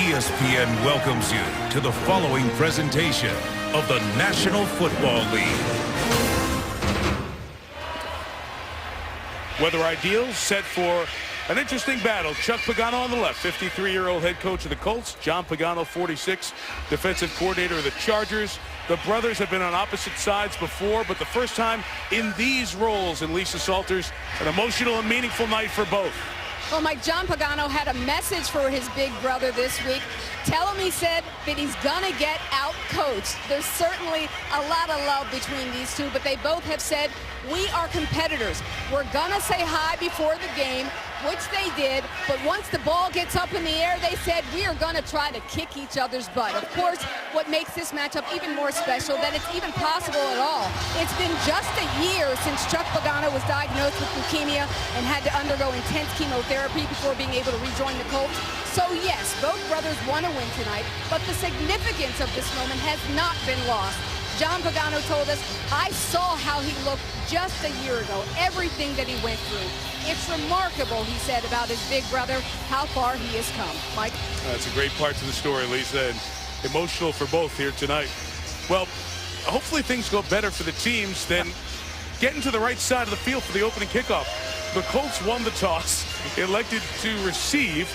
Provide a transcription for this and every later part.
ESPN welcomes you to the following presentation of the National Football League. Weather ideals set for an interesting battle. Chuck Pagano on the left, 53-year-old head coach of the Colts. John Pagano, 46, defensive coordinator of the Chargers. The brothers have been on opposite sides before, but the first time in these roles in Lisa Salters, an emotional and meaningful night for both. Well, Mike, John Pagano had a message for his big brother this week. Tell him, he said, that he's going to get out-coached. There's certainly a lot of love between these two, but they both have said, we are competitors. We're going to say hi before the game, which they did, but once the ball gets up in the air, they said, we are going to try to kick each other's butt. Of course, what makes this matchup even more special, that it's even possible at all. It's been just a year since Chuck Pagano was diagnosed with leukemia and had to undergo intense chemotherapy before being able to rejoin the Colts. So yes, both brothers want to win tonight, but the significance of this moment has not been lost. John Pagano told us, I saw how he looked just a year ago, everything that he went through. It's remarkable, he said, about his big brother, how far he has come. Mike? That's a great part to the story, Lisa, and emotional for both here tonight. Well, hopefully things go better for the teams than getting to the right side of the field for the opening kickoff. The Colts won the toss, elected to receive,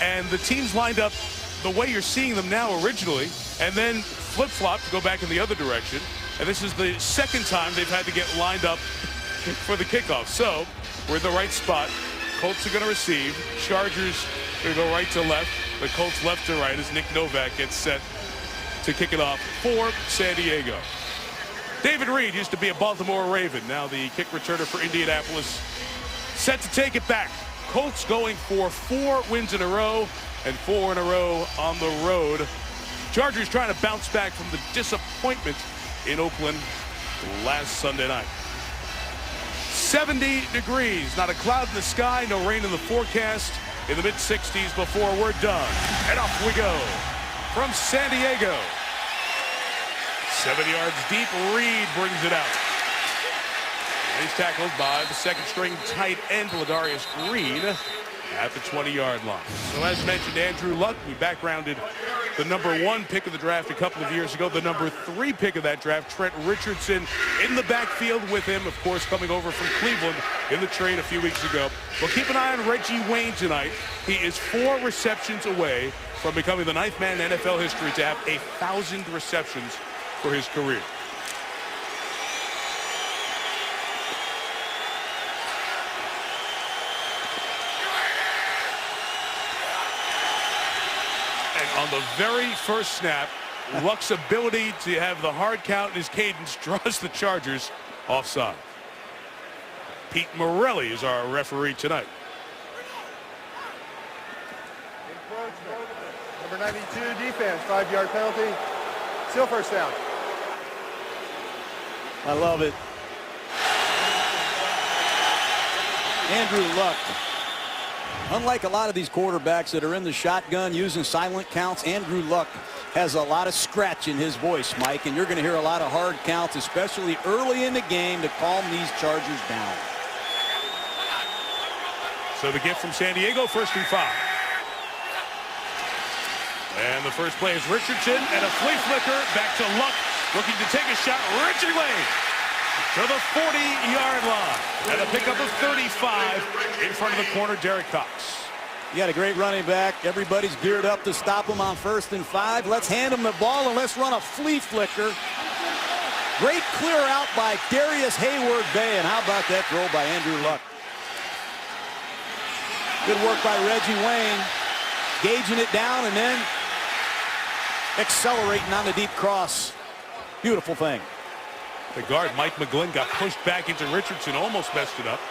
and the teams lined up the way you're seeing them now originally, and then flip-flop to go back in the other direction. And this is the second time they've had to get lined up for the kickoff. So we're in the right spot. Colts are going to receive. Chargers going to go right to left. The Colts left to right as Nick Novak gets set to kick it off for San Diego. David Reed used to be a Baltimore Raven. Now the kick returner for Indianapolis, set to take it back. Colts going for 4 wins in a row and 4 in a row on the road. Chargers trying to bounce back from the disappointment in Oakland last Sunday night. 70 degrees, not a cloud in the sky, no rain in the forecast, in the mid-60s before we're done. And off we go from San Diego. 7 yards deep, Reed brings it out. And he's tackled by the second-string tight end, Ladarius Green, at the 20-yard line. So as mentioned, Andrew Luck, we backgrounded the #1 pick of the draft a couple of years ago. The #3 pick of that draft, Trent Richardson, in the backfield with him, of course, coming over from Cleveland in the trade a few weeks ago. Well, keep an eye on Reggie Wayne tonight. He is 4 receptions away from becoming the 9th man in NFL history to have 1,000 receptions for his career. On the very first snap, Luck's ability to have the hard count in his cadence draws the Chargers offside. Pete Morelli is our referee tonight. Number 92, defense, 5-yard penalty. Still first down. I love it. Andrew Luck. Unlike a lot of these quarterbacks that are in the shotgun using silent counts, Andrew Luck has a lot of scratch in his voice, Mike, and you're going to hear a lot of hard counts, especially early in the game, to calm these Chargers down. So the gift from San Diego, 1st and 5. And the first play is Richardson, and a flea flicker back to Luck, looking to take a shot. Richie Wayne to the 40-yard line, and a pickup of 35 in front of the corner, Derek Cox. You got a great running back. Everybody's geared up to stop him on 1st and 5. Let's hand him the ball and let's run a flea flicker. Great clear out by Darius Hayward-Bay, and how about that throw by Andrew Luck? Good work by Reggie Wayne, gauging it down and then accelerating on the deep cross. Beautiful thing. The guard, Mike McGlynn, got pushed back into Richardson, almost messed it up.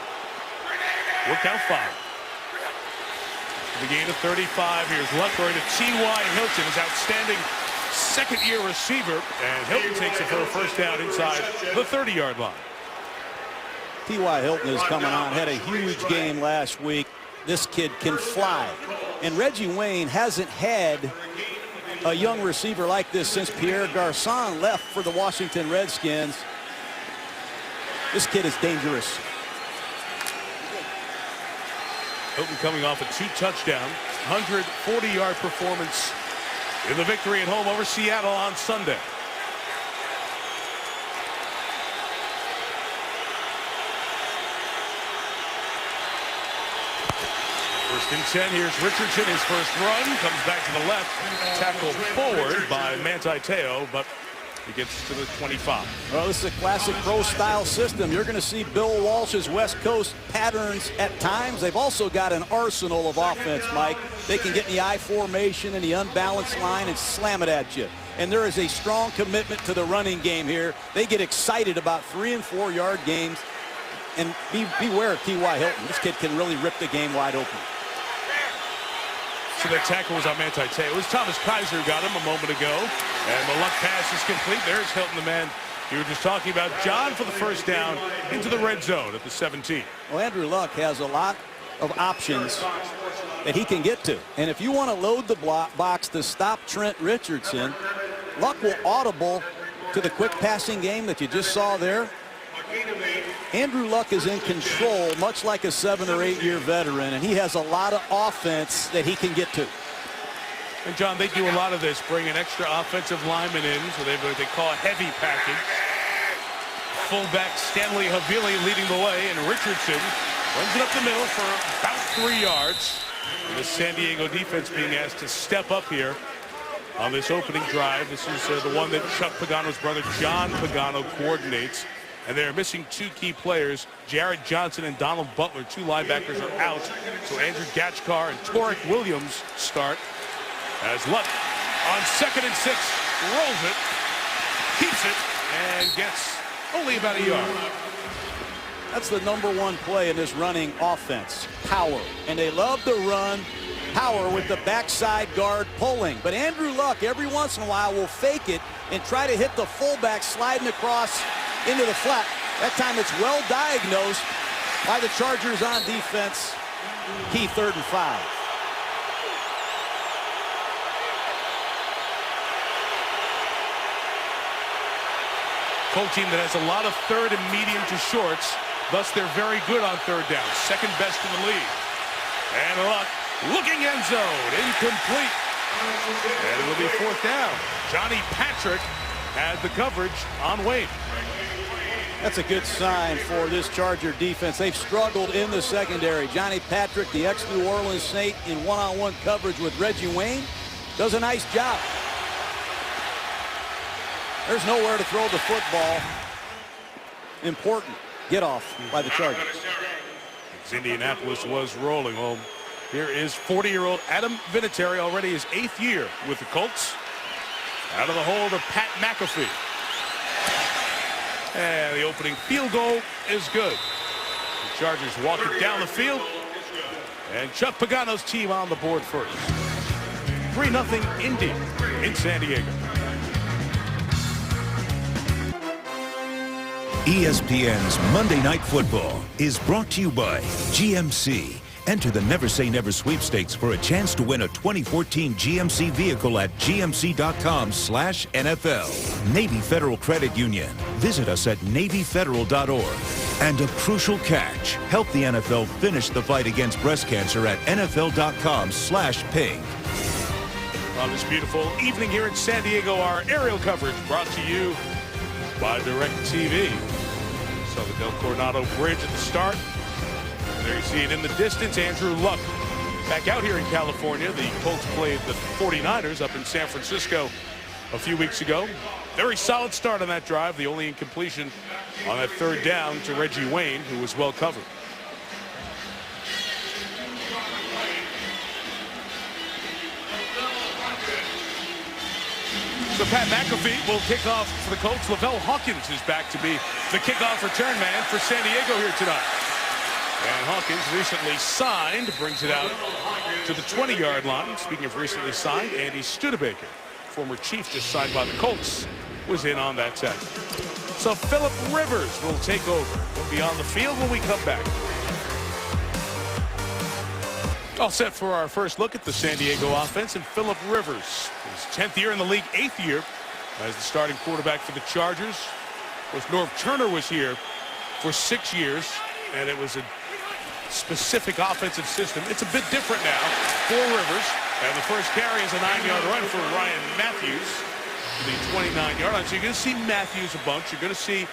Worked out fine. The gain of 35. Here's Luck going to T.Y. Hilton, his outstanding second-year receiver. And Hilton takes it for a first down inside the 30-yard line. T.Y. Hilton is coming on. Had a huge game last week. This kid can fly. And Reggie Wayne hasn't had a young receiver like this since Pierre Garçon left for the Washington Redskins. This kid is dangerous. Hilton coming off a 2-touchdown, 140-yard performance in the victory at home over Seattle on Sunday. First and 10. Here's Richardson. His first run comes back to the left. Tackled forward by Manti Te'o, but he gets to the 25. Well, this is a classic pro-style system. You're going to see Bill Walsh's West Coast patterns at times. They've also got an arsenal of offense, Mike. They can get in the I formation and the unbalanced line and slam it at you. And there is a strong commitment to the running game here. They get excited about 3- and 4-yard games. And beware of T.Y. Hilton. This kid can really rip the game wide open. So that tackle was on Manti Te'o. It was Thomas Kaiser who got him a moment ago. And the Luck pass is complete. There's Hilton, the man you were just talking about. John for the first down into the red zone at the 17. Well, Andrew Luck has a lot of options that he can get to. And if you want to load the box to stop Trent Richardson, Luck will audible to the quick passing game that you just saw there. Andrew Luck is in control, much like a 7- or 8-year veteran, and he has a lot of offense that he can get to. And, John, they do a lot of this, bring an extra offensive lineman in, so they call a heavy package. Fullback Stanley Havili leading the way, and Richardson runs it up the middle for about 3 yards. And the San Diego defense being asked to step up here on this opening drive. This is the one that Chuck Pagano's brother John Pagano coordinates. And they're missing 2 key players. Jared Johnson and Donald Butler, 2 linebackers, are out. So Andrew Gachkar and Torek Williams start. As Luck on 2nd and 6 rolls it, keeps it, and gets only about a yard. That's the #1 play in this running offense, power. And they love to run power with the backside guard pulling. But Andrew Luck every once in a while will fake it and try to hit the fullback sliding across into the flat. That time it's well diagnosed by the Chargers on defense. Key 3rd and 5. Colt team that has a lot of 3rd and medium to shorts. Thus they're very good on 3rd down. 2nd best in the league. And Luck looking end zone. Incomplete. And it'll be 4th down. Johnny Patrick had the coverage on Wade. That's a good sign for this Charger defense. They've struggled in the secondary. Johnny Patrick, the ex-New Orleans Saint, in one-on-one coverage with Reggie Wayne, does a nice job. There's nowhere to throw the football. Important get off by the Chargers. As Indianapolis was rolling home. Here is 40-year-old Adam Vinatieri, already his 8th year with the Colts. Out of the hold of Pat McAfee. And the opening field goal is good. The Chargers walk it down the field. And Chuck Pagano's team on the board first. 3-0 Indy in San Diego. ESPN's Monday Night Football is brought to you by GMC. Enter the Never Say Never sweepstakes for a chance to win a 2014 GMC vehicle at gmc.com/NFL. Navy Federal Credit Union. Visit us at NavyFederal.org. And a crucial catch. Help the NFL finish the fight against breast cancer at NFL.com/ping. On this beautiful evening here in San Diego, our aerial coverage brought to you by DirecTV. So the Del Coronado Bridge at the start. There you see it in the distance. Andrew Luck back out here in California. The Colts played the 49ers up in San Francisco a few weeks ago. Very solid start on that drive. The only incompletion on that 3rd down to Reggie Wayne, who was well covered. So Pat McAfee will kick off for the Colts. Lavelle Hawkins is back to be the kickoff return man for San Diego here tonight. And Hawkins recently signed, brings it out to the 20-yard line. Speaking of recently signed, Andy Studebaker, former Chief just signed by the Colts, was in on that tackle. So Phillip Rivers will take over. He'll be on the field when we come back. All set for our first look at the San Diego offense, and Phillip Rivers, his 10th year in the league, 8th year as the starting quarterback for the Chargers. Of course, Norv Turner was here for 6 years, and it was a specific offensive system. It's a bit different now for Rivers. And the first carry is a 9-yard run for Ryan Matthews to the 29-yard line. So you're going to see Matthews a bunch. You're going to see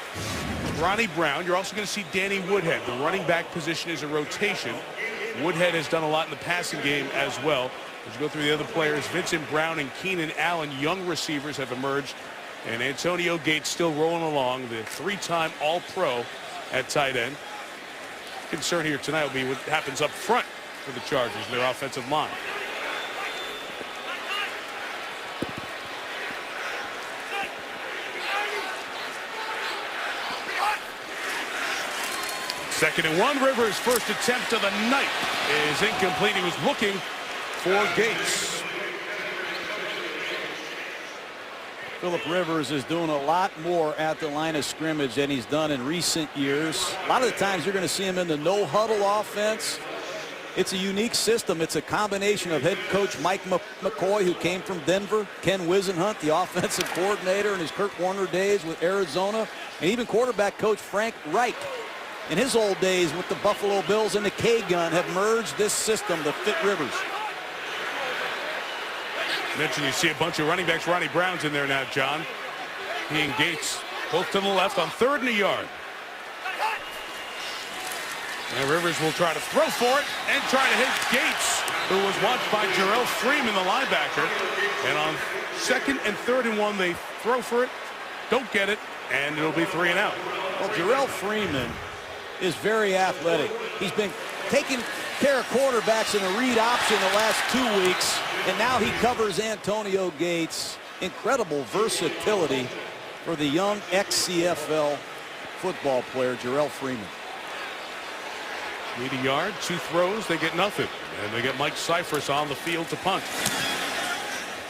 Ronnie Brown. You're also going to see Danny Woodhead. The running back position is a rotation. Woodhead has done a lot in the passing game as well. As you go through the other players, Vincent Brown and Keenan Allen, young receivers, have emerged. And Antonio Gates still rolling along, the 3-time All-Pro at tight end. Concern here tonight will be what happens up front for the Chargers, their offensive line. Second and 1. Rivers' first attempt of the night is incomplete. He was looking for Gates. Phillip Rivers is doing a lot more at the line of scrimmage than he's done in recent years. A lot of the times you're going to see him in the no-huddle offense. It's a unique system. It's a combination of head coach Mike McCoy, who came from Denver, Ken Wisenhunt, the offensive coordinator in his Kurt Warner days with Arizona, and even quarterback coach Frank Reich in his old days with the Buffalo Bills and the K-Gun have merged this system to fit Rivers. Mentioned you see a bunch of running backs. Ronnie Brown's in there now, John. He and Gates both to the left on 3rd and a yard. And Rivers will try to throw for it and try to hit Gates, who was watched by Jarrell Freeman, the linebacker. And on 2nd and 3rd and 1, they throw for it, don't get it, and it'll be 3 and out. Well, Jarrell Freeman is very athletic. He's been taking care of quarterbacks in a read option the last 2 weeks, and now he covers Antonio Gates. Incredible versatility for the young ex-CFL football player, Jarrell Freeman. Need a yard, 2 throws, they get nothing. And they get Mike Cyphers on the field to punt.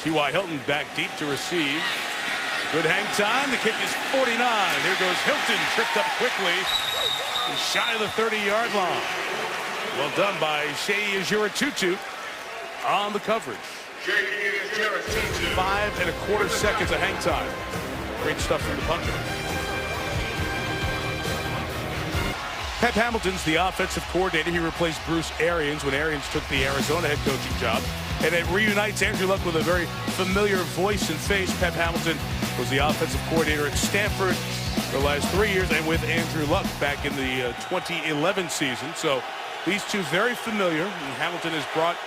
T.Y. Hilton back deep to receive. Good hang time. The kick is 49. Here goes Hilton, tripped up quickly. He's shy of the 30-yard line. Well done by Shea Ujiratutu on the coverage. 5 1/4 seconds of hang time. Great stuff from the punter. Pep Hamilton's the offensive coordinator. He replaced Bruce Arians when Arians took the Arizona head coaching job. And it reunites Andrew Luck with a very familiar voice and face. Pep Hamilton was the offensive coordinator at Stanford for the last 3 years, and with Andrew Luck back in the 2011 season. So these two very familiar. And Hamilton has brought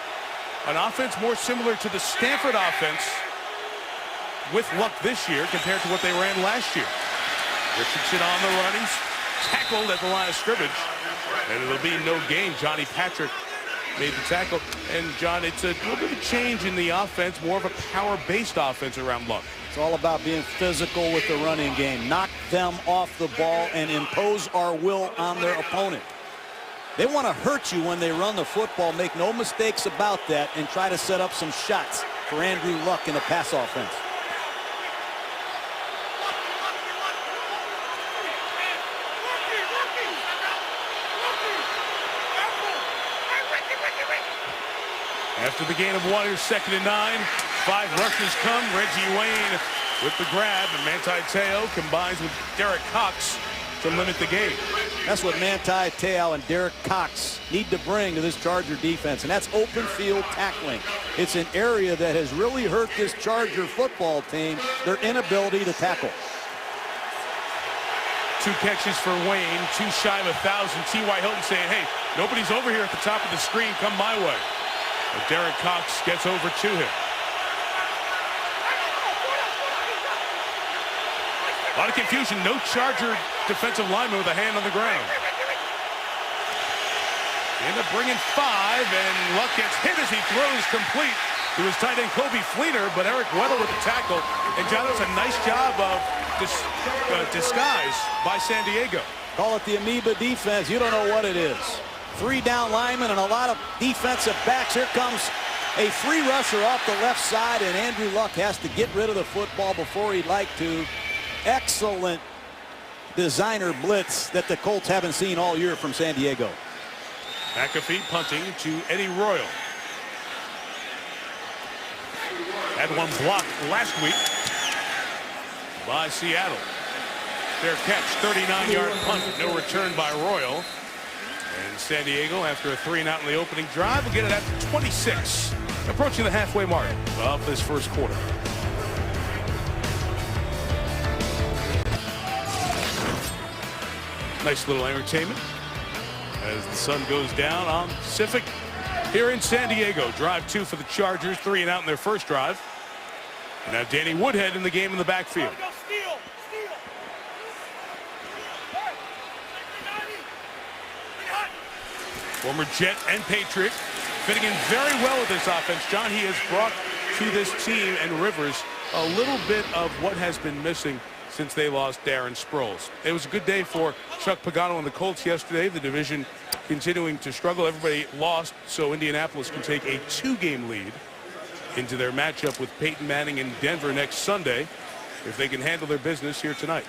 an offense more similar to the Stanford offense with Luck this year compared to what they ran last year. Richardson on the run. He's tackled at the line of scrimmage, and it'll be no gain. Johnny Patrick made the tackle. And John, it's a little bit of a change in the offense, more of a power-based offense around Luck. It's all about being physical with the running game. Knock them off the ball and impose our will on their opponent. They want to hurt you when they run the football. Make no mistakes about that, and try to set up some shots for Andrew Luck in the pass offense. After the gain of 1, here's 2nd and 9. 5 rushes come. Reggie Wayne with the grab, and Manti Te'o combines with Derek Cox to limit the game. That's what Manti Te'o and Derek Cox need to bring to this Charger defense, and that's open field tackling. It's an area that has really hurt this Charger football team, their inability to tackle. 2 catches for Wayne, 2 shy of 1,000. T.Y. Hilton saying, hey, nobody's over here at the top of the screen. Come my way. But Derek Cox gets over to him. A lot of confusion. No Charger defensive lineman with a hand on the ground. They end up bringing 5, and Luck gets hit as he throws complete to his tight end Kobe Fleener, but Eric Weddle with the tackle. And John, that's a nice job of disguise by San Diego. Call it the amoeba defense. You don't know what it is. 3 down linemen and a lot of defensive backs. Here comes a free rusher off the left side, and Andrew Luck has to get rid of the football before he'd like to. Excellent designer blitz that the Colts haven't seen all year from San Diego. McAfee punting to Eddie Royal. Had one blocked last week by Seattle. Fair catch, 39-yard punt, no return by Royal. And San Diego, after a 3-and-out in the opening drive, will get it after 26, approaching the halfway mark of this first quarter. Nice little entertainment as the sun goes down on Pacific here in San Diego. Drive 2 for the Chargers, 3-and-out in their first drive. And now Danny Woodhead in the game in the backfield. Former Jet and Patriot, fitting in very well with this offense. John, he has brought to this team and Rivers a little bit of what has been missing since they lost Darren Sproles. It was a good day for Chuck Pagano and the Colts yesterday. The division continuing to struggle. Everybody lost, so Indianapolis can take a 2-game lead into their matchup with Peyton Manning in Denver next Sunday if they can handle their business here tonight.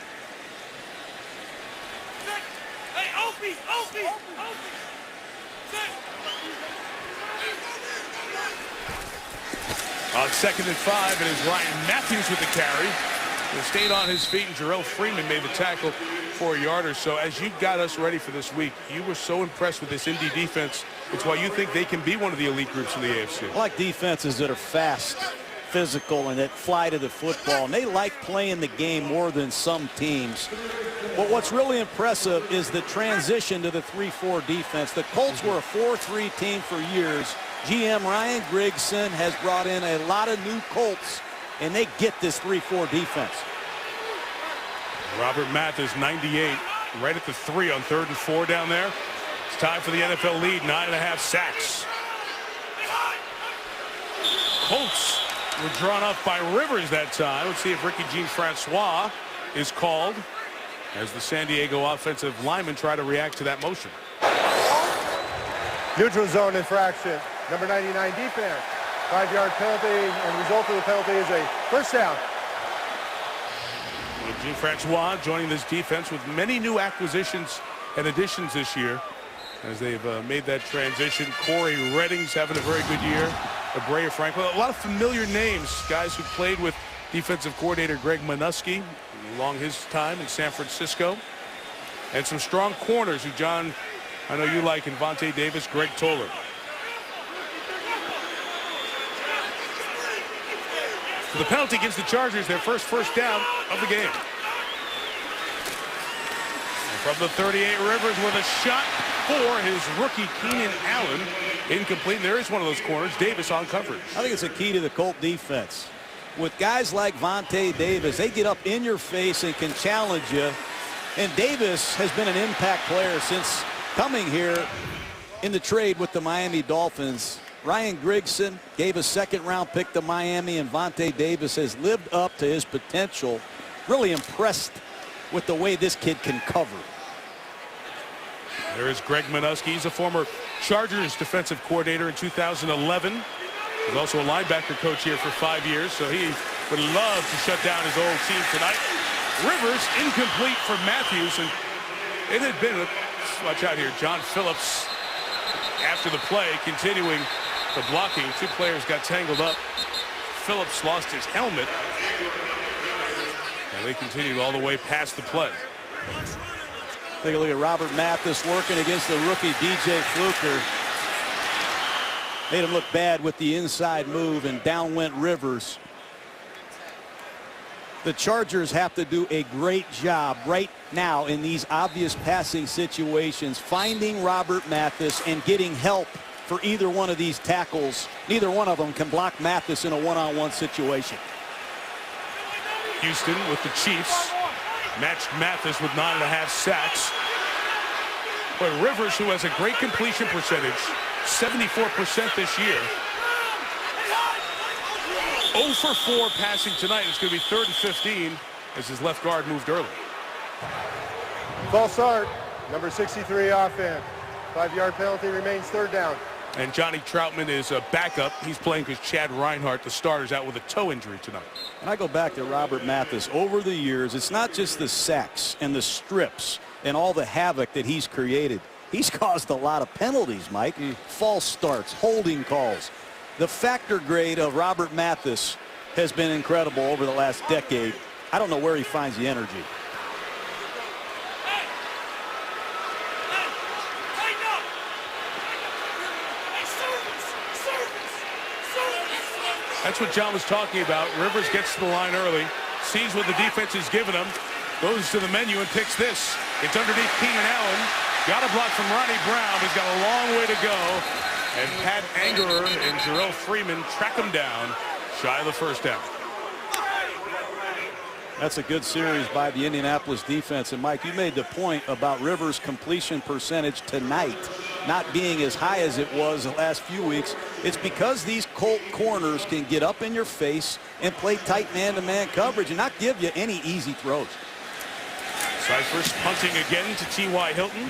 On 2nd and 5, it is Ryan Matthews with the carry. He stayed on his feet, and Jarrell Freeman made the tackle for a yard or so. As you got us ready for this week, you were so impressed with this Indy defense. It's why you think they can be one of the elite groups in the AFC. I like defenses that are fast, physical, and that fly to the football. And they like playing the game more than some teams. But what's really impressive is the transition to the 3-4 defense. The Colts were a 4-3 team for years. GM Ryan Grigson has brought in a lot of new Colts, and they get this 3-4 defense. Robert Mathis, 98, right at the 3 on 3rd and 4 down there. It's time for the NFL lead, 9.5 sacks. Colts were drawn up by Rivers that time. Let's see if Ricky Jean-Francois is called as the San Diego offensive linemen try to react to that motion. Neutral zone infraction. Number 99 defense. 5-yard penalty, and the result of the penalty is a first down. Well, Jean-Francois joining this defense with many new acquisitions and additions this year as they've made that transition. Corey Redding's having a very good year. Brea Franklin, a lot of familiar names, guys who played with defensive coordinator Greg Minuski along his time in San Francisco. And some strong corners who, John, I know you like, in Vontae Davis, Greg Toller. So the penalty gives the Chargers their first down of the game. And from the 38, Rivers with a shot for his rookie Keenan Allen. Incomplete. There is one of those corners. Davis on coverage. I think it's a key to the Colt defense. With guys like Vontae Davis, they get up in your face and can challenge you. And Davis has been an impact player since coming here in the trade with the Miami Dolphins. Ryan Grigson gave a 2nd-round pick to Miami, and Vontae Davis has lived up to his potential. Really impressed with the way this kid can cover. There is Greg Minuski. He's a former Chargers defensive coordinator in 2011. He's also a linebacker coach here for 5 years, so he would love to shut down his old team tonight. Rivers incomplete for Matthews, and it had been, watch out here, John Phillips after the play continuing the blocking. 2 players got tangled up. Phillips lost his helmet, and they continued all the way past the play. Take a look at Robert Mathis working against the rookie DJ Fluker. Made him look bad with the inside move, and down went Rivers. The Chargers have to do a great job right now in these obvious passing situations, finding Robert Mathis and getting help for either one of these tackles. Neither one of them can block Mathis in a one-on-one situation. Houston with the Chiefs matched Mathis with 9.5 sacks. But Rivers, who has a great completion percentage, 74% this year, 0 for 4 passing tonight. It's going to be 3rd and 15 as his left guard moved early. False start. Number 63 offense. 5-yard penalty, remains 3rd down. And Johnny Troutman is a backup. He's playing because Chad Reinhardt, the starter, is out with a toe injury tonight. And I go back to Robert Mathis. Over the years, it's not just the sacks and the strips and all the havoc that he's created. He's caused a lot of penalties, Mike. False starts, holding calls. The factor grade of Robert Mathis has been incredible over the last decade. I don't know where he finds the energy. That's what John was talking about. Rivers gets to the line early, sees what the defense is giving him, goes to the menu and picks this. It's underneath Keenan Allen. Got a block from Ronnie Brown. He's got a long way to go. And Pat Angerer and Jarrell Freeman track him down shy of the first down. That's a good series by the Indianapolis defense. And Mike, you made the point about Rivers' completion percentage tonight not being as high as it was the last few weeks. It's because these Colt corners can get up in your face and play tight man-to-man coverage and not give you any easy throws. Cyphers punting again to T.Y. Hilton.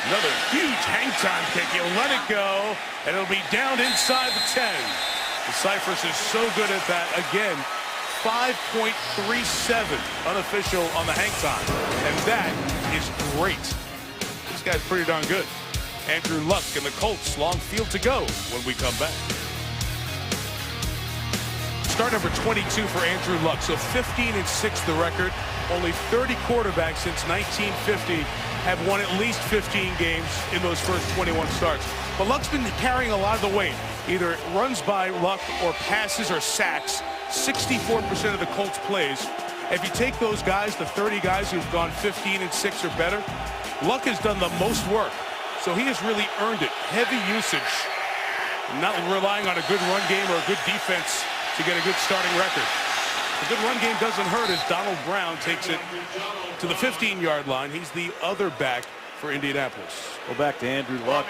Another huge hang time kick. He'll let it go, and it'll be down inside the 10. The Cyphers is so good at that. Again, 5.37 unofficial on the hang time, and that is great. This guy's pretty darn good. Andrew Luck and the Colts, long field to go when we come back. Start number 22 for Andrew Luck, so 15-6 the record. Only 30 quarterbacks since 1950 have won at least 15 games in those first 21 starts. But Luck's been carrying a lot of the weight. Either runs by Luck or passes or sacks. 64% of the Colts plays. If you take those guys, the 30 guys who've gone 15-6 or better, Luck has done the most work. So he has really earned it. Heavy usage. Not relying on a good run game or a good defense to get a good starting record. A good run game doesn't hurt as Donald Brown takes it to the 15-yard line. He's the other back for Indianapolis. Go back to Andrew Luck.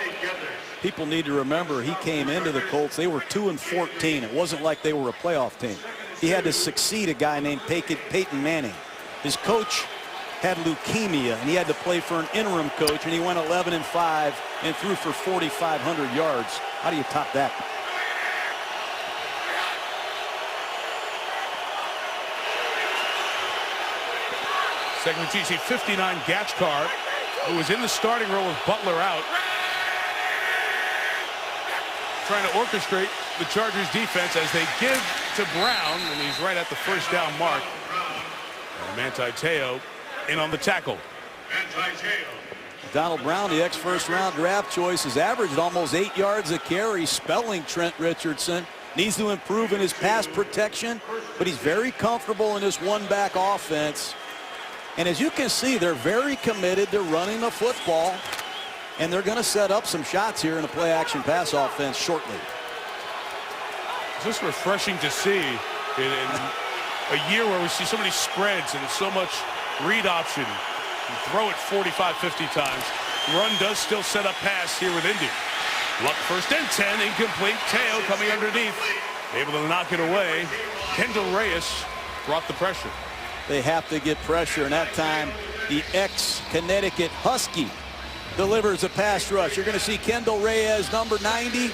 People need to remember he came into the Colts. They were 2-14. It wasn't like they were a playoff team. He had to succeed a guy named Peyton Manning. His coach had leukemia, and he had to play for an interim coach, and he went 11-5 and threw for 4,500 yards. How do you top that? Second and GC 59, Gatchkar, who was in the starting role with Butler out, trying to orchestrate the Chargers defense as they give to Brown, and he's right at the first down mark. And Manti Te'o in on the tackle. Donald Brown, the ex-first round draft choice, has averaged almost 8 yards a carry, spelling Trent Richardson. Needs to improve in his pass protection, but he's very comfortable in this one-back offense. And as you can see, they're very committed to running the football, and they're going to set up some shots here in a play-action pass offense shortly. Just refreshing to see in a year where we see so many spreads and so much read option. You throw it 45, 50 times. Run does still set up pass here with Indy. Luck first and 10, incomplete. Te'o coming underneath, able to knock it away. Kendall Reyes brought the pressure. They have to get pressure, and that time the ex-Connecticut Husky delivers a pass rush. You're going to see Kendall Reyes, number 90,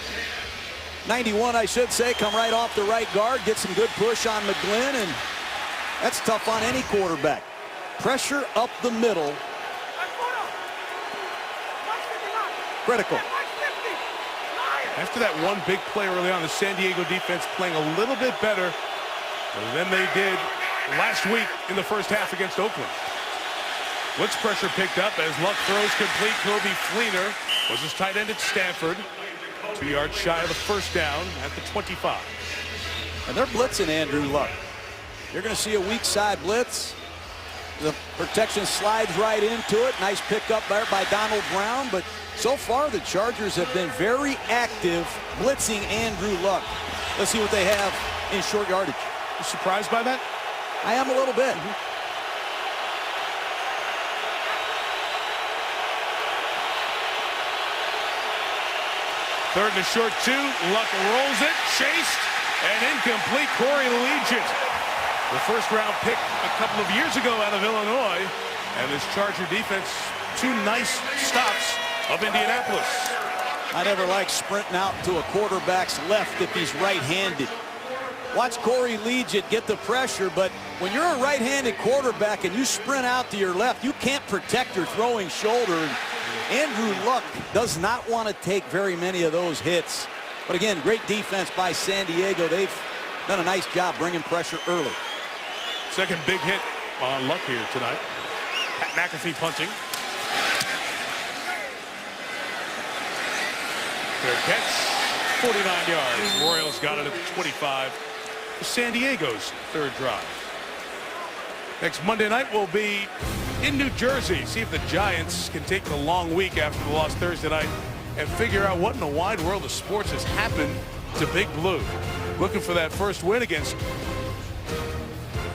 91 I should say, come right off the right guard, get some good push on McGlynn, and that's tough on any quarterback. Pressure up the middle. Critical. After that one big play early on, the San Diego defense playing a little bit better than they did last week in the first half against Oakland. Blitz pressure picked up as Luck throws complete. Kobe Fleener was his tight end at Stanford. 2 yards shy of the first down at the 25. And they're blitzing Andrew Luck. You're going to see a weak side blitz. The protection slides right into it. Nice pickup there by Donald Brown. But so far, the Chargers have been very active blitzing Andrew Luck. Let's see what they have in short yardage. You surprised by that? I am a little bit. Third and a short 2. Luck rolls it, chased, and incomplete. Corey Legent, the first-round pick a couple of years ago out of Illinois. And this Charger defense, 2 nice stops of Indianapolis. I never like sprinting out to a quarterback's left if he's right-handed. Watch Corey Legent get the pressure, but when you're a right-handed quarterback and you sprint out to your left, you can't protect your throwing shoulder. And Andrew Luck does not want to take very many of those hits. But again, great defense by San Diego. They've done a nice job bringing pressure early. Second big hit on Luck here tonight. Pat McAfee punting. Fair catch. 49 yards. Royals got it at the 25 for San Diego's third drive. Next Monday night will be in New Jersey. See if the Giants can take the long week after the loss Thursday night and figure out what in the wide world of sports has happened to Big Blue. Looking for that first win against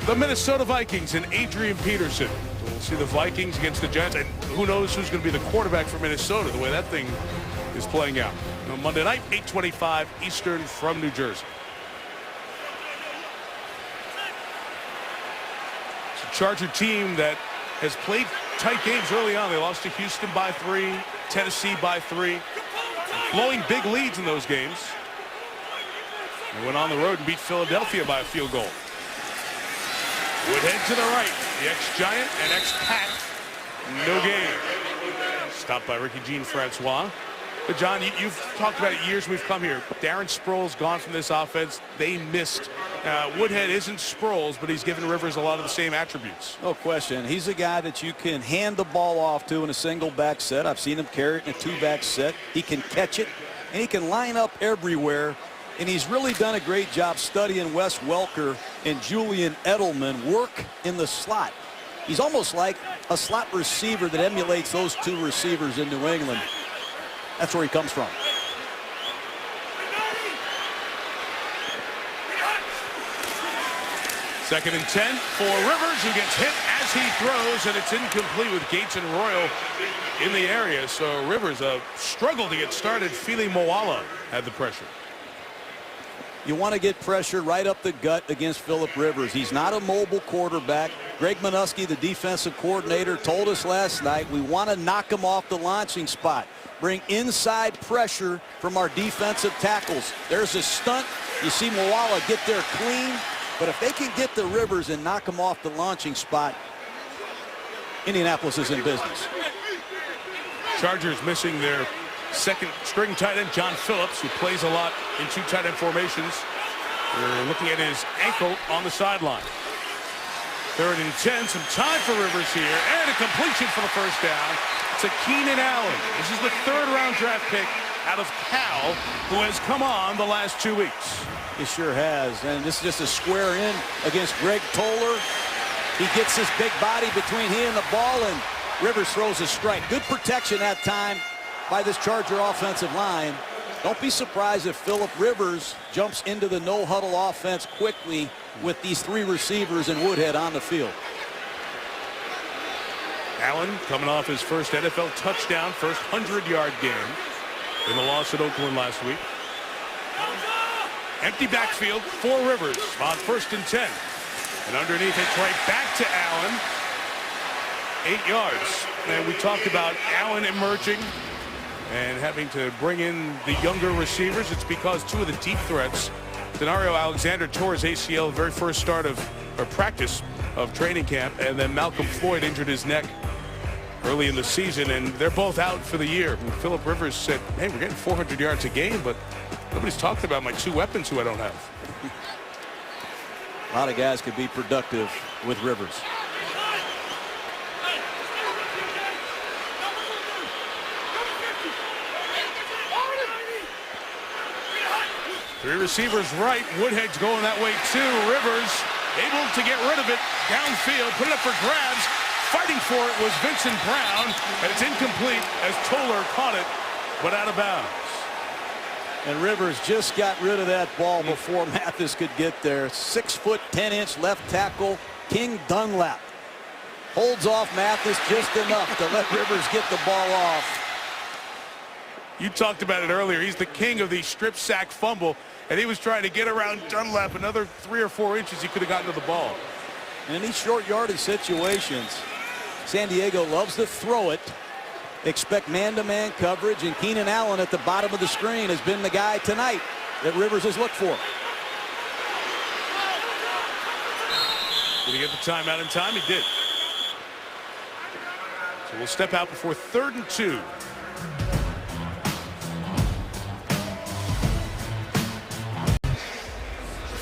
the Minnesota Vikings and Adrian Peterson. We'll see the Vikings against the Giants, and who knows who's going to be the quarterback for Minnesota, the way that thing is playing out. On Monday night, 8:25 Eastern from New Jersey. It's a Charger team that has played tight games early on. They lost to Houston by 3, Tennessee by 3, blowing big leads in those games. They went on the road and beat Philadelphia by a field goal. Woodhead to the right, the ex-Giant and ex-Pat, no gain. Stopped by Ricky Jean-Francois. But John, you've talked about it years we've come here. Darren Sproles gone from this offense. They missed. Woodhead isn't Sproles, but he's given Rivers a lot of the same attributes. No question. He's a guy that you can hand the ball off to in a single back set. I've seen him carry it in a 2-back set. He can catch it, and he can line up everywhere. And he's really done a great job studying Wes Welker and Julian Edelman work in the slot. He's almost like a slot receiver that emulates those two receivers in New England. That's where he comes from. Second and 10 for Rivers, who gets hit as he throws, and it's incomplete with Gates and Royal in the area. So Rivers struggled to get started. Fili Moala had the pressure. You want to get pressure right up the gut against Phillip Rivers. He's not a mobile quarterback. Greg Minuski, the defensive coordinator, told us last night we want to knock him off the launching spot. Bring inside pressure from our defensive tackles. There's a stunt. You see Moala get there clean. But if they can get the Rivers and knock him off the launching spot, Indianapolis is in business. Chargers missing their second string tight end, John Phillips, who plays a lot in 2 tight end formations. We're looking at his ankle on the sideline. Third and 10, some time for Rivers here, and a completion for the first down to Keenan Allen. This is the 3rd-round draft pick out of Cal, who has come on the last 2 weeks. He sure has, and this is just a square in against Greg Toller. He gets his big body between he and the ball, and Rivers throws a strike. Good protection that time by this Charger offensive line. Don't be surprised if Phillip Rivers jumps into the no-huddle offense quickly with these 3 receivers and Woodhead on the field. Allen coming off his first NFL touchdown, first 100-yard game in the loss at Oakland last week. Empty backfield for Rivers on 1st and 10. And underneath it's right back to Allen. 8 yards. And we talked about Allen emerging and having to bring in the younger receivers. It's because 2 of the deep threats, Denario Alexander tore his ACL the very first start of practice of training camp, and then Malcolm Floyd injured his neck early in the season, and they're both out for the year. And Phillip Rivers said, hey, we're getting 400 yards a game, but nobody's talked about my 2 weapons who I don't have. A lot of guys could be productive with Rivers. Three receivers right. Woodhead's going that way too. Rivers able to get rid of it downfield, put it up for grabs. Fighting for it was Vincent Brown, and it's incomplete as Toller caught it, but out of bounds. And Rivers just got rid of that ball before Mathis could get there. 6', 10-inch left tackle, King Dunlap. Holds off Mathis just enough to let Rivers get the ball off. You talked about it earlier. He's the king of the strip sack fumble, and he was trying to get around Dunlap another 3 or 4 inches. He could have gotten to the ball. And in these short yardage situations, San Diego loves to throw it. Expect man-to-man coverage, and Keenan Allen at the bottom of the screen has been the guy tonight that Rivers has looked for. Did he get the timeout in time? He did. So we'll step out before 3rd and 2.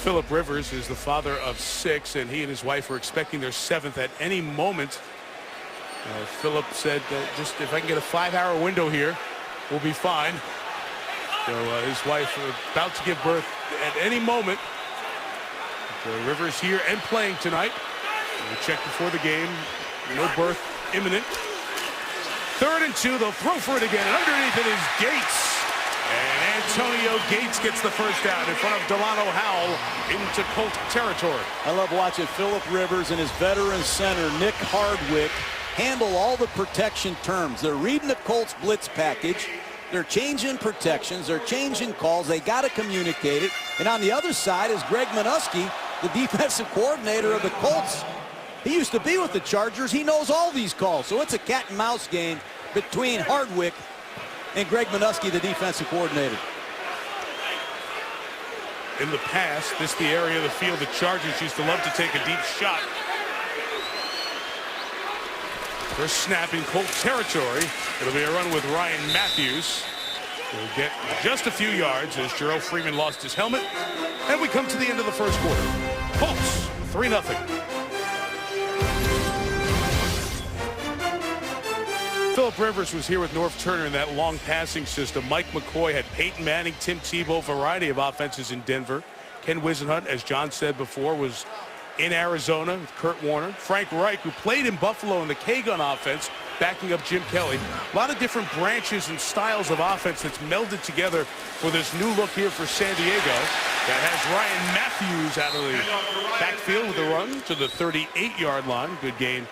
Phillip Rivers is the father of 6, and he and his wife are expecting their 7th at any moment. Phillip said, just if I can get a 5-hour window here, we'll be fine. So his wife about to give birth at any moment. Rivers here and playing tonight. We checked before the game. No birth imminent. 3rd and 2. They'll throw for it again. And underneath it is Gates. And Antonio Gates gets the first down in front of Delano Howell into Colt territory. I love watching Phillip Rivers and his veteran center, Nick Hardwick, handle all the protection terms. They're reading the Colts blitz package. They're changing protections. They're changing calls. They got to communicate it. And on the other side is Greg Minuski, the defensive coordinator of the Colts. He used to be with the Chargers. He knows all these calls. So it's a cat and mouse game between Hardwick and Greg Minuski, the defensive coordinator. In the past, this is the area of the field the Chargers used to love to take a deep shot. First snap in Colt territory. It'll be a run with Ryan Matthews. He'll get just a few yards as Jerrell Freeman lost his helmet. And we come to the end of the first quarter. Colts 3-0. Phillip Rivers was here with North Turner in that long passing system. Mike McCoy had Peyton Manning, Tim Tebow, variety of offenses in Denver. Ken Whisenhunt, as John said before, was in Arizona with Kurt Warner. Frank Reich, who played in Buffalo in the K-Gun offense, backing up Jim Kelly. A lot of different branches and styles of offense that's melded together for this new look here for San Diego. That has Ryan Matthews out of the backfield with a run to the 38-yard line. Good gain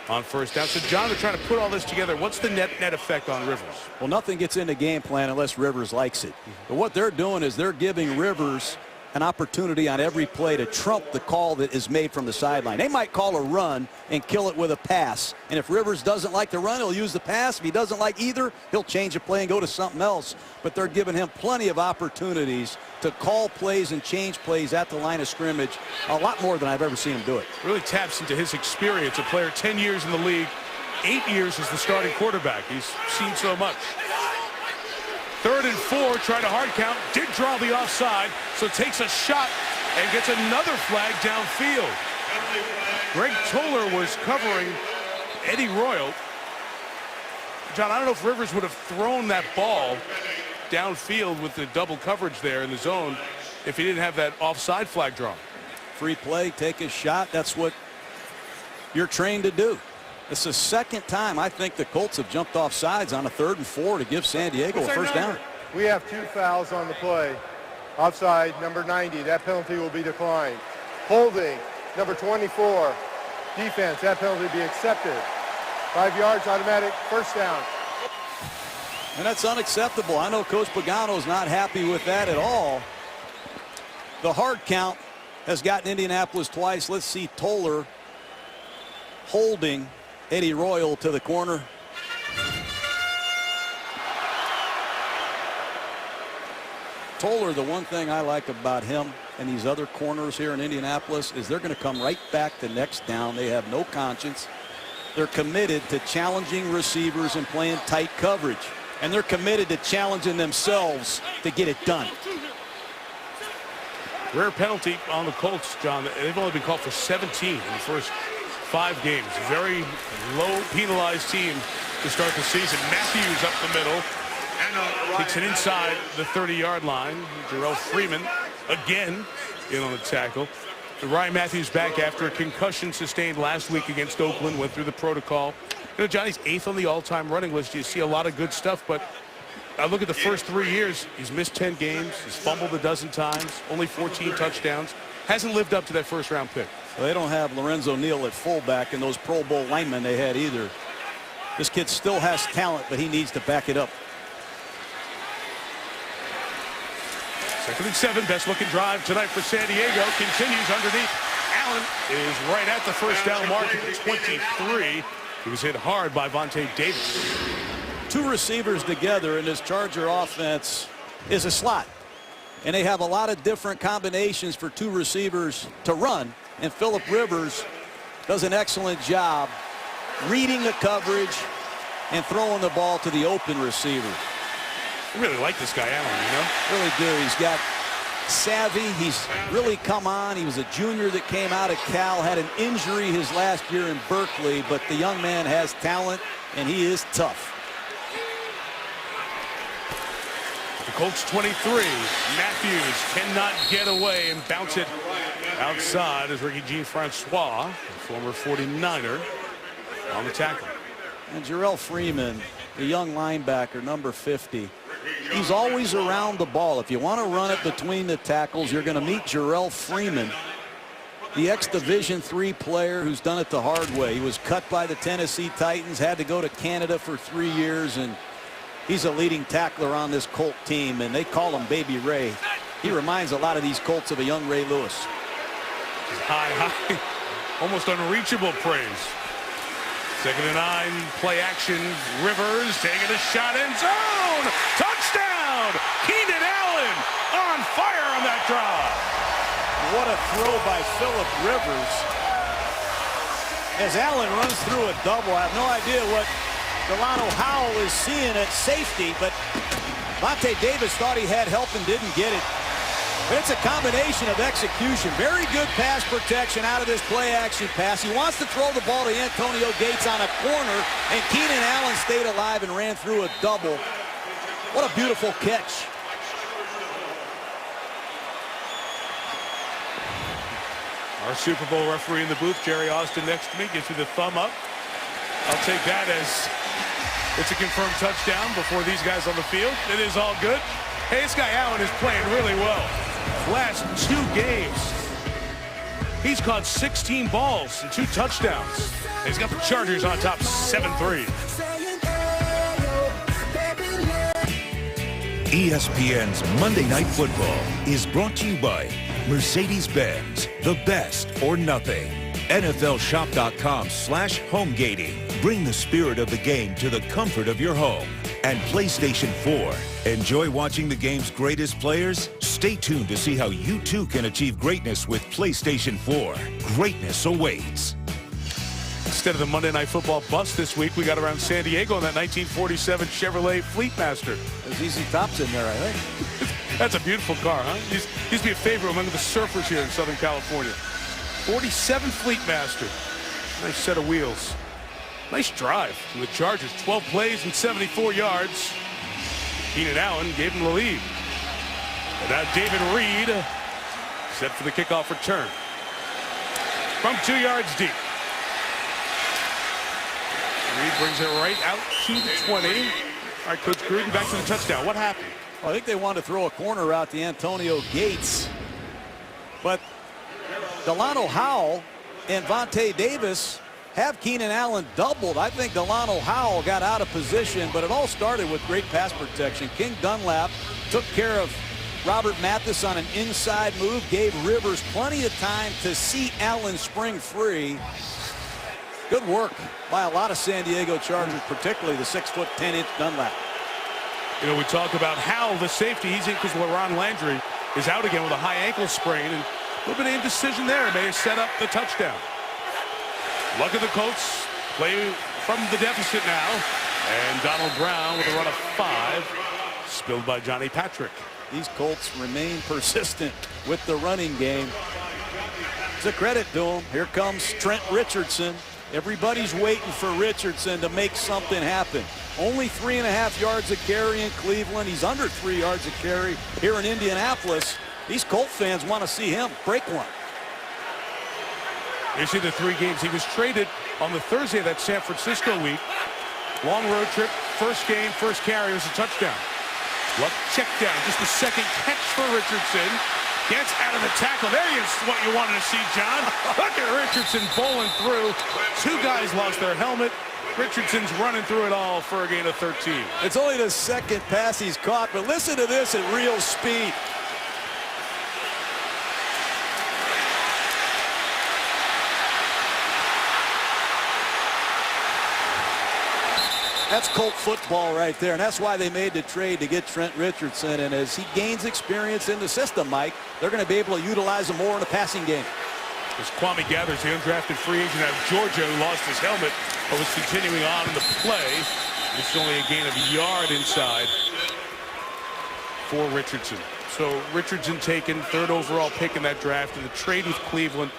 on first down. So, John, they're trying to put all this together. What's the net effect on Rivers? Well, nothing gets in the game plan unless Rivers likes it. But what they're doing is they're giving Rivers an opportunity on every play to trump the call that is made from the sideline. They might call a run and kill it with a pass. And if Rivers doesn't like the run, he'll use the pass. If he doesn't like either, he'll change the play and go to something else. But they're giving him plenty of opportunities to call plays and change plays at the line of scrimmage, a lot more than I've ever seen him do it. Really taps into his experience. A player 10 years in the league, 8 years as the starting quarterback. He's seen so much. 3rd and 4, try to hard count, did draw the offside, so takes a shot and gets another flag downfield. Greg Toller was covering Eddie Royal. John, I don't know if Rivers would have thrown that ball downfield with the double coverage there in the zone if he didn't have that offside flag drawn. Free play, take a shot. That's what you're trained to do. It's the second time I think the Colts have jumped off sides on a 3rd and 4 to give San Diego a first down. We have 2 fouls on the play. Offside, number 90. That penalty will be declined. Holding, number 24. Defense, that penalty be accepted. 5 yards, automatic, first down. And that's unacceptable. I know Coach Pagano's not happy with that at all. The hard count has gotten Indianapolis twice. Let's see Toller holding Eddie Royal to the corner. Toller, the one thing I like about him and these other corners here in Indianapolis is they're going to come right back to next down. They have no conscience. They're committed to challenging receivers and playing tight coverage. And they're committed to challenging themselves to get it done. Rare penalty on the Colts, John. They've only been called for 17 in the first 5 games. Very low penalized team to start the season. Matthews up the middle. Kicks it inside the 30-yard line. Jerrell Freeman again in on the tackle. And Ryan Matthews back after a concussion sustained last week against Oakland. Went through the protocol. You know, Johnny's 8th on the all-time running list. You see a lot of good stuff, but I look at the first 3 years. He's missed 10 games. He's fumbled a dozen times. Only 14 touchdowns. Hasn't lived up to that first-round pick. Well, they don't have Lorenzo Neal at fullback and those Pro Bowl linemen they had either. This kid still has talent, but he needs to back it up. 2nd and 7. Best-looking drive tonight for San Diego. Continues underneath. Allen is right at the first down mark at 23. He was hit hard by Vontae Davis. 2 receivers together in this Charger offense is a slot. And they have a lot of different combinations for 2 receivers to run. And Phillip Rivers does an excellent job reading the coverage and throwing the ball to the open receiver. I really like this guy, Allen, you know? Really do. He's got savvy. He's really come on. He was a junior that came out of Cal, had an injury his last year in Berkeley, but the young man has talent, and he is tough. The Colts 23. Matthews cannot get away and bounce it outside as Ricky Jean-Francois, former 49er, on the tackle. And Jarrell Freeman, the young linebacker, number 50. He's always around the ball. If you want to run it between the tackles, you're going to meet Jarrell Freeman, the ex-Division III player who's done it the hard way. He was cut by the Tennessee Titans, had to go to Canada for 3 years, and he's a leading tackler on this Colt team, and they call him Baby Ray. He reminds a lot of these Colts of a young Ray Lewis. High, almost unreachable praise. 2nd and 9, play action. Rivers taking a shot, end zone. Touchdown! Keenan Allen on fire on that drive. What a throw by Phillip Rivers. As Allen runs through a double, I have no idea what Delano Howell is seeing at safety, but Vontae Davis thought he had help and didn't get it. But it's a combination of execution. Very good pass protection out of this play-action pass. He wants to throw the ball to Antonio Gates on a corner, and Keenan Allen stayed alive and ran through a double. What a beautiful catch. Our Super Bowl referee in the booth, Jerry Austin, next to me, gives me the thumb up. I'll take that as it's a confirmed touchdown before these guys on the field. It is all good. Hey, this guy Allen is playing really well. Last 2 games, he's caught 16 balls and 2 touchdowns. He's got the Chargers on top 7-3. ESPN's Monday Night Football is brought to you by Mercedes-Benz, the best or nothing. NFLShop.com/homegating. Bring the spirit of the game to the comfort of your home. And PlayStation 4. Enjoy watching the game's greatest players? Stay tuned to see how you too can achieve greatness with PlayStation 4. Greatness awaits. Instead of the Monday Night Football bus this week, we got around San Diego in that 1947 Chevrolet Fleetmaster. There's easy tops in there, I think. That's a beautiful car, huh? Used to be a favorite among the surfers here in Southern California. 47 Fleetmaster. Nice set of wheels. Nice drive from the Chargers. 12 plays and 74 yards. Keenan Allen gave him the lead. And now David Reed set for the kickoff return. From 2 yards deep. Reed brings it right out to the 20. All right, Coach Gruden, back to the touchdown. What happened? Well, I think they wanted to throw a corner route to Antonio Gates. But Delano Howell and Vontae Davis have Keenan Allen doubled. I think Delano Howell got out of position, but it all started with great pass protection. King Dunlap took care of Robert Mathis on an inside move, gave Rivers plenty of time to see Allen spring free. Good work by a lot of San Diego Chargers, particularly the 6'10" Dunlap. You know, we talk about Howell, the safety. He's in because LaRon Landry is out again with a high ankle sprain, and a little bit of indecision there may have set up the touchdown. Luck of the Colts, play from the deficit now, and Donald Brown with a run of 5, spilled by Johnny Patrick. These Colts remain persistent with the running game. It's a credit to them. Here comes Trent Richardson. Everybody's waiting for Richardson to make something happen. Only 3.5 yards a carry in Cleveland. He's under 3 yards a carry here in Indianapolis. These Colt fans want to see him break one. You see the 3 games. He was traded on the Thursday of that San Francisco week. Long road trip, first game, first carry was a touchdown. Luck check down, just the second catch for Richardson. Gets out of the tackle. There is what you wanted to see, John. Look at Richardson bowling through. 2 guys lost their helmet. Richardson's running through it all for a gain of 13. It's only the second pass he's caught, but listen to this at real speed. That's Colt football right there, and that's why they made the trade to get Trent Richardson. And as he gains experience in the system, Mike, they're going to be able to utilize him more in the passing game. As Kwame Gathers, the undrafted free agent out of Georgia, who lost his helmet but was continuing on in the play. It's only a gain of a yard inside for Richardson. So Richardson taken 3rd overall pick in that draft in the trade with Cleveland.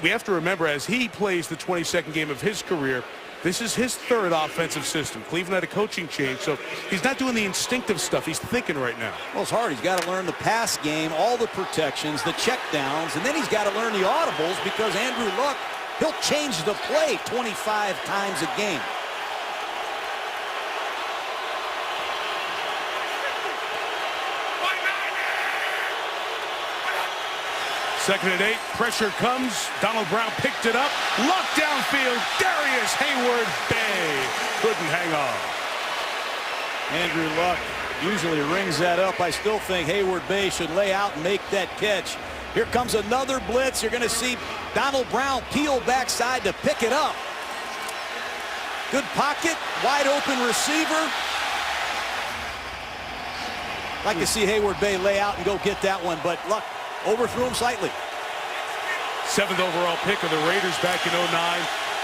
We have to remember, as he plays the 22nd game of his career, This is his third offensive system. Cleveland had a coaching change, so he's not doing the instinctive stuff. He's thinking right now. Well, it's hard. He's got to learn the pass game, all the protections, the check downs, and then he's got to learn the audibles because Andrew Luck, he'll change the play 25 times a game. Second and 8, pressure comes. Donald Brown picked it up. Luck downfield. Darius Hayward-Bay couldn't hang on. Andrew Luck usually rings that up. I still think Hayward-Bay should lay out and make that catch. Here comes another blitz. You're going to see Donald Brown peel backside to pick it up. Good pocket, wide open receiver. Like to see Hayward-Bay lay out and go get that one, but Luck overthrew him slightly. 7th overall pick of the Raiders back in 09.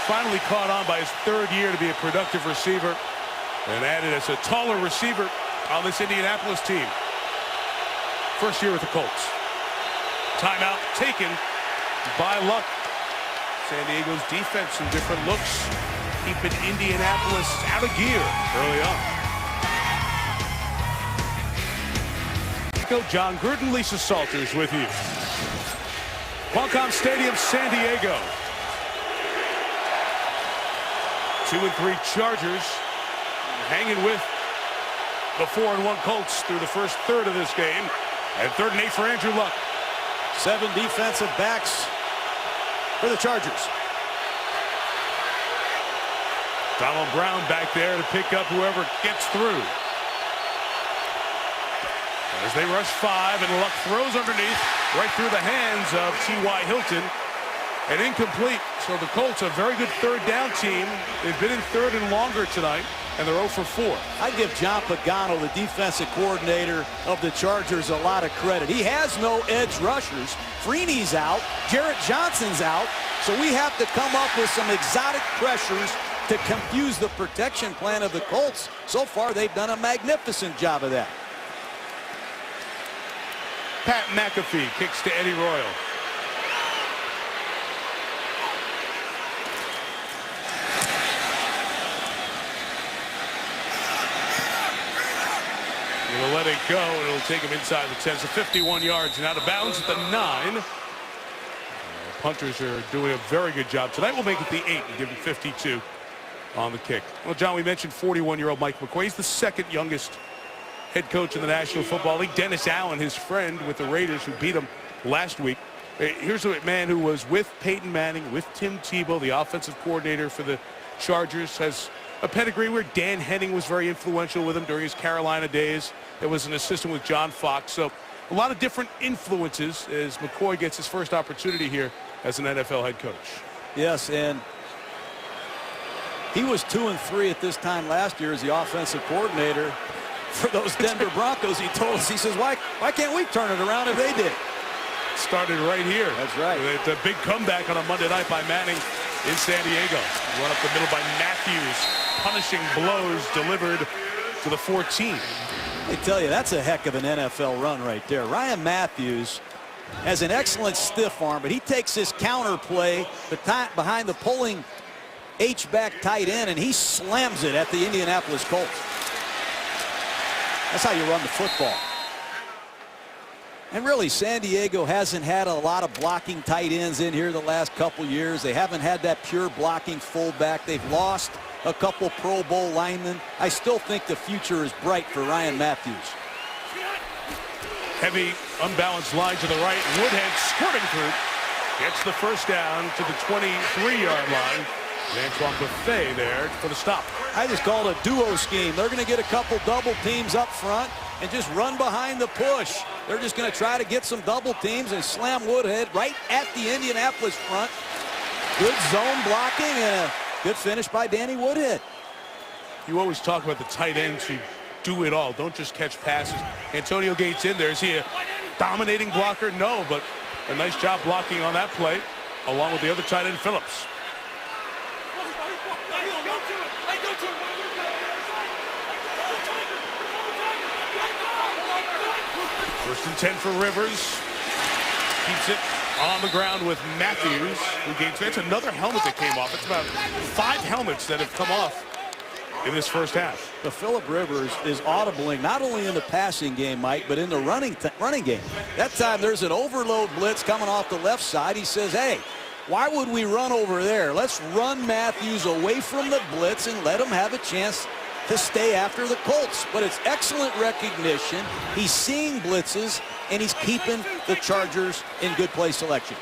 Finally caught on by his 3rd year to be a productive receiver and added as a taller receiver on this Indianapolis team. First year with the Colts. Timeout taken by Luck. San Diego's defense some different looks, keeping Indianapolis out of gear early on. John Gruden, Lisa Salters with you. Qualcomm Stadium, San Diego. 2-3 Chargers hanging with the 4-1 Colts through the first third of this game. And 3rd and 8 for Andrew Luck. 7 defensive backs for the Chargers. Donald Brown back there to pick up whoever gets through. As they rush 5, and Luck throws underneath right through the hands of T.Y. Hilton. And incomplete. So the Colts, a very good 3rd down team. They've been in 3rd and longer tonight, and they're 0 for 4. I give John Pagano, the defensive coordinator of the Chargers, a lot of credit. He has no edge rushers. Freeney's out. Jarrett Johnson's out. So we have to come up with some exotic pressures to confuse the protection plan of the Colts. So far, they've done a magnificent job of that. Pat McAfee kicks to Eddie Royal. He'll let it go, and it'll take him inside the 10. So 51 yards and out of bounds at the 9. Punters are doing a very good job tonight. We'll make it the 8 and give him 52 on the kick. Well, John, we mentioned 41-year-old Mike McQuay. He's the 2nd youngest head coach in the National Football League. Dennis Allen, his friend with the Raiders, who beat him last week. Here's a man who was with Peyton Manning, with Tim Tebow, the offensive coordinator for the Chargers, has a pedigree where Dan Henning was very influential with him during his Carolina days. It was an assistant with John Fox. So a lot of different influences as McCoy gets his first opportunity here as an NFL head coach. Yes, and he was 2-3 at this time last year as the offensive coordinator for those Denver Broncos. He told us, he says, why can't we turn it around if they did? Started right here. That's right. It's a big comeback on a Monday night by Manning in San Diego. Run up the middle by Matthews. Punishing blows delivered to the 14. I tell you, that's a heck of an NFL run right there. Ryan Matthews has an excellent stiff arm, but he takes this counter play behind the pulling H-back tight end, and he slams it at the Indianapolis Colts. That's how you run the football. And really, San Diego hasn't had a lot of blocking tight ends in here the last couple years. They haven't had that pure blocking fullback. They've lost a couple Pro Bowl linemen. I still think the future is bright for Ryan Matthews. Heavy, unbalanced line to the right. Woodhead squirting through. Gets the first down to the 23-yard line. Antoine Buffet there for the stop. I just call it a duo scheme. They're going to get a couple double teams up front and just run behind the push. They're just going to try to get some double teams and slam Woodhead right at the Indianapolis front. Good zone blocking and a good finish by Danny Woodhead. You always talk about the tight ends who do it all. Don't just catch passes. Antonio Gates in there. Is he a dominating blocker? No, but a nice job blocking on that play, along with the other tight end, Phillips. First and 10 for Rivers. Keeps it On the ground with Matthews, who gains. That's another helmet that came off. It's about 5 helmets that have come off in this first half. The Phillip Rivers is audibling not only in the passing game, Mike, but in the running game. That time there's an overload blitz coming off the left side. He says, hey, why would we run over there? Let's run Matthews away from the blitz and let him have a chance to stay after the Colts. But it's excellent recognition. He's seeing blitzes, and he's keeping the Chargers in good play selection.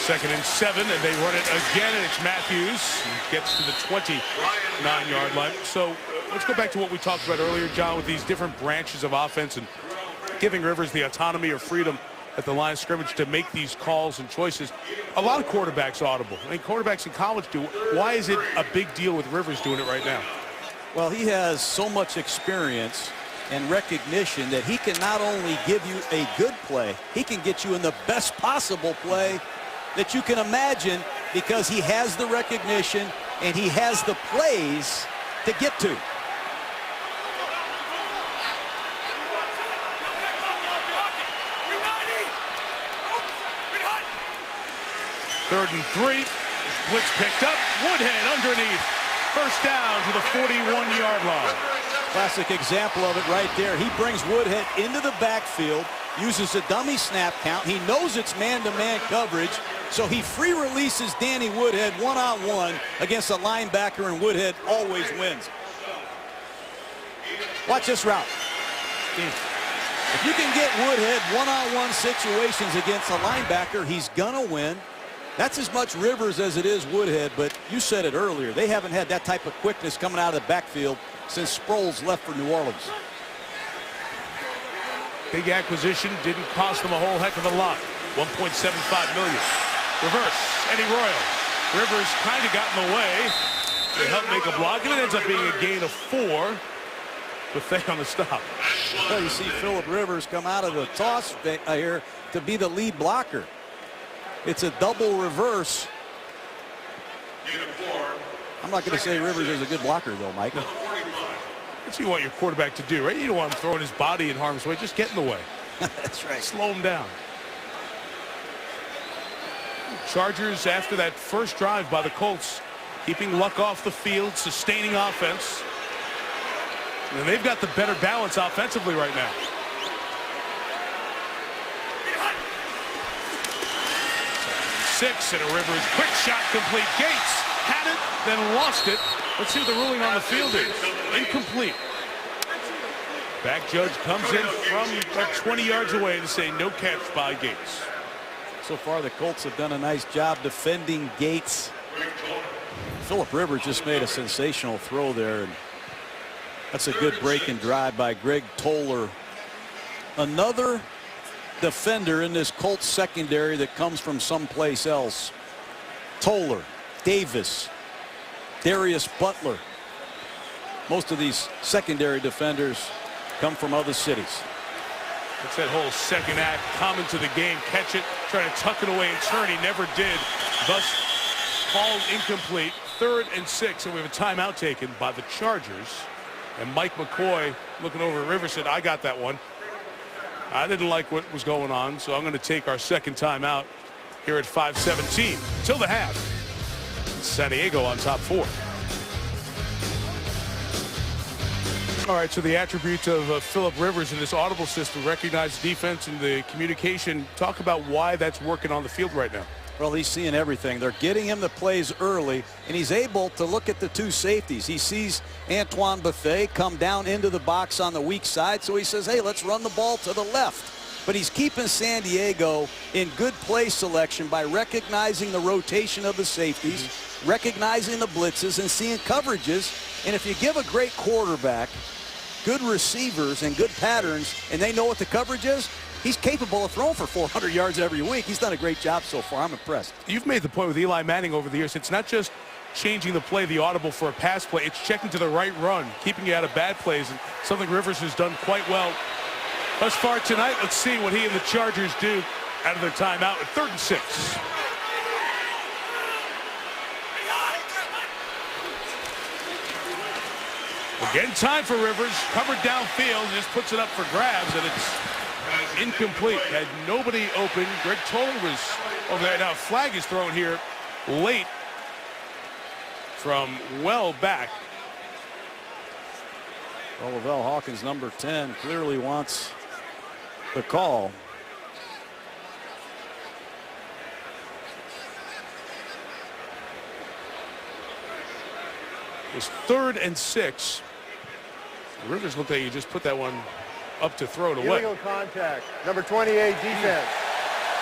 2nd and 7, and they run it again, and it's Matthews. He gets to the 29-yard line. So let's go back to what we talked about earlier, John, with these different branches of offense and giving Rivers the autonomy or freedom at the line of scrimmage to make these calls and choices. A lot of quarterbacks audible. I mean, quarterbacks in college do. Why is it a big deal with Rivers doing it right now? Well, he has so much experience and recognition that he can not only give you a good play, he can get you in the best possible play that you can imagine, because he has the recognition and he has the plays to get to. Third and 3. Blitz picked up. Woodhead underneath. First down to the 41-yard line. Classic example of it right there. He brings Woodhead into the backfield, uses a dummy snap count. He knows it's man-to-man coverage, so he free releases Danny Woodhead one-on-one against a linebacker, and Woodhead always wins. Watch this route. If you can get Woodhead one-on-one situations against a linebacker, he's gonna win. That's as much Rivers as it is Woodhead, but you said it earlier. They haven't had that type of quickness coming out of the backfield since Sproles left for New Orleans. Big acquisition, didn't cost them a whole heck of a lot. $1.75 million. Reverse, Eddie Royal. Rivers kind of got in the way to help make a block, and it ends up being a gain of 4 with Thay on the stop. Well, you see Phillip Rivers come out of the toss here to be the lead blocker. It's a double reverse. I'm not going to say Rivers is a good blocker, though, Mike. That's what you want your quarterback to do, right? You don't want him throwing his body in harm's way. Just get in the way. That's right. Slow him down. Chargers, after that first drive by the Colts, keeping Luck off the field, sustaining offense. And they've got the better balance offensively right now. Six, and a Rivers quick shot complete. Gates had it, then lost it. Let's see what the ruling on the field is. Incomplete. Back judge comes in from about 20 yards away to say no catch by Gates. So far, the Colts have done a nice job defending Gates. Phillip Rivers just made a sensational throw there, and that's a good break and drive by Greg Toller. Another defender in this Colts secondary that comes from someplace else. Toller, Davis, Darius Butler. Most of these secondary defenders come from other cities. It's that whole second act, come into the game, catch it, try to tuck it away and turn. He never did. Thus, called incomplete. 3rd and 6, and we have a timeout taken by the Chargers. And Mike McCoy, looking over at Rivers, said, I got that one. I didn't like what was going on, so I'm going to take our second timeout here at 5:17 till the half. San Diego on top 4. All right, so the attributes of Phillip Rivers in this audible system, recognized defense and the communication. Talk about why that's working on the field right now. Well, he's seeing everything. They're getting him the plays early, and he's able to look at the 2 safeties. He sees Antoine Buffet come down into the box on the weak side, so he says, hey, let's run the ball to the left. But he's keeping San Diego in good play selection by recognizing the rotation of the safeties, recognizing the blitzes, and seeing coverages. And if you give a great quarterback good receivers and good patterns, and they know what the coverage is, he's capable of throwing for 400 yards every week. He's done a great job so far. I'm impressed. You've made the point with Eli Manning over the years. It's not just changing the play, the audible for a pass play. It's checking to the right run, keeping you out of bad plays, and something Rivers has done quite well thus far tonight. Let's see what he and the Chargers do out of their timeout at 3rd and 6. Again, time for Rivers. Covered downfield, just puts it up for grabs, and it's incomplete. Had nobody open. Greg Toller was over there. Now flag is thrown here late from well back. Well, Lavelle Hawkins, number 10, clearly wants the call. It was 3rd and 6. Rivers looked like he just put that one up to throw it away. Illegal contact. Number 28, defense.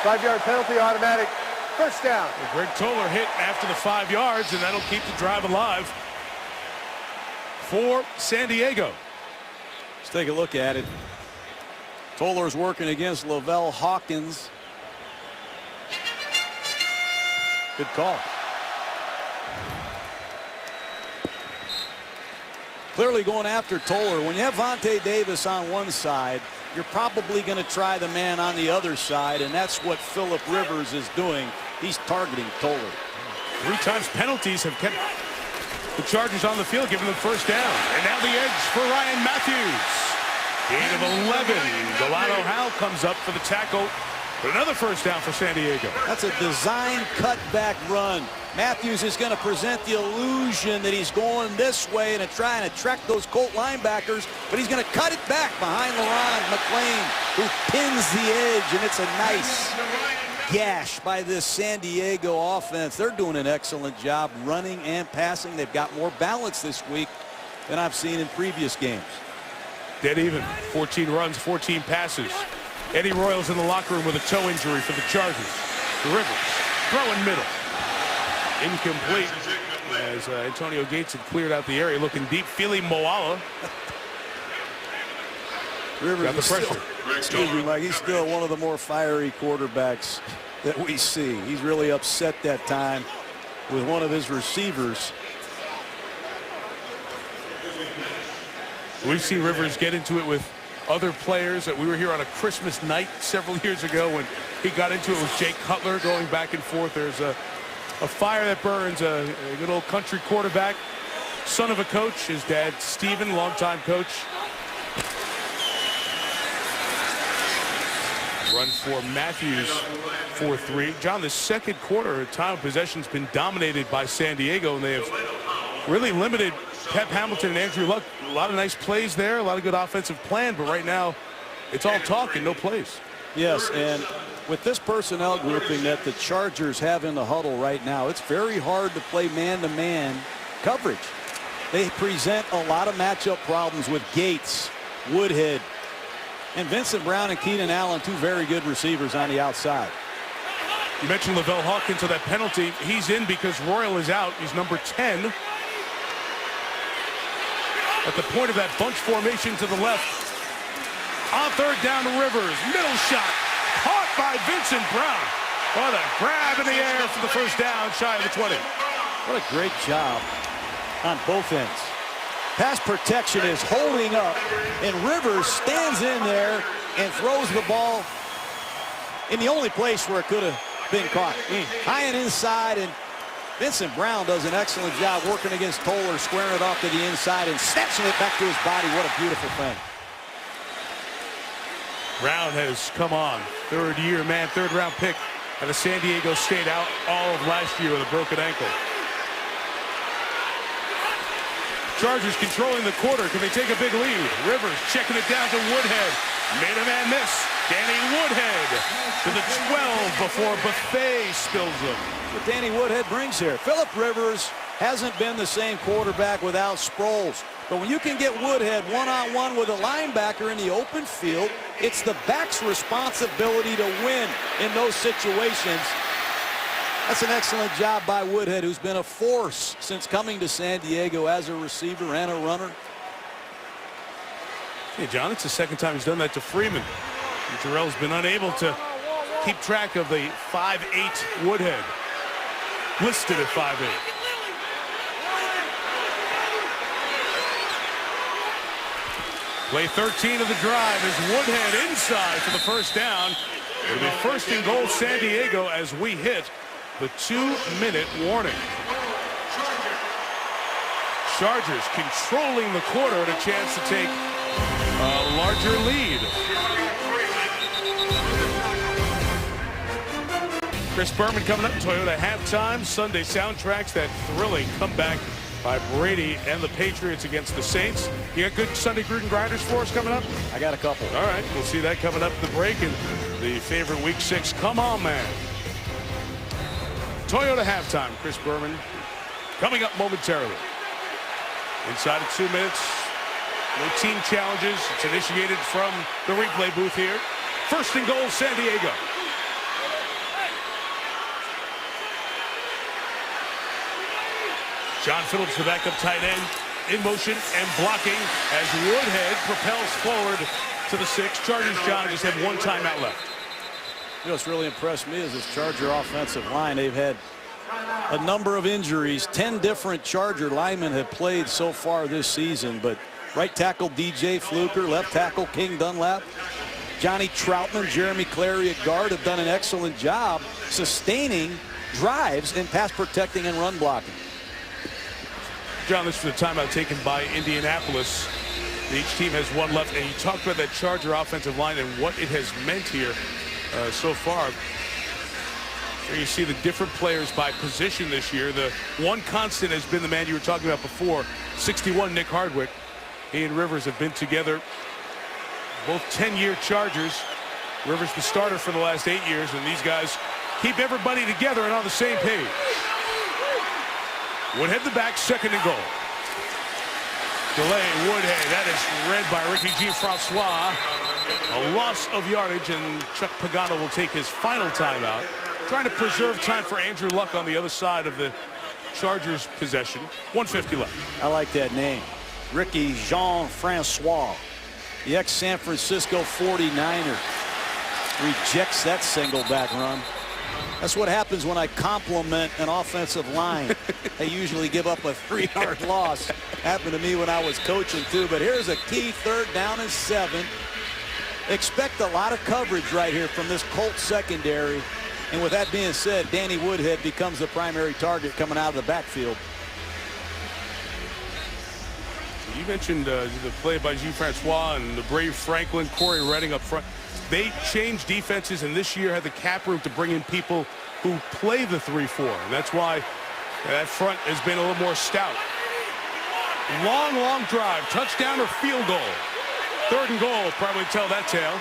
5-yard penalty, automatic. First down. Well, Greg Toller hit after the 5 yards, and that'll keep the drive alive for San Diego. Let's take a look at it. Toller's working against Lavelle Hawkins. Good call. Clearly going after Toller. When you have Vontae Davis on one side, you're probably going to try the man on the other side, and that's what Phillip Rivers is doing. He's targeting Toller. 3 times penalties have kept the Chargers on the field, giving them first down. And now the edge for Ryan Matthews. Gain of 11. Delano Howell comes up for the tackle. But another first down for San Diego. That's a design cutback run. Matthews is going to present the illusion that he's going this way and trying to track those Colt linebackers, but he's going to cut it back behind LaRon McClain, who pins the edge, and it's a nice gash by this San Diego offense. They're doing an excellent job running and passing. They've got more balance this week than I've seen in previous games. Dead even. 14 runs, 14 passes. Eddie Royals in the locker room with a toe injury for the Chargers. Rivers throwing middle. Incomplete as Antonio Gates had cleared out the area, looking deep. Fili Moala Rivers got the pressure. Excuse me, Mike. He's still one of the more fiery quarterbacks that we see. He's really upset that time with one of his receivers. We've seen Rivers get into it with other players. We were here on a Christmas night several years ago when he got into it with Jake Cutler, going back and forth. There's a fire that burns. A good old country quarterback, son of a coach. His dad, Steven, longtime coach. Run for Matthews, 4-3. John, the second quarter, time of possession's been dominated by San Diego, and they have really limited Pep Hamilton and Andrew Luck. A lot of nice plays there, a lot of good offensive plan, but right now it's all talk and no plays. Yes, and with this personnel grouping that the Chargers have in the huddle right now, it's very hard to play man-to-man coverage. They present a lot of matchup problems with Gates, Woodhead, and Vincent Brown and Keenan Allen, 2 very good receivers on the outside. You mentioned Lavelle Hawkins, so that penalty, he's in because Royal is out. He's number 10. At the point of that bunch formation to the left. On third down to Rivers. Middle shot. Caught by Vincent Brown. What a grab in the air for the first down, shy of the 20. What a great job on both ends. Pass protection is holding up, and Rivers stands in there and throws the ball in the only place where it could have been caught. High and inside, and Vincent Brown does an excellent job working against Toller, squaring it off to the inside and snatching it back to his body. What a beautiful thing. Brown has come on. Third-year man, third-round pick out of San Diego State, out all of last year with a broken ankle. Chargers controlling the quarter. Can they take a big lead? Rivers checking it down to Woodhead. Made a man miss. Danny Woodhead to the 12 before Buffet spills them. What Danny Woodhead brings here. Phillip Rivers hasn't been the same quarterback without Sproles. But when you can get Woodhead one-on-one with a linebacker in the open field, it's the back's responsibility to win in those situations. That's an excellent job by Woodhead, who's been a force since coming to San Diego as a receiver and a runner. Hey, John, it's the second time he's done that to Freeman. And Terrell's been unable to keep track of the 5'8" Woodhead. Listed at 5'8". Play 13 of the drive is Woodhead inside for the first down. It'll be first and goal San Diego as we hit the 2-minute warning. Chargers controlling the quarter and a chance to take a larger lead. Chris Berman coming up. Toyota halftime. Sunday soundtracks that thrilling comeback by Brady and the Patriots against the Saints. You got good Sunday Gruden grinders for us coming up? I got a couple. All right, we'll see that coming up at the break. And the favorite Week 6, come on, man. Toyota halftime. Chris Berman coming up momentarily. Inside of 2 minutes. No team challenges. It's initiated from the replay booth here. First and goal, San Diego. John Phillips, the backup tight end, in motion and blocking as Woodhead propels forward to the 6. Chargers, John, just have 1 timeout left. You know what's really impressed me is this Charger offensive line. They've had a number of injuries. 10 different Charger linemen have played so far this season, but right tackle DJ Fluker, left tackle King Dunlap, Johnny Troutman, Jeremy Clary at guard have done an excellent job sustaining drives in pass protecting and run blocking. John, this is the timeout taken by Indianapolis. Each team has 1 left, and you talked about that Charger offensive line and what it has meant here so far. Here you see the different players by position this year. The one constant has been the man you were talking about before, 61, Nick Hardwick. He and Rivers have been together, both 10-year Chargers. Rivers the starter for the last 8 years, and these guys keep everybody together and on the same page. Woodhead the back, second and goal. Delay, Woodhead, that is read by Ricky Jean-Francois. A loss of yardage, and Chuck Pagano will take his final timeout. Trying to preserve time for Andrew Luck on the other side of the Chargers' possession. 1:50 left. I like that name. Ricky Jean-Francois, the ex-San Francisco 49er, rejects that single back run. That's what happens when I compliment an offensive line. They usually give up a 3-yard loss. Happened to me when I was coaching too. But here's a key 3rd down and 7. Expect a lot of coverage right here from this Colts secondary. And with that being said, Danny Woodhead becomes the primary target coming out of the backfield. You mentioned the play by Jean-Francois and the brave Franklin, Corey Redding up front. They changed defenses, and this year had the cap room to bring in people who play the 3-4. And that's why that front has been a little more stout. Long drive, touchdown or field goal. 3rd and goal, probably tell that tale.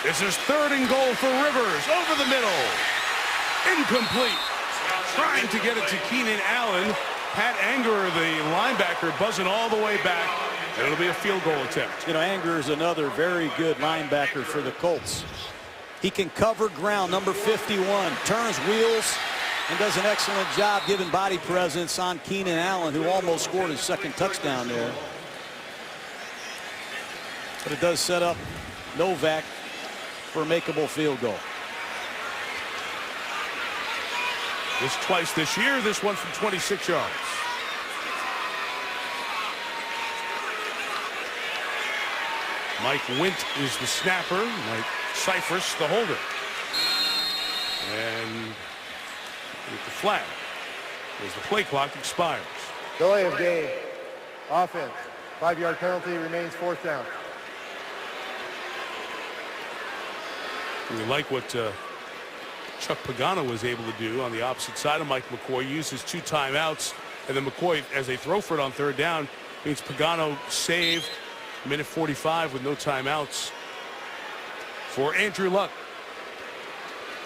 This is 3rd and goal for Rivers, over the middle. Incomplete. Trying to get it to Keenan Allen. Pat Anger, the linebacker, buzzing all the way back. And it'll be a field goal attempt. You know, Anger is another very good linebacker for the Colts. He can cover ground, number 51, turns wheels, and does an excellent job giving body presence on Keenan Allen, who almost scored his 2nd touchdown there. But it does set up Novak for a makeable field goal. This twice this year, this one from 26 yards. Mike Wint is the snapper. Mike Cyphers the holder. And with the flag, as the play clock expires. Delay of game. Offense. 5-yard penalty, remains 4th down. We like what Chuck Pagano was able to do on the opposite side of Mike McCoy. Used his 2 timeouts, and then McCoy, as they throw for it on 3rd down, means Pagano saved minute 45 with no timeouts for Andrew Luck.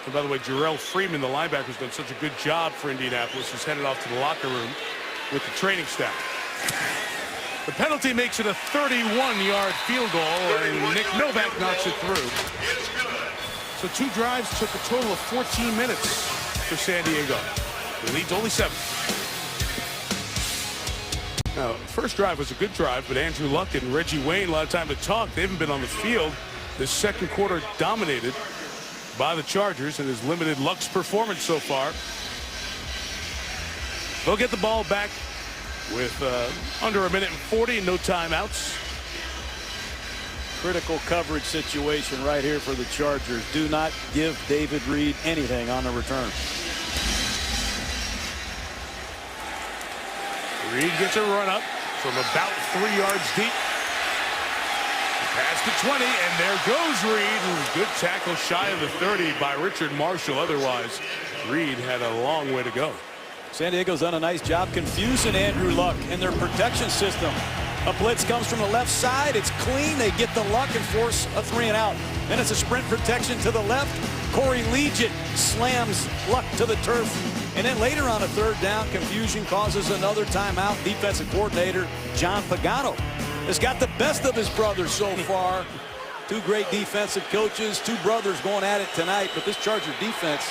And by the way, Jarrell Freeman, the linebacker, has done such a good job for Indianapolis. He's headed off to the locker room with the training staff. The penalty makes it a 31-yard field goal, and Nick Novak knocks it through. So 2 drives took a total of 14 minutes for San Diego. The lead's only 7. Now, first drive was a good drive, but Andrew Luck and Reggie Wayne, a lot of time to talk. They haven't been on the field. The 2nd quarter dominated by the Chargers and has limited Luck's performance so far. They'll get the ball back with under 1:40 and no timeouts. Critical coverage situation right here for the Chargers. Do not give David Reed anything on the return. Reed gets a run up, from about 3 yards deep. Past the 20, and there goes Reed. Good tackle shy of the 30 by Richard Marshall. Otherwise, Reed had a long way to go. San Diego's done a nice job confusing Andrew Luck in their protection system. A blitz comes from the left side. It's clean. They get the Luck and force a 3 and out. Then it's a sprint protection to the left. Corey Legion slams Luck to the turf. And then later on a 3rd down, confusion causes another timeout. Defensive coordinator John Pagano has got the best of his brothers so far. 2 great defensive coaches, 2 brothers going at it tonight. But this Charger defense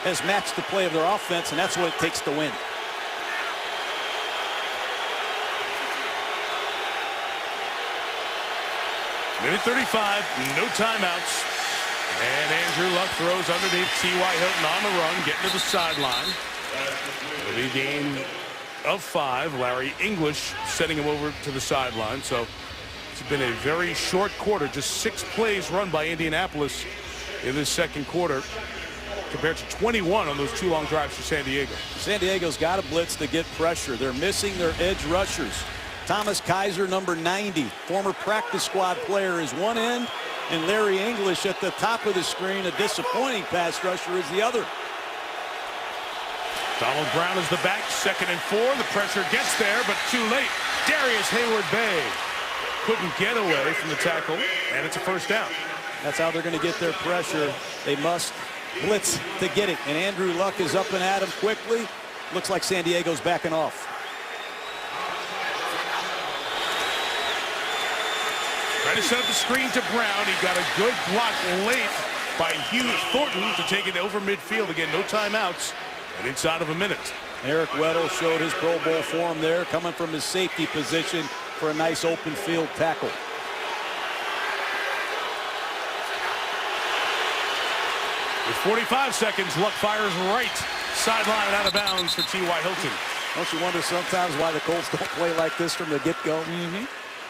has matched the play of their offense, and that's what it takes to win. Minute 35, no timeouts. And Andrew Luck throws underneath T.Y. Hilton on the run, getting to the sideline. It'll be a gain of 5. Larry English setting him over to the sideline. So it's been a very short quarter. Just 6 plays run by Indianapolis in this second quarter, compared to 21 on those 2 long drives for San Diego. San Diego's got a blitz to get pressure. They're missing their edge rushers. Thomas Kaiser, number 90, former practice squad player, is one end, and Larry English at the top of the screen, a disappointing pass rusher, is the other. Donald Brown is the back, 2nd and 4. The pressure gets there, but too late. Darius Hayward-Bay couldn't get away from the tackle, and it's a 1st down. That's how they're going to get their pressure. They must blitz to get it, and Andrew Luck is up and at him quickly. Looks like San Diego's backing off. Trying to set up the screen to Brown. He got a good block late by Hugh Thornton to take it over midfield. Again, no timeouts, and inside of a minute. Eric Weddle showed his Pro Bowl form there, coming from his safety position for a nice open field tackle. With 45 seconds, Luck fires right sideline and out of bounds for T.Y. Hilton. Don't you wonder sometimes why the Colts don't play like this from the get-go?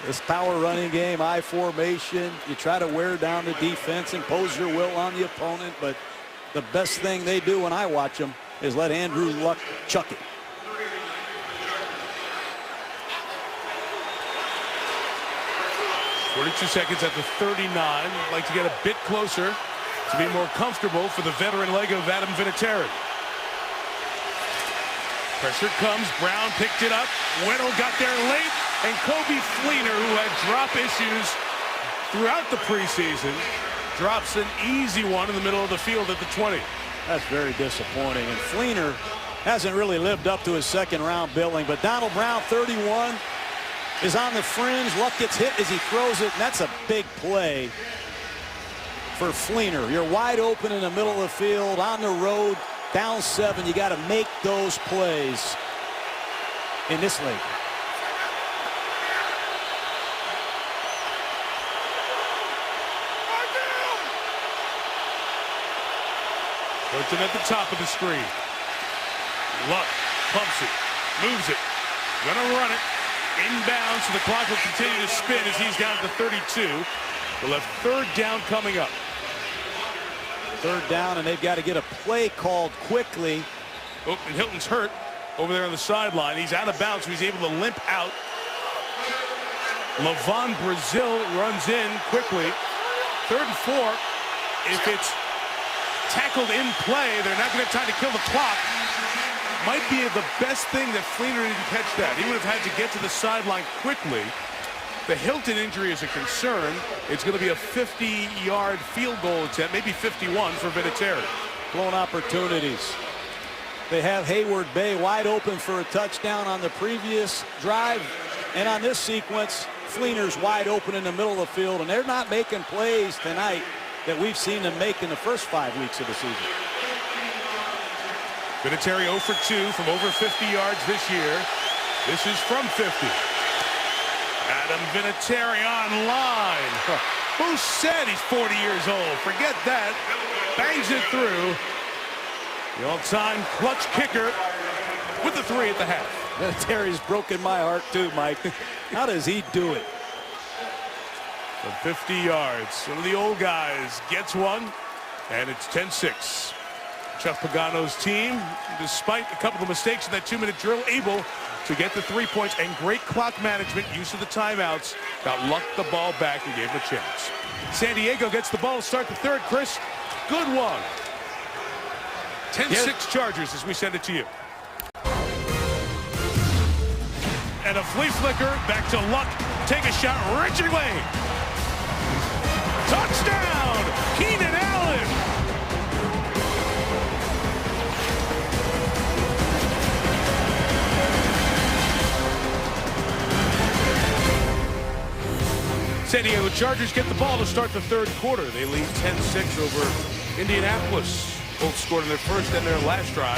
This power running game, I formation, you try to wear down the defense, impose your will on the opponent, but the best thing they do when I watch them is let Andrew Luck chuck it. .42 seconds at the 39. Like to get a bit closer to be more comfortable for the veteran leg of Adam Vinatieri. Pressure comes. Brown picked it up. Weddle got there late. And Kobe Fleener, who had drop issues throughout the preseason, drops an easy one in the middle of the field at the 20. That's very disappointing. And Fleener hasn't really lived up to his 2nd round billing. But Donald Brown, 31, is on the fringe. Luck gets hit as he throws it. And that's a big play for Fleener. You're wide open in the middle of the field, on the road, down 7. You got to make those plays in this league. Hilton at the top of the screen. Luck pumps it, moves it, gonna run it, inbounds, so the clock will continue to spin as he's down to 32. We'll have 3rd down coming up. 3rd down, and they've got to get a play called quickly. Oh, and Hilton's hurt over there on the sideline. He's out of bounds, so he's able to limp out. Levon Brazil runs in quickly. 3rd and 4. If it's tackled in play, they're not going to have time to kill the clock. Might be the best thing that Fleener didn't catch that. He would have had to get to the sideline quickly. The Hilton injury is a concern. It's going to be a 50-yard field goal attempt, maybe 51 for Vinatieri. Blown opportunities. They have Hayward-Bay wide open for a touchdown on the previous drive. And on this sequence, Fleener's wide open in the middle of the field. And they're not making plays tonight that we've seen them make in the first 5 weeks of the season. Vinatieri 0 for 2 from over 50 yards this year. This is from 50. Adam Vinatieri online. Who said he's 40 years old? Forget that. Bangs it through. The all-time clutch kicker with the 3 at the half. Vinatieri's broken my heart too, Mike. How does he do it? From 50 yards. One of the old guys gets one, and it's 10-6. Chuck Pagano's team, despite a couple of mistakes in that 2-minute drill, able to get the 3 points and great clock management, use of the timeouts, got lucked the ball back and gave him a chance. San Diego gets the ball to start the third. Chris, good one. 10-6 Chargers as we send it to you. And a flea flicker, back to Luck. Take a shot, Richard Wayne. Touchdown, Keenan Allen. San Diego Chargers get the ball to start the third quarter. They lead 10-6 over Indianapolis. Colts scored in their first and their last drive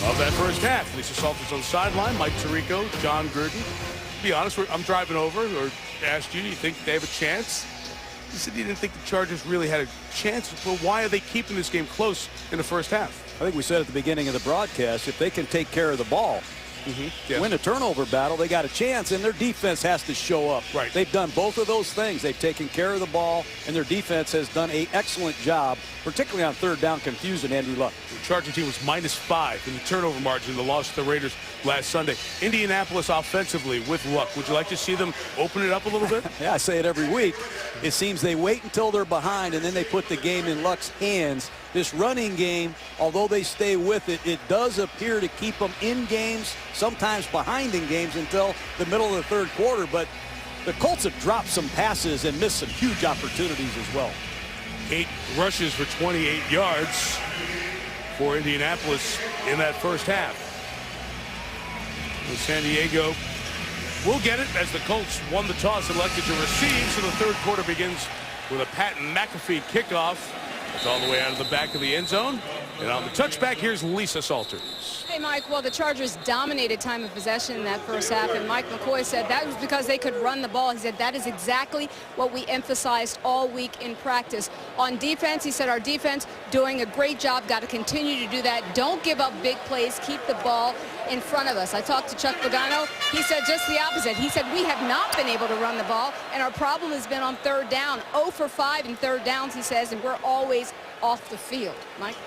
of that first half. Lisa Salters on the sideline, Mike Tirico, John Gruden. To be honest, I'm driving over or asked you, do you think they have a chance? You said you didn't think the Chargers really had a chance. Well, why are they keeping this game close in the first half? I think we said at the beginning of the broadcast, if they can take care of the ball, Yes. win a turnover battle, they got a chance, and their defense has to show up. Right. They've done both of those things. They've taken care of the ball, and their defense has done an excellent job, particularly on third down, confusing Andrew Luck. The Charger team was -5 in the turnover margin in the loss to the Raiders last Sunday. Indianapolis offensively with Luck. Would you like to see them open it up a little bit? Yeah, I say it every week. It seems they wait until they're behind, and then they put the game in Luck's hands. This running game, although they stay with it, it does appear to keep them in games, sometimes behind in games until the middle of the third quarter. But the Colts have dropped some passes and missed some huge opportunities as well. 8 rushes for 28 yards for Indianapolis in that first half. And San Diego will get it as the Colts won the toss, elected to receive. So the third quarter begins with a Pat McAfee kickoff. It's all the way out of the back of the end zone. And on the touchback, here's Lisa Salters. Hey, Mike, well, the Chargers dominated time of possession in that first half, and Mike McCoy said that was because they could run the ball. He said that is exactly what we emphasized all week in practice. On defense, he said our defense doing a great job, got to continue to do that. Don't give up big plays. Keep the ball in front of us. I talked to Chuck Pagano. He said just the opposite. He said we have not been able to run the ball, and our problem has been on third down. 0 for 5 in third downs, he says, and we're always off the field. Mike?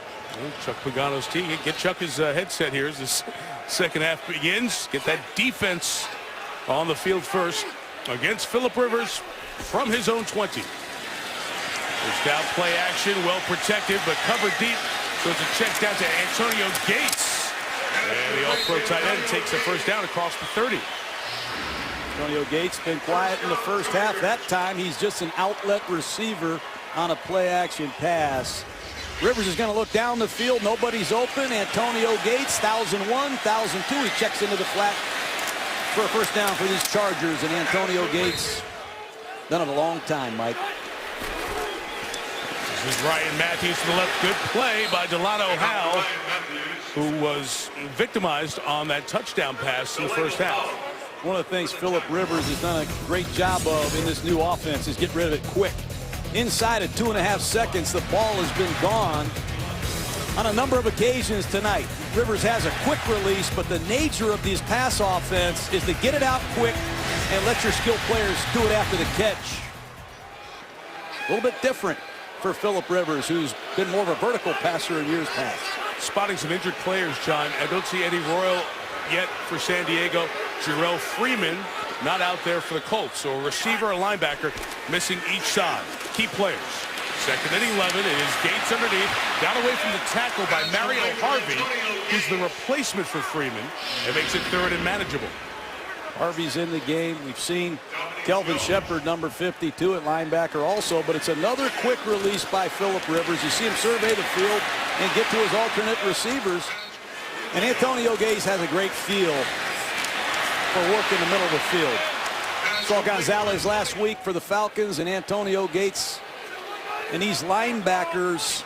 Well, Chuck Pagano's team. Get Chuck his headset here as this second half begins. Get that defense on the field first against Phillip Rivers from his own 20. First down play action, well protected, but covered deep. So it's a check down to Antonio Gates. And the all-pro tight end takes the first down across the 30. Antonio Gates been quiet in the first half. That time he's just an outlet receiver on a play-action pass. Rivers is going to look down the field. Nobody's open. Antonio Gates, 1,001, 1,002. He checks into the flat for a first down for these Chargers. And Antonio Gates, done it a long time, Mike. This is Ryan Matthews to the left. Good play by Delano Howell, who was victimized on that touchdown pass in the first half. One of the things Phillip Rivers has done a great job of in this new offense is get rid of it quick. Inside of 2.5 seconds, the ball has been gone on a number of occasions tonight. Rivers has a quick release, but the nature of this pass offense is to get it out quick and let your skilled players do it after the catch. A little bit different for Phillip Rivers, who's been more of a vertical passer in years past. Spotting some injured players, John. I don't see Eddie Royal yet for San Diego. Jarrell Freeman not out there for the Colts. So a receiver, a linebacker missing each side. Key players. Second and 11. It is Gates underneath. Got away from the tackle by Mario Harvey, who's the replacement for Freeman. It makes it third and manageable. Harvey's in the game. We've seen Kelvin Shepard, number 52 at linebacker also, but it's another quick release by Phillip Rivers. You see him survey the field and get to his alternate receivers. And Antonio Gates has a great feel for work in the middle of the field. Saw Gonzalez last week for the Falcons, and Antonio Gates and these linebackers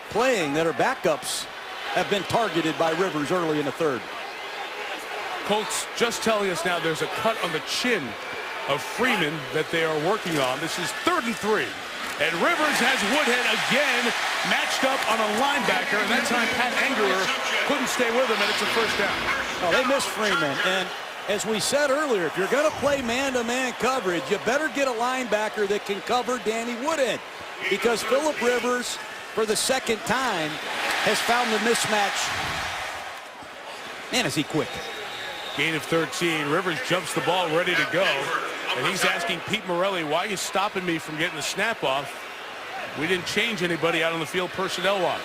playing that are backups have been targeted by Rivers early in the third. Colts just telling us now there's a cut on the chin of Freeman that they are working on. This is 3rd and 3. And Rivers has Woodhead again matched up on a linebacker, and that time Pat Engerer couldn't stay with him, and it's a first down. Oh, they missed Freeman, and as we said earlier, if you're going to play man-to-man coverage, you better get a linebacker that can cover Danny Woodhead, because Phillip Rivers, for the second time, has found the mismatch. Man, is he quick. Gain of 13. Rivers jumps the ball ready to go. And he's asking Pete Morelli, why are you stopping me from getting the snap off? We didn't change anybody out on the field personnel-wise.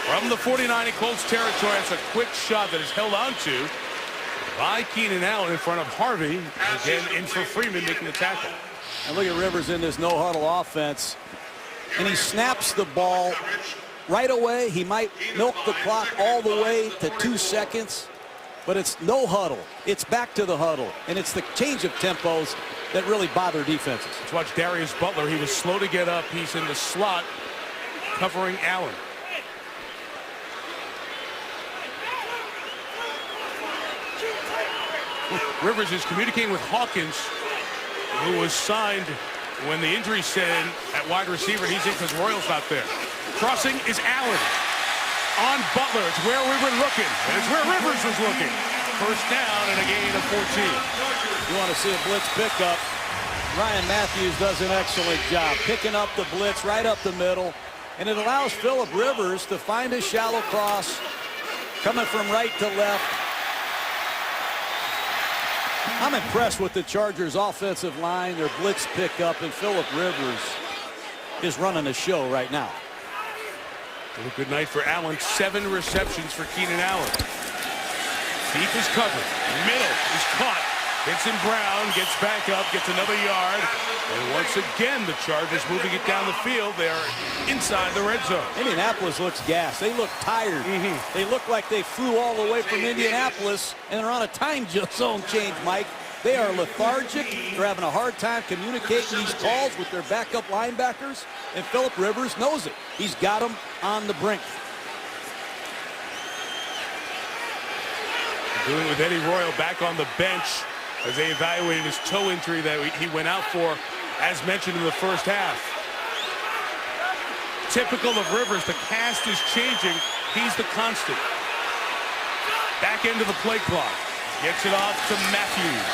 From the 49 Colts territory, it's a quick shot that is held onto by Keenan Allen in front of Harvey. Again, in for Freeman making the tackle. And look at Rivers in this no-huddle offense. And he snaps the ball right away. He might milk the clock all the way to 2 seconds. But it's no huddle. It's back to the huddle. And it's the change of tempos that really bother defenses. Let's watch Darius Butler. He was slow to get up. He's in the slot covering Allen. Rivers is communicating with Hawkins, who was signed when the injury set in at wide receiver. He's in because Royal's not there. Crossing is Allen on Butler. It's where we were looking, and it's where Rivers was looking. First down and a gain of 14. You want to see a blitz pickup. Ryan Matthews does an excellent job picking up the blitz right up the middle, and it allows Phillip Rivers to find a shallow cross coming from right to left. I'm impressed with the Chargers offensive line, their blitz pickup, and Phillip Rivers is running the show right now. A good night for Allen. 7 receptions for Keenan Allen. Deep is covered. Middle is caught. Vincent Brown gets back up, gets another yard. And once again, the Chargers moving it down the field. They are inside the red zone. Indianapolis looks gassed. They look tired. They look like they flew all the way from Indianapolis, and they're on a time zone change, Mike. They are lethargic. They're having a hard time communicating these calls with their backup linebackers, and Phillip Rivers knows it. He's got them on the brink. Doing with Eddie Royal back on the bench as they evaluated his toe injury that he went out for, as mentioned in the first half. Typical of Rivers, the cast is changing. He's the constant. Back into the play clock. Gets it off to Matthews.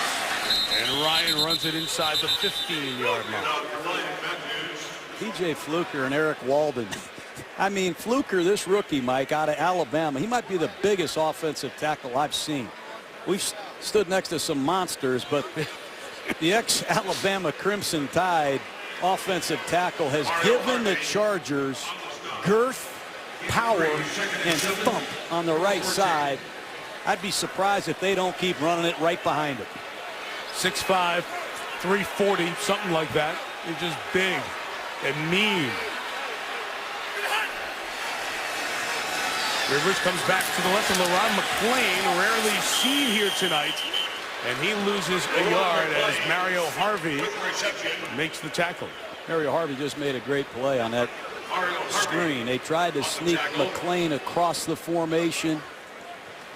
And Ryan runs it inside the 15-yard line. P.J. Fluker and Eric Walden. I mean, Fluker, this rookie, Mike, out of Alabama, he might be the biggest offensive tackle I've seen. We've stood next to some monsters, but the ex-Alabama Crimson Tide offensive tackle has given the Chargers girth, power, and thump on the right side. I'd be surprised if they don't keep running it right behind it. 6'5", 340, something like that. He's just big and mean. Rivers comes back to the left, and LeRon McClain, rarely seen here tonight, and he loses a yard as Mario Harvey makes the tackle. Mario Harvey just made a great play on that screen. They tried to sneak McClain across the formation,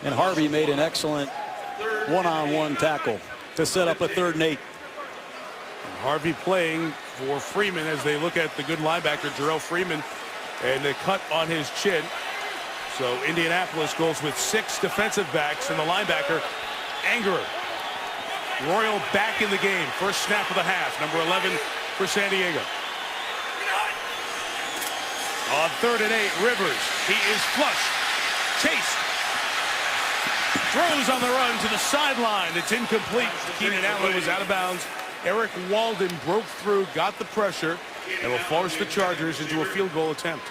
and Harvey made an excellent one-on-one tackle to set up a 3rd and 8. Harvey playing for Freeman as they look at the good linebacker, Jarrell Freeman, and the cut on his chin. So Indianapolis goes with 6 defensive backs and the linebacker, Angerer. Royal back in the game. First snap of the half, number 11 for San Diego. On 3rd and 8, Rivers. He is flushed. Chased. Throws on the run to the sideline. It's incomplete. Keenan Allen was out of bounds. Eric Walden broke through, got the pressure, and will force the Chargers into a field goal attempt.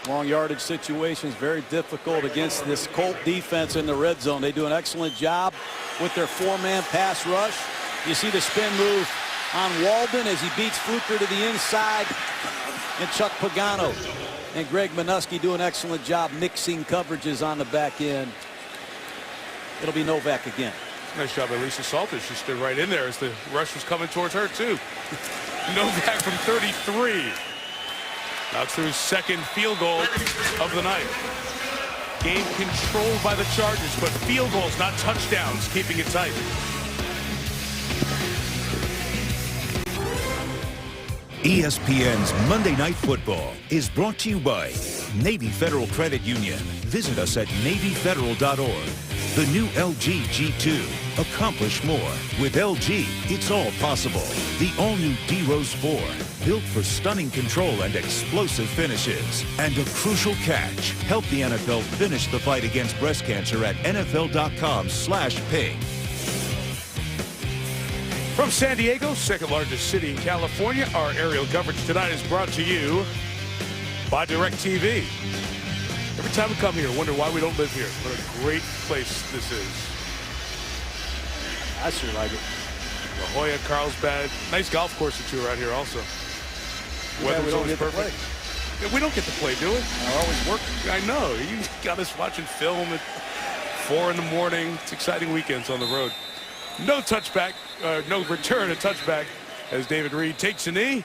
Long yardage situations, very difficult against this Colt defense in the red zone. They do an excellent job with their 4-man pass rush. You see the spin move on Walden as he beats Fluker to the inside, and Chuck Pagano and Greg Minuski do an excellent job mixing coverages on the back end. It'll be Novak again. Nice job by Lisa Salter. She stood right in there as the rush was coming towards her too. Novak from 33. That's through his 2nd field goal of the night. Game controlled by the Chargers, but field goals, not touchdowns, keeping it tight. ESPN's Monday Night Football is brought to you by Navy Federal Credit Union. Visit us at NavyFederal.org. The new LG G2. Accomplish more. With LG, it's all possible. The all-new D-Rose 4. Built for stunning control and explosive finishes. And a crucial catch. Help the NFL finish the fight against breast cancer at NFL.com/ping. From San Diego, second largest city in California, our aerial coverage tonight is brought to you by DirecTV. Every time we come here, wonder why we don't live here. What a great place this is. I sure like it. La Jolla, Carlsbad, nice golf course that you were out here also. Weather's always perfect. Yeah, we don't get to play, do we? I always work. I know. You got us watching film at 4 in the morning. It's exciting weekends on the road. No touchback, no return, a touchback as David Reed takes a knee.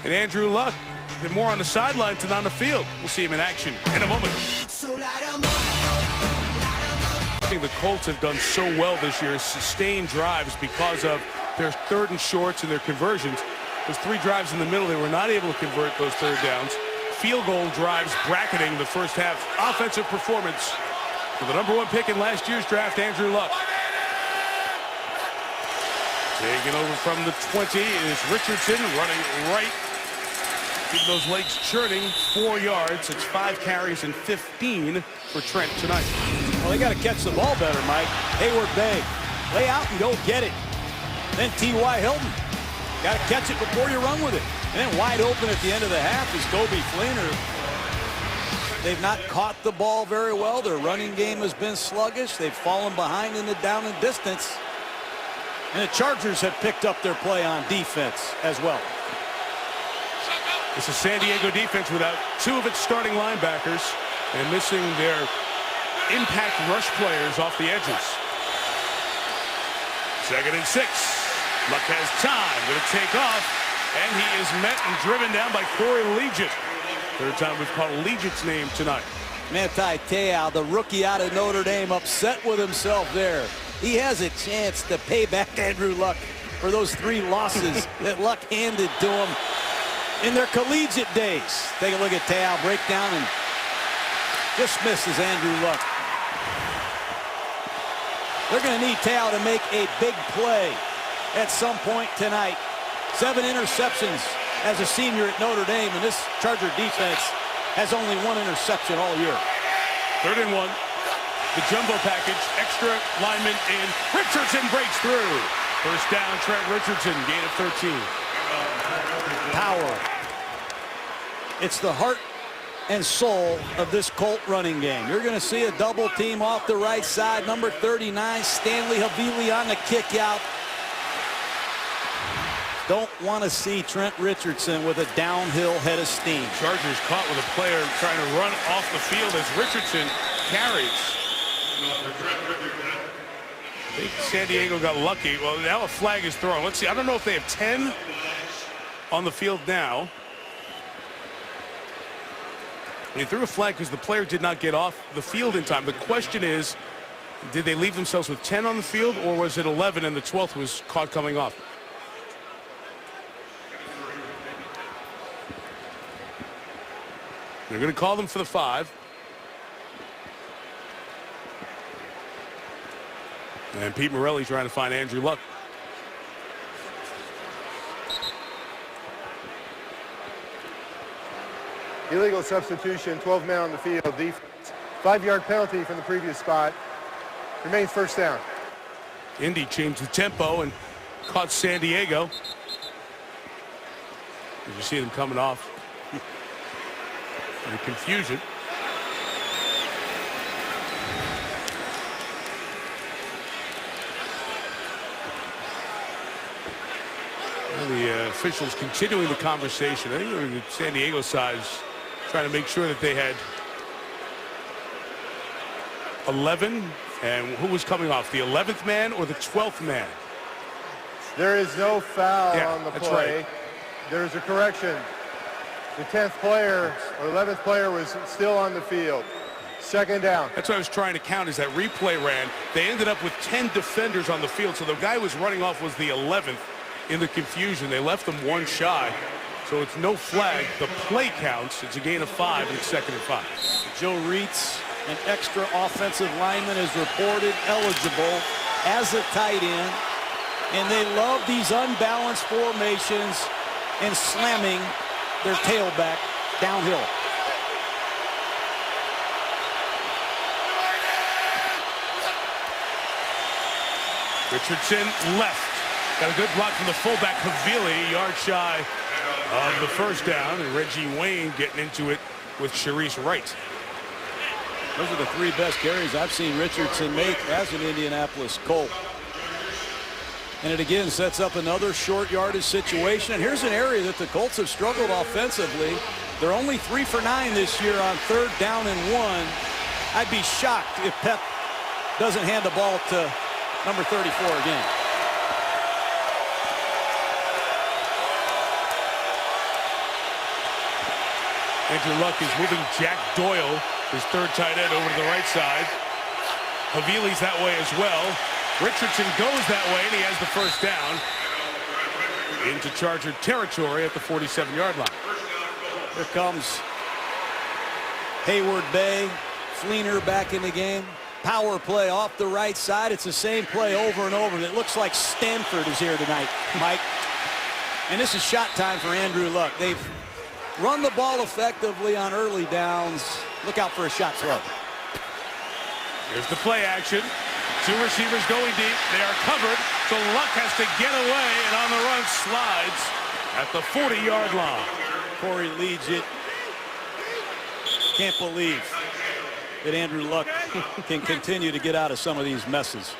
And Andrew Luck, and more on the sideline than on the field. We'll see him in action in a moment. I think the Colts have done so well this year, sustained drives because of their third and shorts and their conversions. Those 3 drives in the middle, they were not able to convert those third downs. Field goal drives bracketing the first half offensive performance for the #1 pick in last year's draft, Andrew Luck. Taking over from the 20 is Richardson, running right. Keep those legs churning, 4 yards. It's 5 carries and 15 for Trent tonight. Well, they got to catch the ball better, Mike. Hayward Bay, lay out and go get it. Then T.Y. Hilton, got to catch it before you run with it. And then wide open at the end of the half is Toby Fleener. They've not caught the ball very well. Their running game has been sluggish. They've fallen behind in the down and distance. And the Chargers have picked up their play on defense as well. It's a San Diego defense without 2 of its starting linebackers and missing their impact rush players off the edges. 2nd and 6. Luck has time. Going to take off. And he is met and driven down by Corey Legent. Third time we've called Legent's name tonight. Manti Te'o, the rookie out of Notre Dame, upset with himself there. He has a chance to pay back Andrew Luck for those 3 losses that Luck handed to him in their collegiate days. Take a look at Te'o, breakdown, and just misses Andrew Luck. They're going to need Te'o to make a big play at some point tonight. 7 interceptions as a senior at Notre Dame, and this Charger defense has only 1 interception all year. 3rd and 1. The jumbo package, extra lineman in. Richardson breaks through. First down, Trent Richardson, gain of 13. Power. It's the heart and soul of this Colt running game. You're going to see a double team off the right side. Number 39, Stanley Havili on the kick out. Don't want to see Trent Richardson with a downhill head of steam. Chargers caught with a player trying to run off the field as Richardson carries. I think San Diego got lucky. Well, now a flag is thrown. Let's see. I don't know if they have 10 on the field now. They threw a flag because the player did not get off the field in time. The question is, did they leave themselves with 10 on the field, or was it 11 and the 12th was caught coming off? They're going to call them for the 5. And Pete Morelli trying to find Andrew Luck. Illegal substitution, 12 men on the field. Defense. 5-yard penalty from the previous spot. Remains first down. Indy changed the tempo and caught San Diego. As you see them coming off. And confusion. And the officials continuing the conversation. I think on the San Diego side trying to make sure that they had 11. And who was coming off? The 11th man or the 12th man? There is no foul on the that's play. right. There is a correction. The 10th player or 11th player was still on the field. Second down. That's what I was trying to count as that replay ran. They ended up with 10 defenders on the field. So the guy who was running off was the 11th in the confusion. They left them 1 shy. So it's no flag. The play counts. It's a gain of 5 and it's 2nd and 5. Joe Reitz An extra offensive lineman is reported eligible as a tight end. And they love these unbalanced formations and slamming their tailback downhill. Richardson left. Got a good block from the fullback, Havili, yard shy of the first down. And Reggie Wayne getting into it with Sharice Wright. Those are the 3 best carries I've seen Richardson make as an Indianapolis Colt. And it again sets up another short yardage situation. And here's an area that the Colts have struggled offensively. They're only 3 for 9 this year on 3rd down and 1. I'd be shocked if Pep doesn't hand the ball to number 34 again. Andrew Luck is moving Jack Doyle, his 3rd tight end, over to the right side. Havili's that way as well. Richardson goes that way, and he has the first down into Charger territory at the 47-yard line. Here comes Hayward Bay, Fleener back in the game. Power play off the right side. It's the same play over and over. And it looks like Stanford is here tonight, Mike. And this is shot time for Andrew Luck. They've run the ball effectively on early downs. Look out for a shot throw. Here's the play action. 2 receivers going deep. They are covered, so Luck has to get away, and on the run slides at the 40-yard line. Corey leads it. Can't believe that Andrew Luck can continue to get out of some of these messes.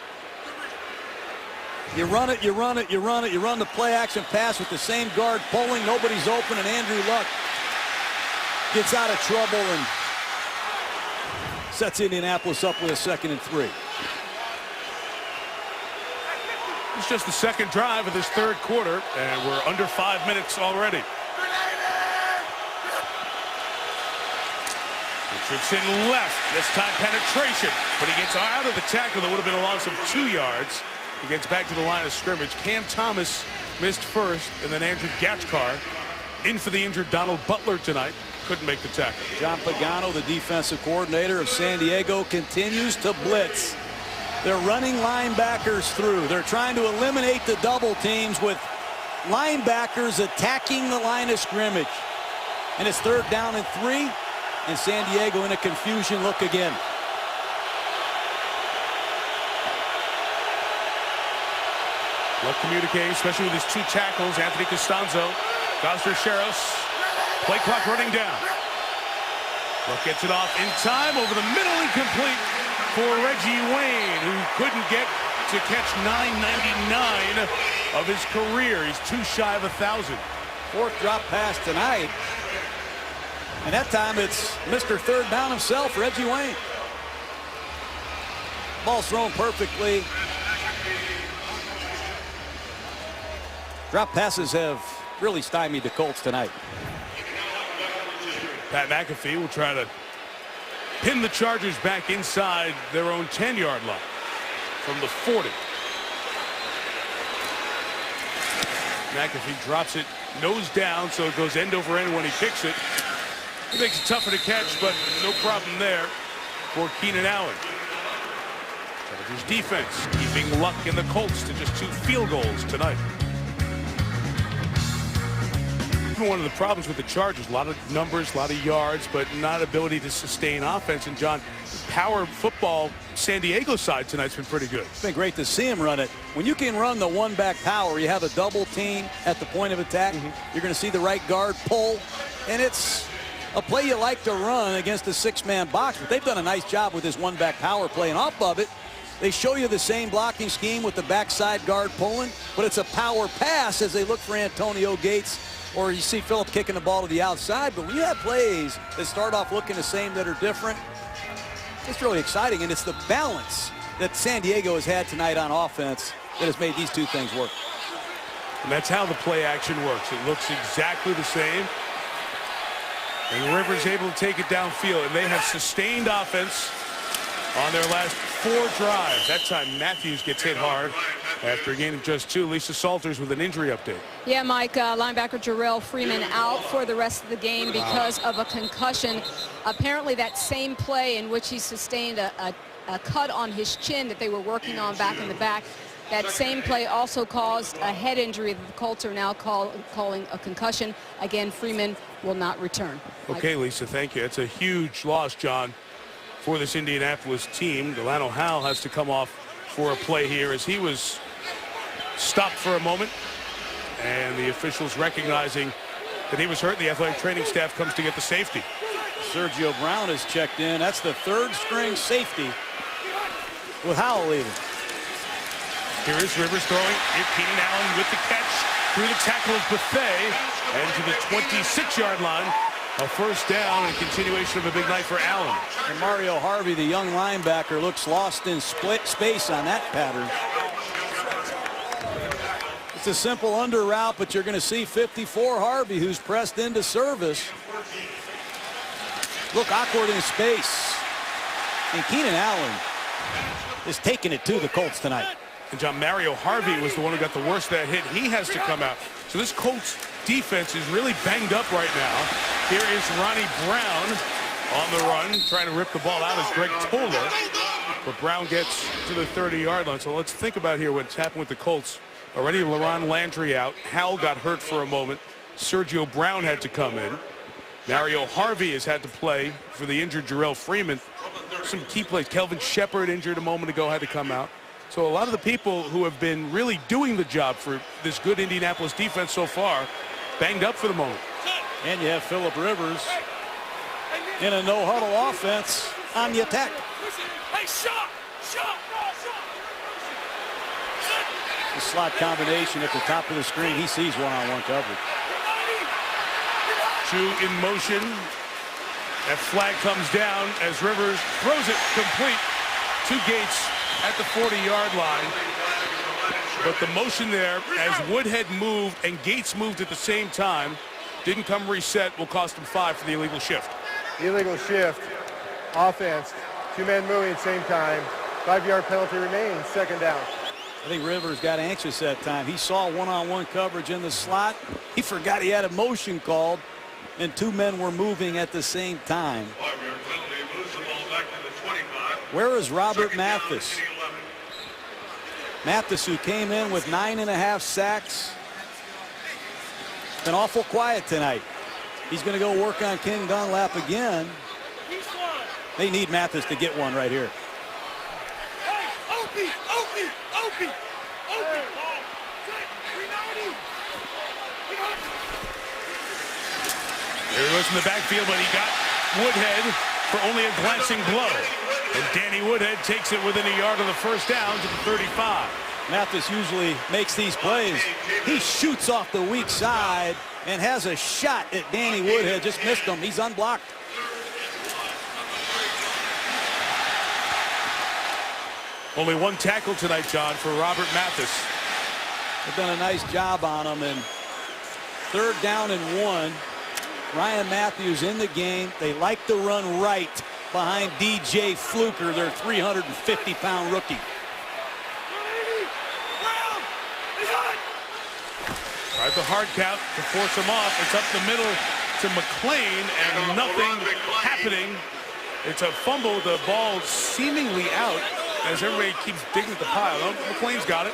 You run it, you run it, you run it, you run the play action pass with the same guard pulling. Nobody's open, and Andrew Luck gets out of trouble and sets Indianapolis up with a 2nd and 3. It's just the 2nd drive of this 3rd quarter, and we're under 5 minutes already. Richardson left. This time penetration, but he gets out of the tackle. That would have been a loss of 2 yards. He gets back to the line of scrimmage. Cam Thomas missed first, and then Andrew Gatchkar in for the injured Donald Butler tonight. Couldn't make the tackle. John Pagano, the defensive coordinator of San Diego, continues to blitz. They're running linebackers through. They're trying to eliminate the double teams with linebackers attacking the line of scrimmage. And it's 3rd down and 3, and San Diego in a confusion look again. Luck communicating, especially with his 2 tackles, Anthony Costanzo, Gosder Sheros. Play clock running down. Luck gets it off in time, over the middle, incomplete for Reggie Wayne, who couldn't get to catch 999 of his career. He's 2 shy of 1,000. 4th drop pass tonight. And that time it's Mr. 3rd down himself, Reggie Wayne. Ball's thrown perfectly. Drop passes have really stymied the Colts tonight. Pat McAfee will try to pin the Chargers back inside their own 10-yard line from the 40. McAfee drops it nose down, so it goes end over end when he picks it. It makes it tougher to catch, but no problem there for Keenan Allen. Chargers defense keeping Luck and the Colts to just 2 field goals tonight. One of the problems with the Chargers, a lot of numbers, a lot of yards, but not ability to sustain offense. And John, power football, San Diego side tonight's been pretty good. It's been great to see him run it. When you can run the 1-back power, you have a double team at the point of attack. You're going to see the right guard pull, and it's a play you like to run against a 6-man box. But they've done a nice job with this 1-back power play, and off of it, they show you the same blocking scheme with the backside guard pulling, but it's a power pass as they look for Antonio Gates. Or you see Phillip kicking the ball to the outside. But when you have plays that start off looking the same that are different, it's really exciting. And it's the balance that San Diego has had tonight on offense that has made these 2 things work. And that's how the play action works. It looks exactly the same. And Rivers able to take it downfield. And they have sustained offense on their last 4 drives. That time Matthews gets hit hard. After a gain of just 2, Lisa Salters with an injury update. Yeah, Mike, linebacker Jarrell Freeman out for the rest of the game because of a concussion. Apparently that same play in which he sustained a cut on his chin that they were working on back in the back, that same play also caused a head injury that the Colts are now calling a concussion. Again, Freeman will not return. Okay, Lisa, thank you. It's a huge loss, John, for this Indianapolis team. Delano Howell has to come off for a play here as he was stopped for a moment, and the officials recognizing that he was hurt. The athletic training staff comes to get the safety. Sergio Brown has checked in. That's the 3rd string safety with Howell leaving. Here is Rivers throwing. Keenan Allen with the catch through the tackle of Buffet and to the 26-yard line. A first down and continuation of a big night for Allen. And Mario Harvey, the young linebacker, looks lost in split space on that pattern. It's a simple under route, but you're going to see 54 Harvey, who's pressed into service. Look awkward in space. And Keenan Allen is taking it to the Colts tonight. And John, Mario Harvey was the one who got the worst of that hit. He has to come out. So this Colts defense is really banged up right now. Here is Ronnie Brown on the run, trying to rip the ball out as Greg Toller. But Brown gets to the 30-yard line. So let's think about here what's happened with the Colts. Already LaRon Landry out. Howell got hurt for a moment. Sergio Brown had to come in. Mario Harvey has had to play for the injured Jarrell Freeman. Some key plays. Kelvin Shepard, injured a moment ago, had to come out. So a lot of the people who have been really doing the job for this good Indianapolis defense so far, banged up for the moment. And you have Phillip Rivers in a no-huddle offense on the attack. The slot combination at the top of the screen. He sees one-on-one coverage. 2 in motion. That flag comes down as Rivers throws it complete to Gates at the 40-yard line. But the motion there as Woodhead moved and Gates moved at the same time, didn't come reset, will cost him 5 for the illegal shift. Illegal shift, offense, 2 men moving at the same time, 5-yard penalty remains, 2nd down. I think Rivers got anxious that time. He saw one-on-one coverage in the slot. He forgot he had a motion called, and 2 men were moving at the same time. Where is Robert Mathis? Mathis, who came in with 9.5 sacks. Been awful quiet tonight. He's going to go work on King Dunlap again. They need Mathis to get one right here. There he was in the backfield, but he got Woodhead for only a glancing blow. And Danny Woodhead takes it within a yard of the first down to the 35. Mathis usually makes these plays. He shoots off the weak side and has a shot at Danny Woodhead. Just missed him. He's unblocked. Only 1 tackle tonight, John, for Robert Mathis. They've done a nice job on him. And 3rd down and 1. Ryan Matthews in the game. They like to run right behind DJ Fluker, their 350-pound rookie. Tried the hard count to force him off. It's up the middle to McClain, and nothing happening. It's a fumble. The ball seemingly out as everybody keeps digging at the pile. Oh, McClain's got it.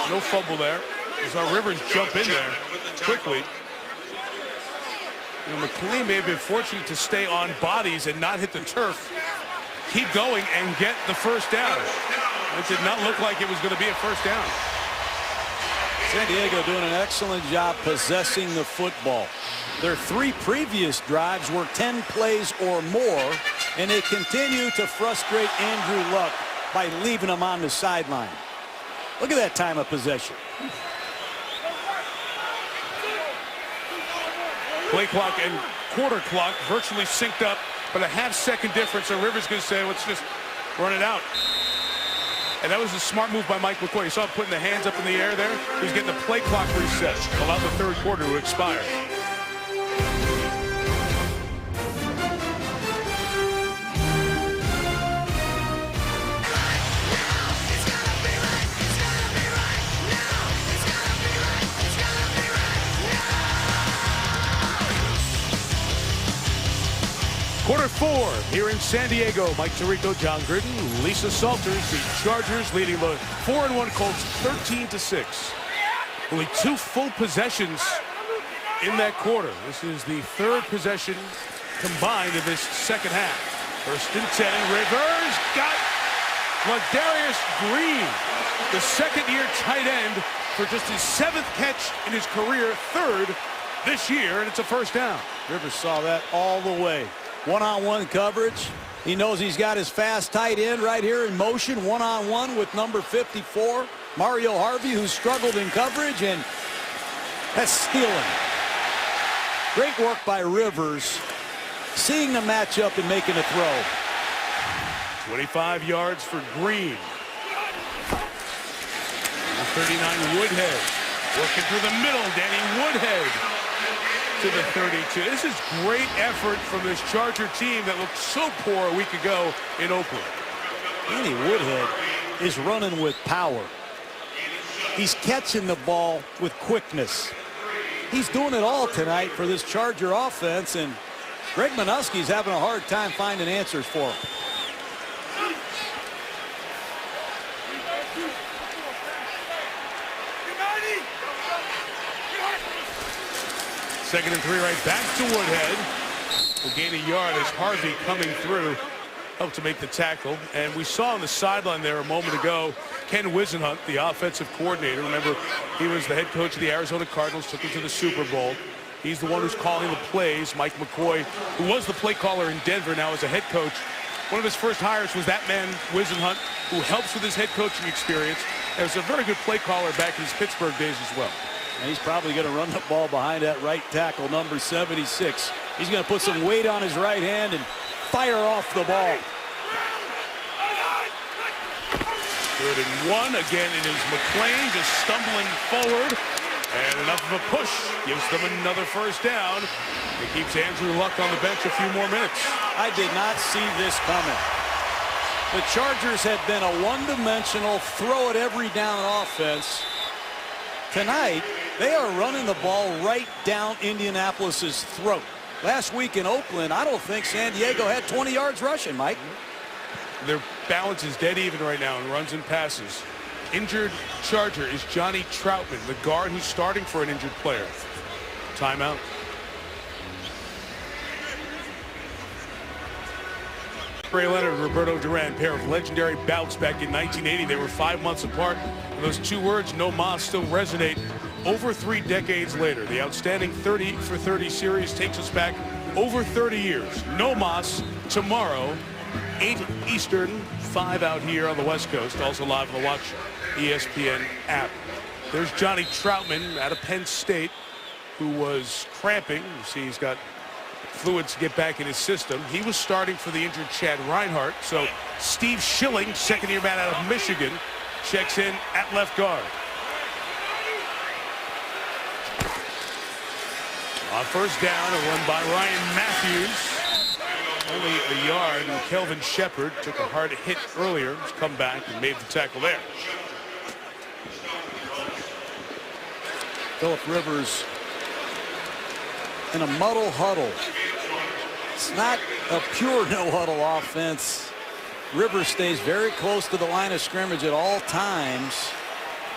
No fumble there. We saw Rivers jump in there quickly. You know, McClain may have been fortunate to stay on bodies and not hit the turf. Keep going and get the first down. It did not look like it was going to be a first down. San Diego doing an excellent job possessing the football. Their 3 previous drives were 10 plays or more, and they continue to frustrate Andrew Luck by leaving him on the sideline. Look at that time of possession. Play clock and quarter clock virtually synced up, but a half-second difference. So Rivers going to say, let's just run it out. And that was a smart move by Mike McCoy. You saw him putting the hands up in the air there. He's getting the play clock reset. Allow the 3rd quarter to expire. 4 here in San Diego. Mike Tirico, John Gruden, Lisa Salters. The Chargers leading the 4-1 Colts 13-6. Only 2 full possessions in that quarter. This is the 3rd possession combined in this second half. 1st and 10. Rivers got Ladarius Green, the second-year tight end, for just his 7th catch in his career, 3rd this year, and it's a 1st down. Rivers saw that all the way. One-on-one coverage. He knows he's got his fast tight end right here in motion, one-on-one with number 54, Mario Harvey, who struggled in coverage, and that's stealing. Great work by Rivers, seeing the matchup and making a throw. 25 yards for Green. 39 Woodhead. Working through the middle, Danny Woodhead to the 32. This is great effort from this Charger team that looked so poor a week ago in Oakland. Danny Woodhead is running with power. He's catching the ball with quickness. He's doing it all tonight for this Charger offense, and Greg Minuski's having a hard time finding answers for him. Second and 3 right back to Woodhead. Will gain a yard as Harvey coming through helped to make the tackle. And we saw on the sideline there a moment ago Ken Wisenhunt, the offensive coordinator. Remember, he was the head coach of the Arizona Cardinals, took them to the Super Bowl. He's the one who's calling the plays. Mike McCoy, who was the play caller in Denver, now as a head coach. One of his first hires was that man, Wisenhunt, who helps with his head coaching experience. And was a very good play caller back in his Pittsburgh days as well. And he's probably going to run the ball behind that right tackle, number 76. He's going to put some weight on his right hand and fire off the ball. 3rd and 1. Again, it is McClain just stumbling forward. And enough of a push gives them another 1st down. It keeps Andrew Luck on the bench a few more minutes. I did not see this coming. The Chargers had been a one-dimensional, throw-it-every-down offense. Tonight, they are running the ball right down Indianapolis's throat. Last week in Oakland, I don't think San Diego had 20 yards rushing, Mike. Their balance is dead even right now in runs and passes. Injured Charger is Johnny Troutman, the guard who's starting for an injured player. Timeout. Ray Leonard, Roberto Duran, pair of legendary bouts back in 1980. They were 5 months apart. And those 2 words, no mas, still resonate over 3 decades later. The outstanding 30 for 30 series takes us back over 30 years. No mas tomorrow, 8 Eastern, 5 out here on the West Coast. Also live on the Watch ESPN app. There's Johnny Troutman out of Penn State, who was cramping. You see he's got fluids to get back in his system. He was starting for the injured Chad Reinhardt. So Steve Schilling, 2nd-year man out of Michigan, checks in at left guard. On 1st down, a run by Ryan Matthews. Only a yard, and Kelvin Shepard took a hard hit earlier. He's come back and made the tackle there. Phillip Rivers in a muddle huddle. It's not a pure no-huddle offense. Rivers stays very close to the line of scrimmage at all times,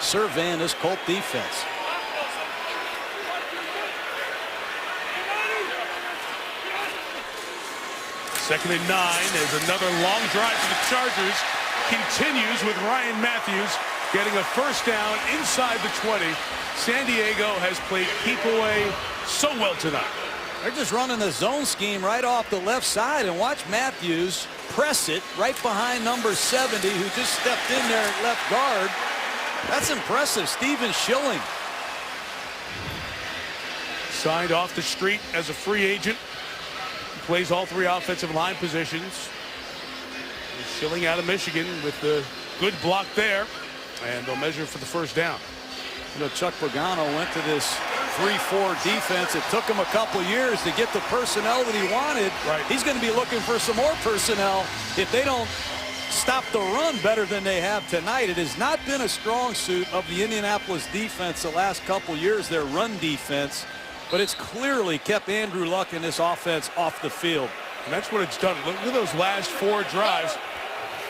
surveying this Colt defense. Second and 9 as another long drive for the Chargers continues with Ryan Matthews getting a 1st down inside the 20. San Diego has played keep away so well tonight. They're just running the zone scheme right off the left side, and watch Matthews press it right behind number 70, who just stepped in there at left guard. That's impressive. Stephen Schilling. Signed off the street as a free agent. Plays all 3 offensive line positions. Schilling out of Michigan with the good block there. And they'll measure for the 1st down. You know, Chuck Pagano went to this 3-4 defense. It took him a couple years to get the personnel that he wanted. Right. He's going to be looking for some more personnel if they don't stop the run better than they have tonight. It has not been a strong suit of the Indianapolis defense the last couple years, their run defense. But it's clearly kept Andrew Luck in this offense off the field. And that's what it's done. Look at those last 4 drives.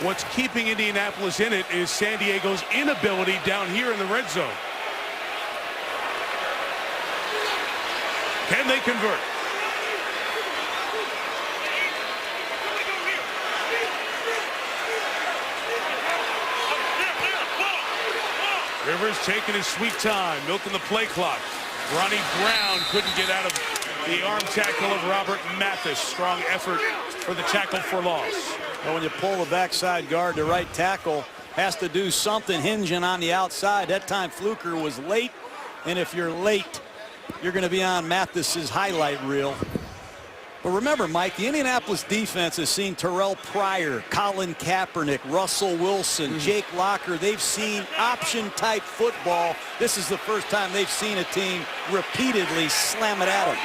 What's keeping Indianapolis in it is San Diego's inability down here in the red zone. Can they convert? Rivers taking his sweet time, milking the play clock. Ronnie Brown couldn't get out of the arm tackle of Robert Mathis. Strong effort for the tackle for loss. Well, when you pull the backside guard, the right tackle has to do something hinging on the outside. That time Fluker was late, and if you're late, you're going to be on Mathis's highlight reel. But remember, Mike, the Indianapolis defense has seen Terrell Pryor, Colin Kaepernick, Russell Wilson, Jake Locker. They've seen option-type football. This is the first time they've seen a team repeatedly slam it at them.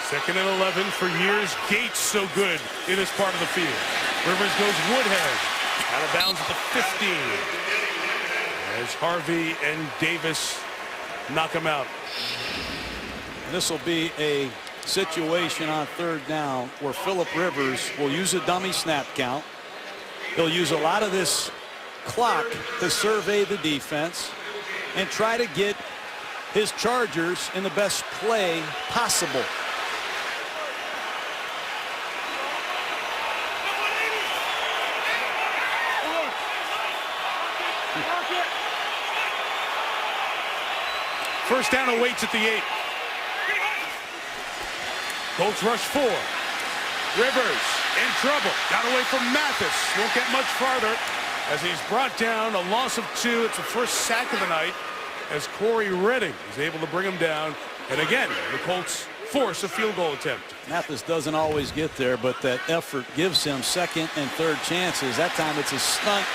2nd and 11 for years. Gates so good in this part of the field. Rivers goes Woodhead. Out of bounds at the 15. As Harvey and Davis knock him out. This will be a situation on 3rd down where Phillip Rivers will use a dummy snap count. He'll use a lot of this clock to survey the defense and try to get his Chargers in the best play possible. First down awaits at the 8. Colts rush 4. Rivers in trouble. Got away from Mathis. Won't get much farther as he's brought down. A loss of 2. It's the first sack of the night as Corey Redding is able to bring him down. And again, the Colts force a field goal attempt. Mathis doesn't always get there, but that effort gives him 2nd and 3rd chances. That time it's a stunt.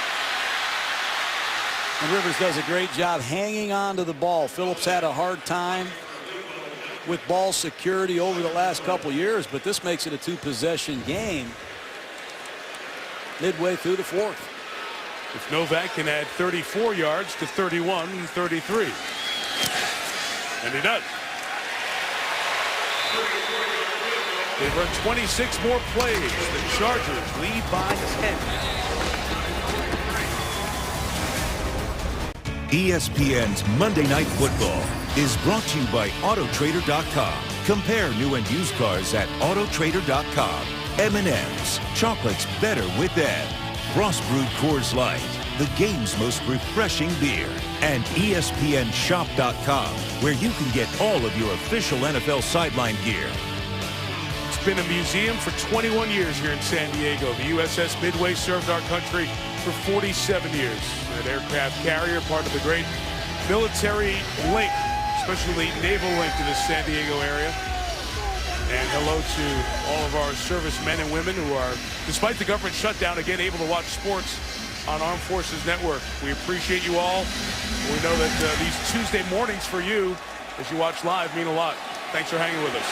And Rivers does a great job hanging on to the ball. Phillips had a hard time with ball security over the last couple years, but this makes it a 2-possession game midway through the 4th. If Novak can add 34 yards to 31 and 33. And he does. They've run 26 more plays. The Chargers lead by 10. ESPN's Monday Night Football is brought to you by Autotrader.com. Compare new and used cars at Autotrader.com. M&M's, chocolate's better with them. Cross-brewed Coors Light, the game's most refreshing beer. And ESPNShop.com, where you can get all of your official NFL sideline gear. It's been a museum for 21 years here in San Diego. The USS Midway served our country for 47 years. That aircraft carrier, part of the great military link, especially naval link to the San Diego area. And hello to all of our servicemen and women who are, despite the government shutdown, again able to watch sports on Armed Forces Network. We appreciate you all. We know that these Tuesday mornings for you, as you watch live, mean a lot. Thanks for hanging with us.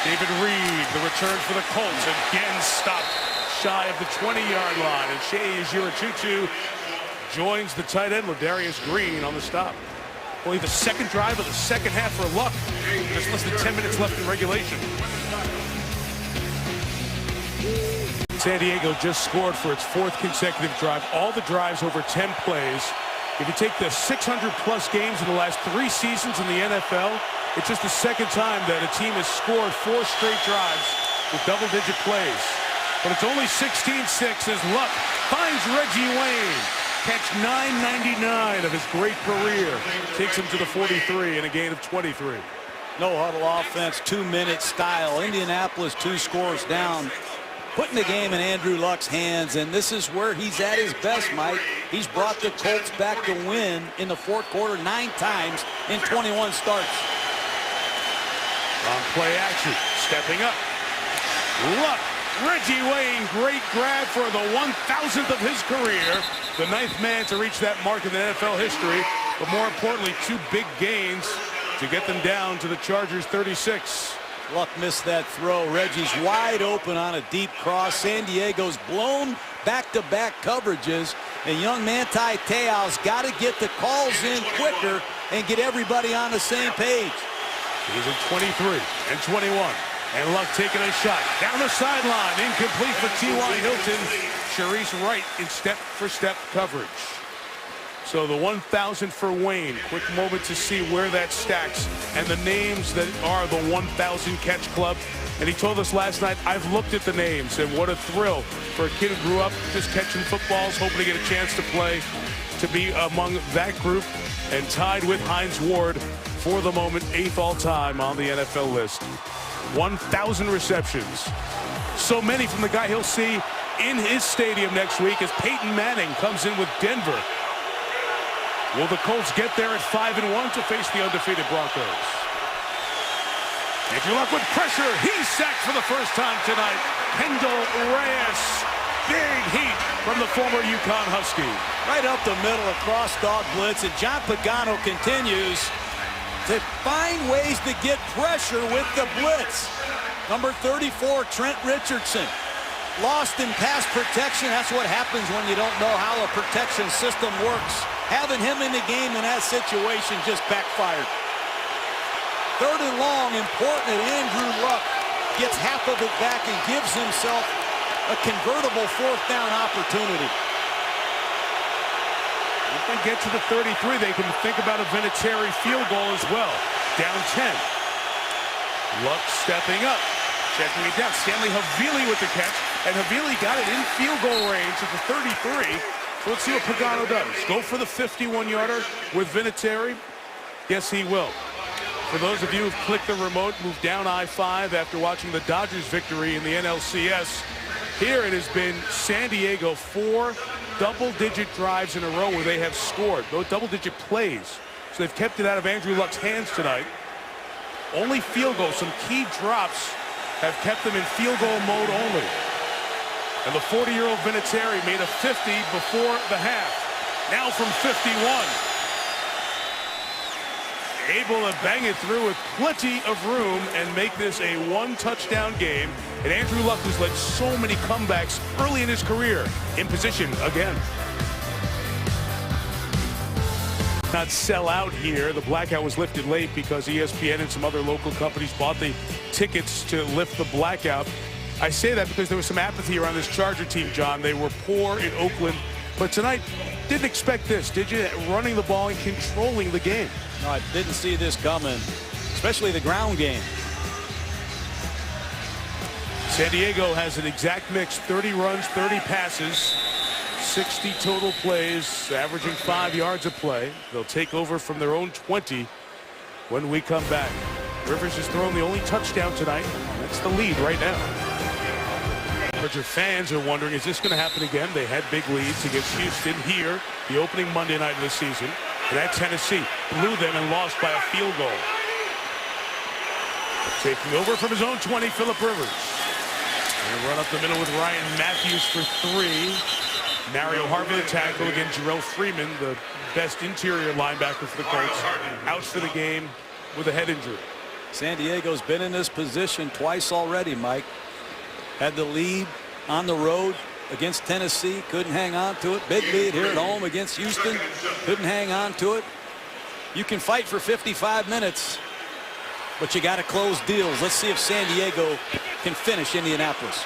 David Reed, the return for the Colts, again stopped shy of the 20-yard line. And Shea Giratutu joins the tight end, Ladarius Green, on the stop. Only the 2nd drive of the 2nd half for Luck. There's less than 10 minutes left in regulation. San Diego just scored for its 4th consecutive drive. All the drives over 10 plays. If you take the 600-plus games in the last 3 seasons in the NFL, it's just the 2nd time that a team has scored 4 straight drives with double-digit plays. But it's only 16-6 as Luck finds Reggie Wayne. Catch 999 of his great career. Takes him to the 43 in a gain of 23. No huddle offense, 2-minute style. Indianapolis 2 scores down, putting the game in Andrew Luck's hands, and this is where he's at his best, Mike. He's brought the Colts back to win in the 4th quarter 9 times in 21 starts. On play action, stepping up. Luck, Reggie Wayne, great grab for the 1,000th of his career. The 9th man to reach that mark in the NFL history, but more importantly, 2 big gains to get them down to the Chargers 36. Luck missed that throw. Reggie's wide open on a deep cross. San Diego's blown back-to-back coverages, and young Manti Te'o's got to get the calls in quicker and get everybody on the same page. He's at 23 and 21. And Luck taking a shot down the sideline. Incomplete for T.Y. Hilton. Sharice Wright in step-for-step coverage. So the 1,000 for Wayne. Quick moment to see where that stacks and the names that are the 1,000 catch club. And he told us last night, I've looked at the names, and what a thrill for a kid who grew up just catching footballs, hoping to get a chance to play, to be among that group and tied with Hines Ward for the moment, 8th all-time on the NFL list. 1,000 receptions. So many from the guy he'll see in his stadium next week as Peyton Manning comes in with Denver. Will the Colts get there at 5-1 to face the undefeated Broncos? Andrew Luck with pressure. He's sacked for the first time tonight. Kendall Reyes. Big heat from the former UConn Husky. Right up the middle, across dog blitz, and John Pagano continues to find ways to get pressure with the blitz. Number 34, Trent Richardson. Lost in pass protection. That's what happens when you don't know how a protection system works. Having him in the game in that situation just backfired. 3rd and long, important that Andrew Luck gets half of it back and gives himself a convertible 4th down opportunity. If they get to the 33, they can think about a Vinatieri field goal as well. Down 10. Luck stepping up. Checking it down. Stanley Havili with the catch. And Havili got it in field goal range at the 33. So let's see what Pagano does. Go for the 51-yarder with Vinatieri? Yes, he will. For those of you who've clicked the remote, moved down I-5 after watching the Dodgers victory in the NLCS, here it has been San Diego 4 double-digit drives in a row where they have scored. Those double-digit plays. So they've kept it out of Andrew Luck's hands tonight. Only field goals, some key drops have kept them in field goal mode only. And the 40-year-old Vinatieri made a 50 before the half. Now from 51. Able to bang it through with plenty of room and make this a 1-touchdown game. And Andrew Luck, who's led so many comebacks early in his career, in position again. Not sell out here. The blackout was lifted late because ESPN and some other local companies bought the tickets to lift the blackout. I say that because there was some apathy around this Charger team, John. They were poor in Oakland. But tonight, didn't expect this, did you? Running the ball and controlling the game. No, I didn't see this coming, especially the ground game. San Diego has an exact mix, 30 runs, 30 passes, 60 total plays, averaging 5 yards a play. They'll take over from their own 20 when we come back. Rivers has thrown the only touchdown tonight. That's the lead right now. Charger fans are wondering, is this going to happen again? They had big leads against Houston here, the opening Monday night of the season. And at Tennessee, blew them and lost by a field goal. Taking over from his own 20, Phillip Rivers. And run up the middle with Ryan Matthews for 3. Mario Harvey the tackle against Jarrell Freeman, the best interior linebacker for the Colts, out for the game with a head injury. San Diego's been in this position twice already, Mike. Had the lead on the road against Tennessee, couldn't hang on to it. Big lead here at home against Houston, couldn't hang on to it. You can fight for 55 minutes, but you got to close deals. Let's see if San Diego can finish Indianapolis.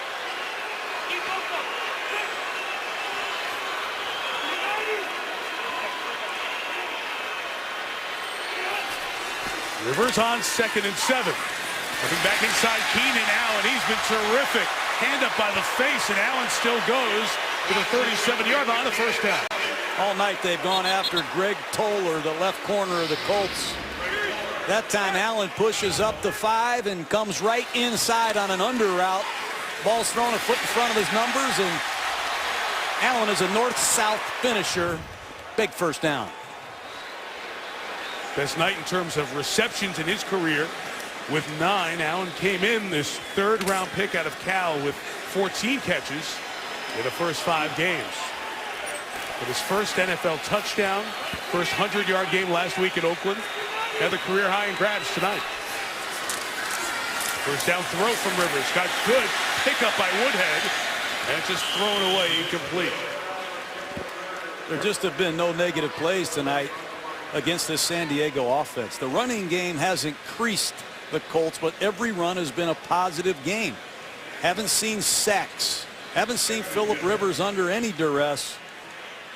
Rivers on 2nd and 7. Looking back inside Keenan Allen. He's been terrific. Hand up by the face, and Allen still goes to the 37-yard line, the first down. All night they've gone after Greg Toller, the left corner of the Colts. That time Allen pushes up to 5 and comes right inside on an under route. Ball's thrown a foot in front of his numbers, and Allen is a north-south finisher. Big first down. Best night in terms of receptions in his career with 9. Allen came in this 3rd-round pick out of Cal with 14 catches in the first 5 games. With his first NFL touchdown, first 100-yard game last week in Oakland, had the career high in grabs tonight. First down throw from Rivers. Got good pickup by Woodhead, and it's just thrown away incomplete. There just have been no negative plays tonight against this San Diego offense. The running game has increased the Colts, but every run has been a positive game. Haven't seen sacks. Haven't seen Phillip Rivers under any duress.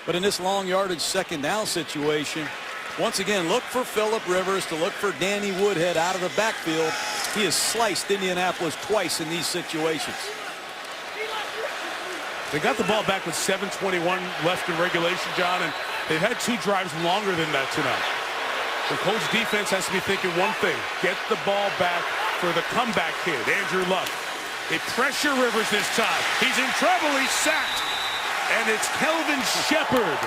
But in this long yardage second down situation, once again, look for Phillip Rivers to look for Danny Woodhead out of the backfield. He has sliced Indianapolis twice in these situations. They got the ball back with 7:21 left in regulation, John, and they've had 2 drives longer than that tonight. The Colts defense has to be thinking one thing: get the ball back for the comeback kid, Andrew Luck. They pressure Rivers this time. He's in trouble. He's sacked. And it's Kelvin Shepard,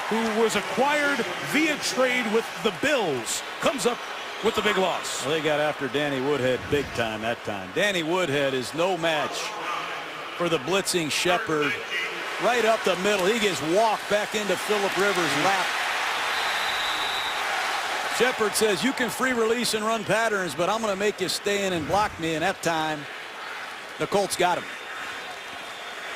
who was acquired via trade with the Bills, comes up with the big loss. Well, they got after Danny Woodhead big time that time. Danny Woodhead is no match for the blitzing Shepard. Right up the middle. He gets walked back into Phillip Rivers' lap. Shepard says, you can free release and run patterns, but I'm going to make you stay in and block me. And that time, the Colts got him.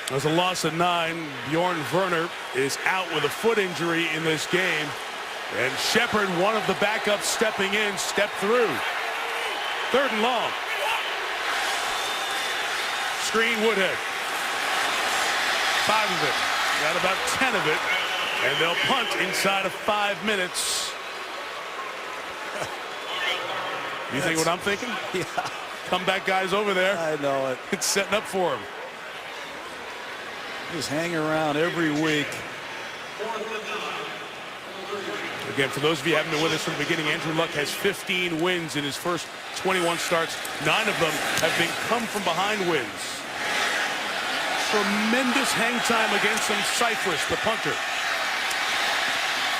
There's a loss of 9. Bjorn Werner is out with a foot injury in this game. And Shepard, one of the backups stepping in, stepped through. 3rd and long. Screen Woodhead. 5 of it. Got about 10 of it. And they'll punt inside of 5 minutes. You think what I'm thinking? Yeah. Comeback guys over there. I know it. It's setting up for him. Just hang around every week. Again, for those of you who haven't been with us from the beginning, Andrew Luck has 15 wins in his first 21 starts. 9 of them have been come from behind wins. Tremendous hang time against some Cypress, the punter.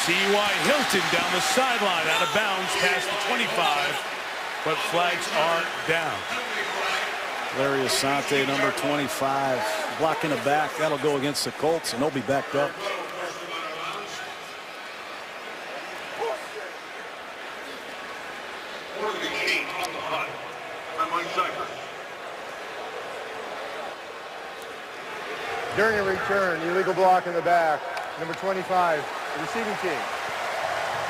T.Y. Hilton down the sideline, out of bounds past the 25, but flags are down. Larry Asante, number 25, blocking the back. That'll go against the Colts, and they'll be backed up. During a return, illegal block in the back. Number 25, the receiving team.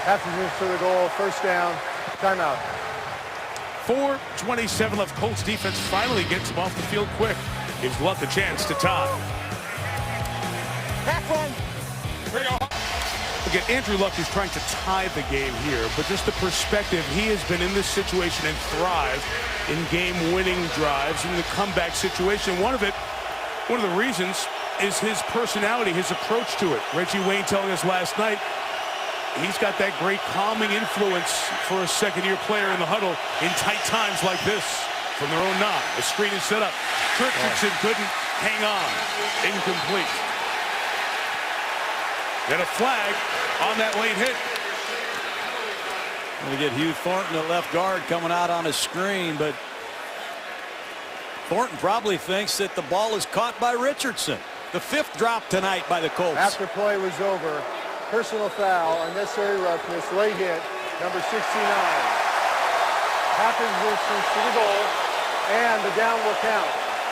Passes to the goal, first down, timeout. 4:27 left. Colts defense finally gets him off the field quick. Gives Luck a chance to tie. Again, Andrew Luck is trying to tie the game here, but just the perspective, he has been in this situation and thrived in game-winning drives in the comeback situation. One of the reasons is his personality, his approach to it. Reggie Wayne telling us last night, he's got that great calming influence for a second-year player in the huddle in tight times like this. From their own 9, the screen is set up. Richardson couldn't hang on. Incomplete. And a flag on that late hit. Going to get Hugh Thornton at left guard coming out on a screen, but Thornton probably thinks that the ball is caught by Richardson. The 5th drop tonight by the Colts. After play was over, personal foul, unnecessary roughness, late hit, number 69. Half his distance to the goal, and the down will count.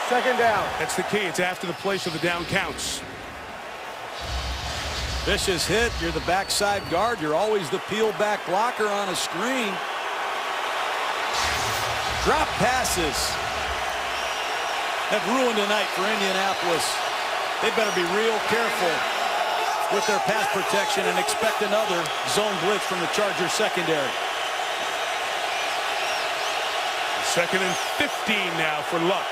2nd down. That's the key. It's after the play, so the down counts. Vicious hit. You're the backside guard. You're always the peel back blocker on a screen. Drop passes have ruined the night for Indianapolis. They better be real careful with their pass protection and expect another zone blitz from the Chargers secondary. 2nd and 15 now for Luck.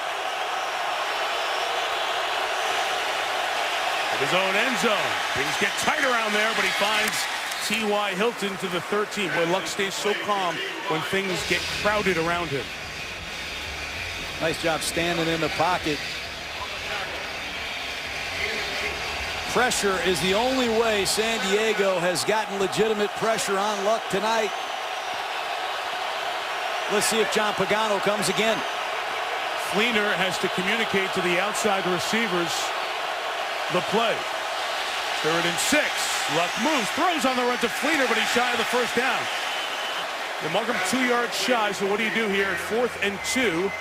At his own end zone. Things get tight around there, but he finds T.Y. Hilton to the 13. Boy, Luck stays so calm when things get crowded around him. Nice job standing in the pocket. Pressure is the only way San Diego has gotten legitimate pressure on Luck tonight. Let's see if John Pagano comes again. Fleener has to communicate to the outside receivers the play. 3rd and 6. Luck moves, throws on the run to Fleener, but he's shy of the first down. They mark him 2 yards shy, so what do you do here at 4th and 2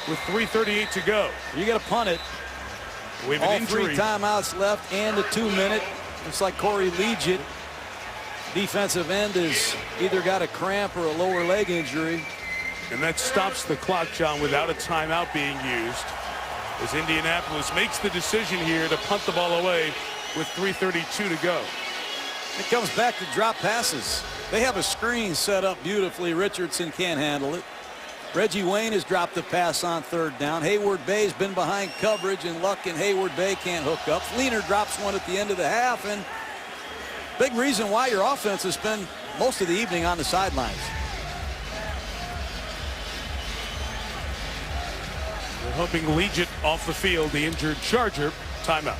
with 3:38 to go? You got to punt it. We have an injury. 3 timeouts left and a 2-minute. Looks like Corey Legit, defensive end, has either got a cramp or a lower leg injury. And that stops the clock, John, without a timeout being used, as Indianapolis makes the decision here to punt the ball away with 3:32 to go. It comes back to drop passes. They have a screen set up beautifully. Richardson can't handle it. Reggie Wayne has dropped the pass on 3rd down. Hayward Bay's been behind coverage, and Luck and Hayward Bay can't hook up. Fleener drops one at the end of the half, and big reason why your offense has spent most of the evening on the sidelines. They're hoping Legit off the field, the injured Charger. Timeout.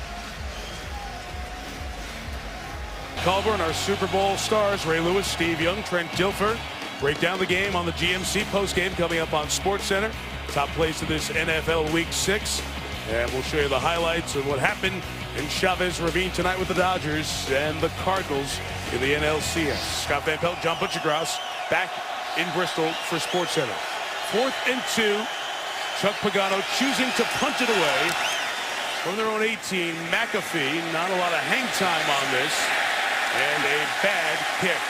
Culver and our Super Bowl stars, Ray Lewis, Steve Young, Trent Dilfer, break down the game on the GMC postgame coming up on SportsCenter. Top plays of this NFL Week 6. And we'll show you the highlights of what happened in Chavez Ravine tonight with the Dodgers and the Cardinals in the NLCS. Scott Van Pelt, John Butchergross back in Bristol for SportsCenter. 4th and 2. Chuck Pagano choosing to punt it away from their own 18. McAfee, not a lot of hang time on this. And a bad kick.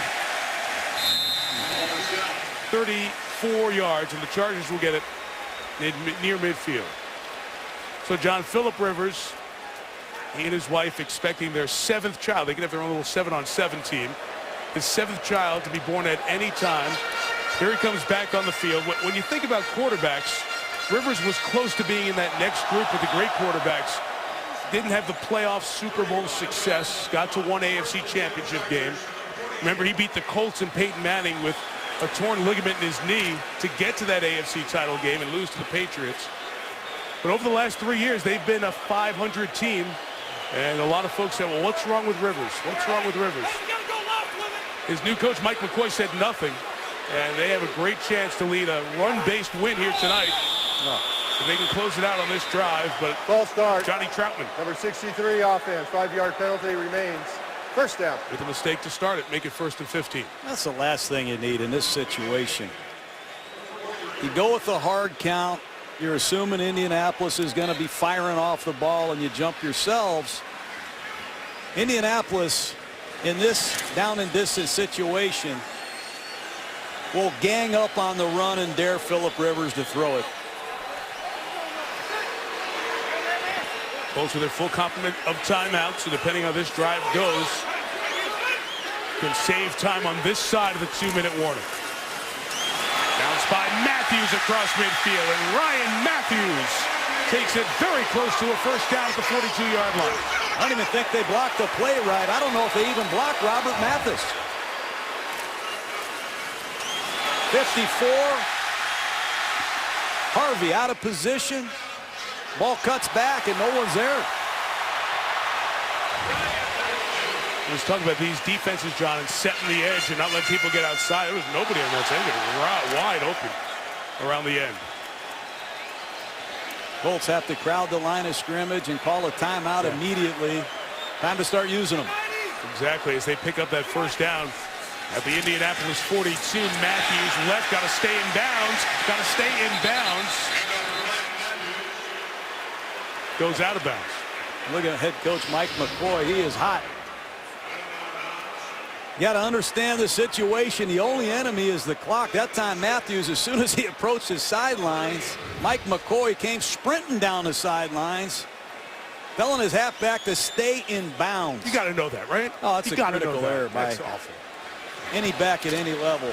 34 yards, and the Chargers will get it near midfield. So John, Phillip Rivers, he and his wife expecting their 7th child. They can have their own little 7-on-7 team. His 7th child to be born at any time. Here he comes back on the field. When you think about quarterbacks, Rivers was close to being in that next group with the great quarterbacks. Didn't have the playoff Super Bowl success. Got to one AFC championship game. Remember, he beat the Colts and Peyton Manning with a torn ligament in his knee to get to that AFC title game and lose to the Patriots. But over the last 3 years, they've been a 500 team. And a lot of folks said, well, what's wrong with Rivers? What's wrong with Rivers? His new coach, Mike McCoy, said nothing. And they have a great chance to lead a run-based win here tonight. If they can close it out on this drive, but False start. Johnny Troutman. Number 63 offense. 5-yard penalty remains. 1st down. With a mistake to start it, make it 1st and 15. That's the last thing you need in this situation. You go with the hard count. You're assuming Indianapolis is going to be firing off the ball, and you jump yourselves. Indianapolis, in this down and distance situation, will gang up on the run and dare Phillip Rivers to throw it. Colts with their full complement of timeouts, so depending on how this drive goes, can save time on this side of the 2-minute warning. Bounced by Matthews across midfield, and Ryan Matthews takes it very close to a 1st down at the 42-yard line. I don't even think they blocked the play right. I don't know if they even blocked Robert Mathis. 54. Harvey out of position. Ball cuts back and no one's there. Let's talk about these defenses, John, and setting the edge and not letting people get outside. There was nobody on that side. It was wide open around the end. Colts have to crowd the line of scrimmage and call a timeout immediately. Time to start using them. Exactly, as they pick up that 1st down at the Indianapolis 42. Matthews left, got to stay in bounds. Got to stay in bounds. Goes out of bounds. Look at head coach Mike McCoy. He is hot. You got to understand the situation. The only enemy is the clock. That time Matthews, as soon as he approached his sidelines, Mike McCoy came sprinting down the sidelines, telling his halfback to stay in bounds. You got to know that, right? Oh, that's a critical error by awful. Any back at any level.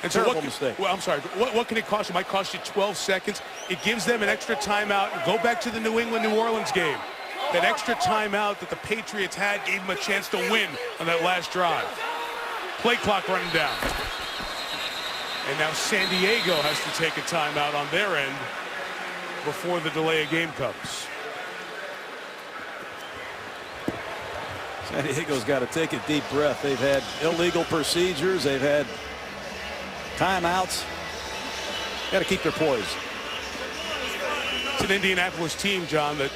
And so Terrible mistake. Well, I'm sorry. What can it cost you? It might cost you 12 seconds. It gives them an extra timeout. Go back to the New England-New Orleans game. That extra timeout that the Patriots had gave them a chance to win on that last drive. Play clock running down. And now San Diego has to take a timeout on their end before the delay of game comes. San Diego's got to take a deep breath. They've had illegal procedures. They've had timeouts. Got to keep their poise. It's an Indianapolis team, John, that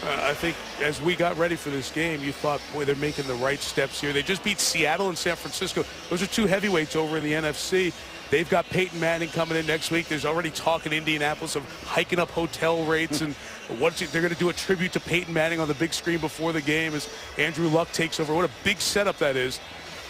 I think as we got ready for this game, you thought, boy, they're making the right steps here. They just beat Seattle and San Francisco. Those are 2 heavyweights over in the NFC. They've got Peyton Manning coming in next week. There's already talk in Indianapolis of hiking up hotel rates and they're going to do a tribute to Peyton Manning on the big screen before the game as Andrew Luck takes over. What a big setup that is.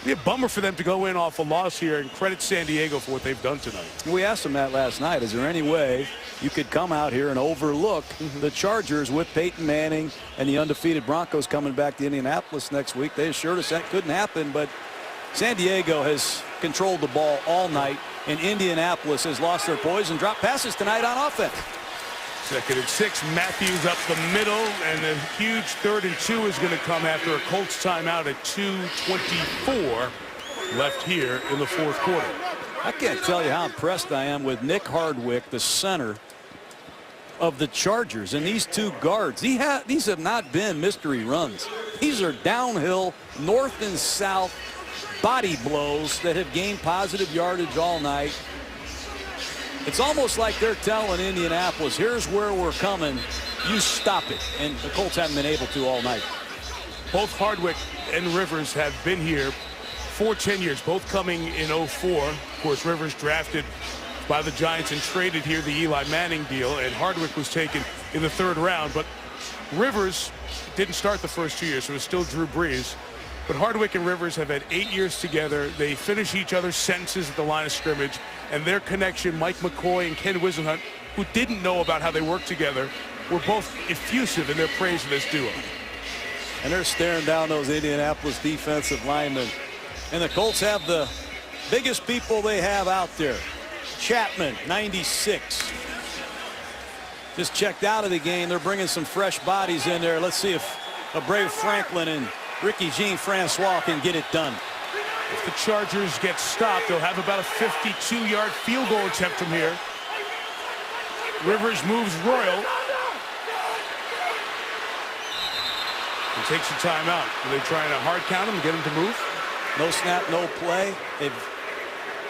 Be a bummer for them to go in off a loss here, and credit San Diego for what they've done tonight. We asked them that last night. Is there any way you could come out here and overlook the Chargers with Peyton Manning and the undefeated Broncos coming back to Indianapolis next week? They assured us that couldn't happen, but San Diego has controlled the ball all night, and Indianapolis has lost their poise and dropped passes tonight on offense. 2nd and 6. Matthews up the middle, and a huge 3rd and 2 is going to come after a Colts timeout at 2:24 left here in the 4th quarter. I can't tell you how impressed I am with Nick Hardwick, the center of the Chargers, and these two guards. These have not been mystery runs. These are downhill, north and south body blows that have gained positive yardage all night. It's almost like they're telling Indianapolis, here's where we're coming, you stop it. And the Colts haven't been able to all night. Both Hardwick and Rivers have been here for 10 years, both coming in 04. Of course, Rivers drafted by the Giants and traded here the Eli Manning deal, and Hardwick was taken in the 3rd round. But Rivers didn't start the first 2 years, so it was still Drew Brees. But Hardwick and Rivers have had 8 years together. They finish each other's sentences at the line of scrimmage, and their connection, Mike McCoy and Ken Wisenhunt, who didn't know about how they worked together, were both effusive in their praise of this duo. And they're staring down those Indianapolis defensive linemen. And the Colts have the biggest people they have out there. Chapman, 96. Just checked out of the game. They're bringing some fresh bodies in there. Let's see if Brave Franklin and Ricky Jean-Francois can get it done. If the Chargers get stopped, they'll have about a 52-yard field goal attempt from here. Rivers moves Royal. And takes a timeout. Are they trying to hard count him and get him to move? No snap, no play. They've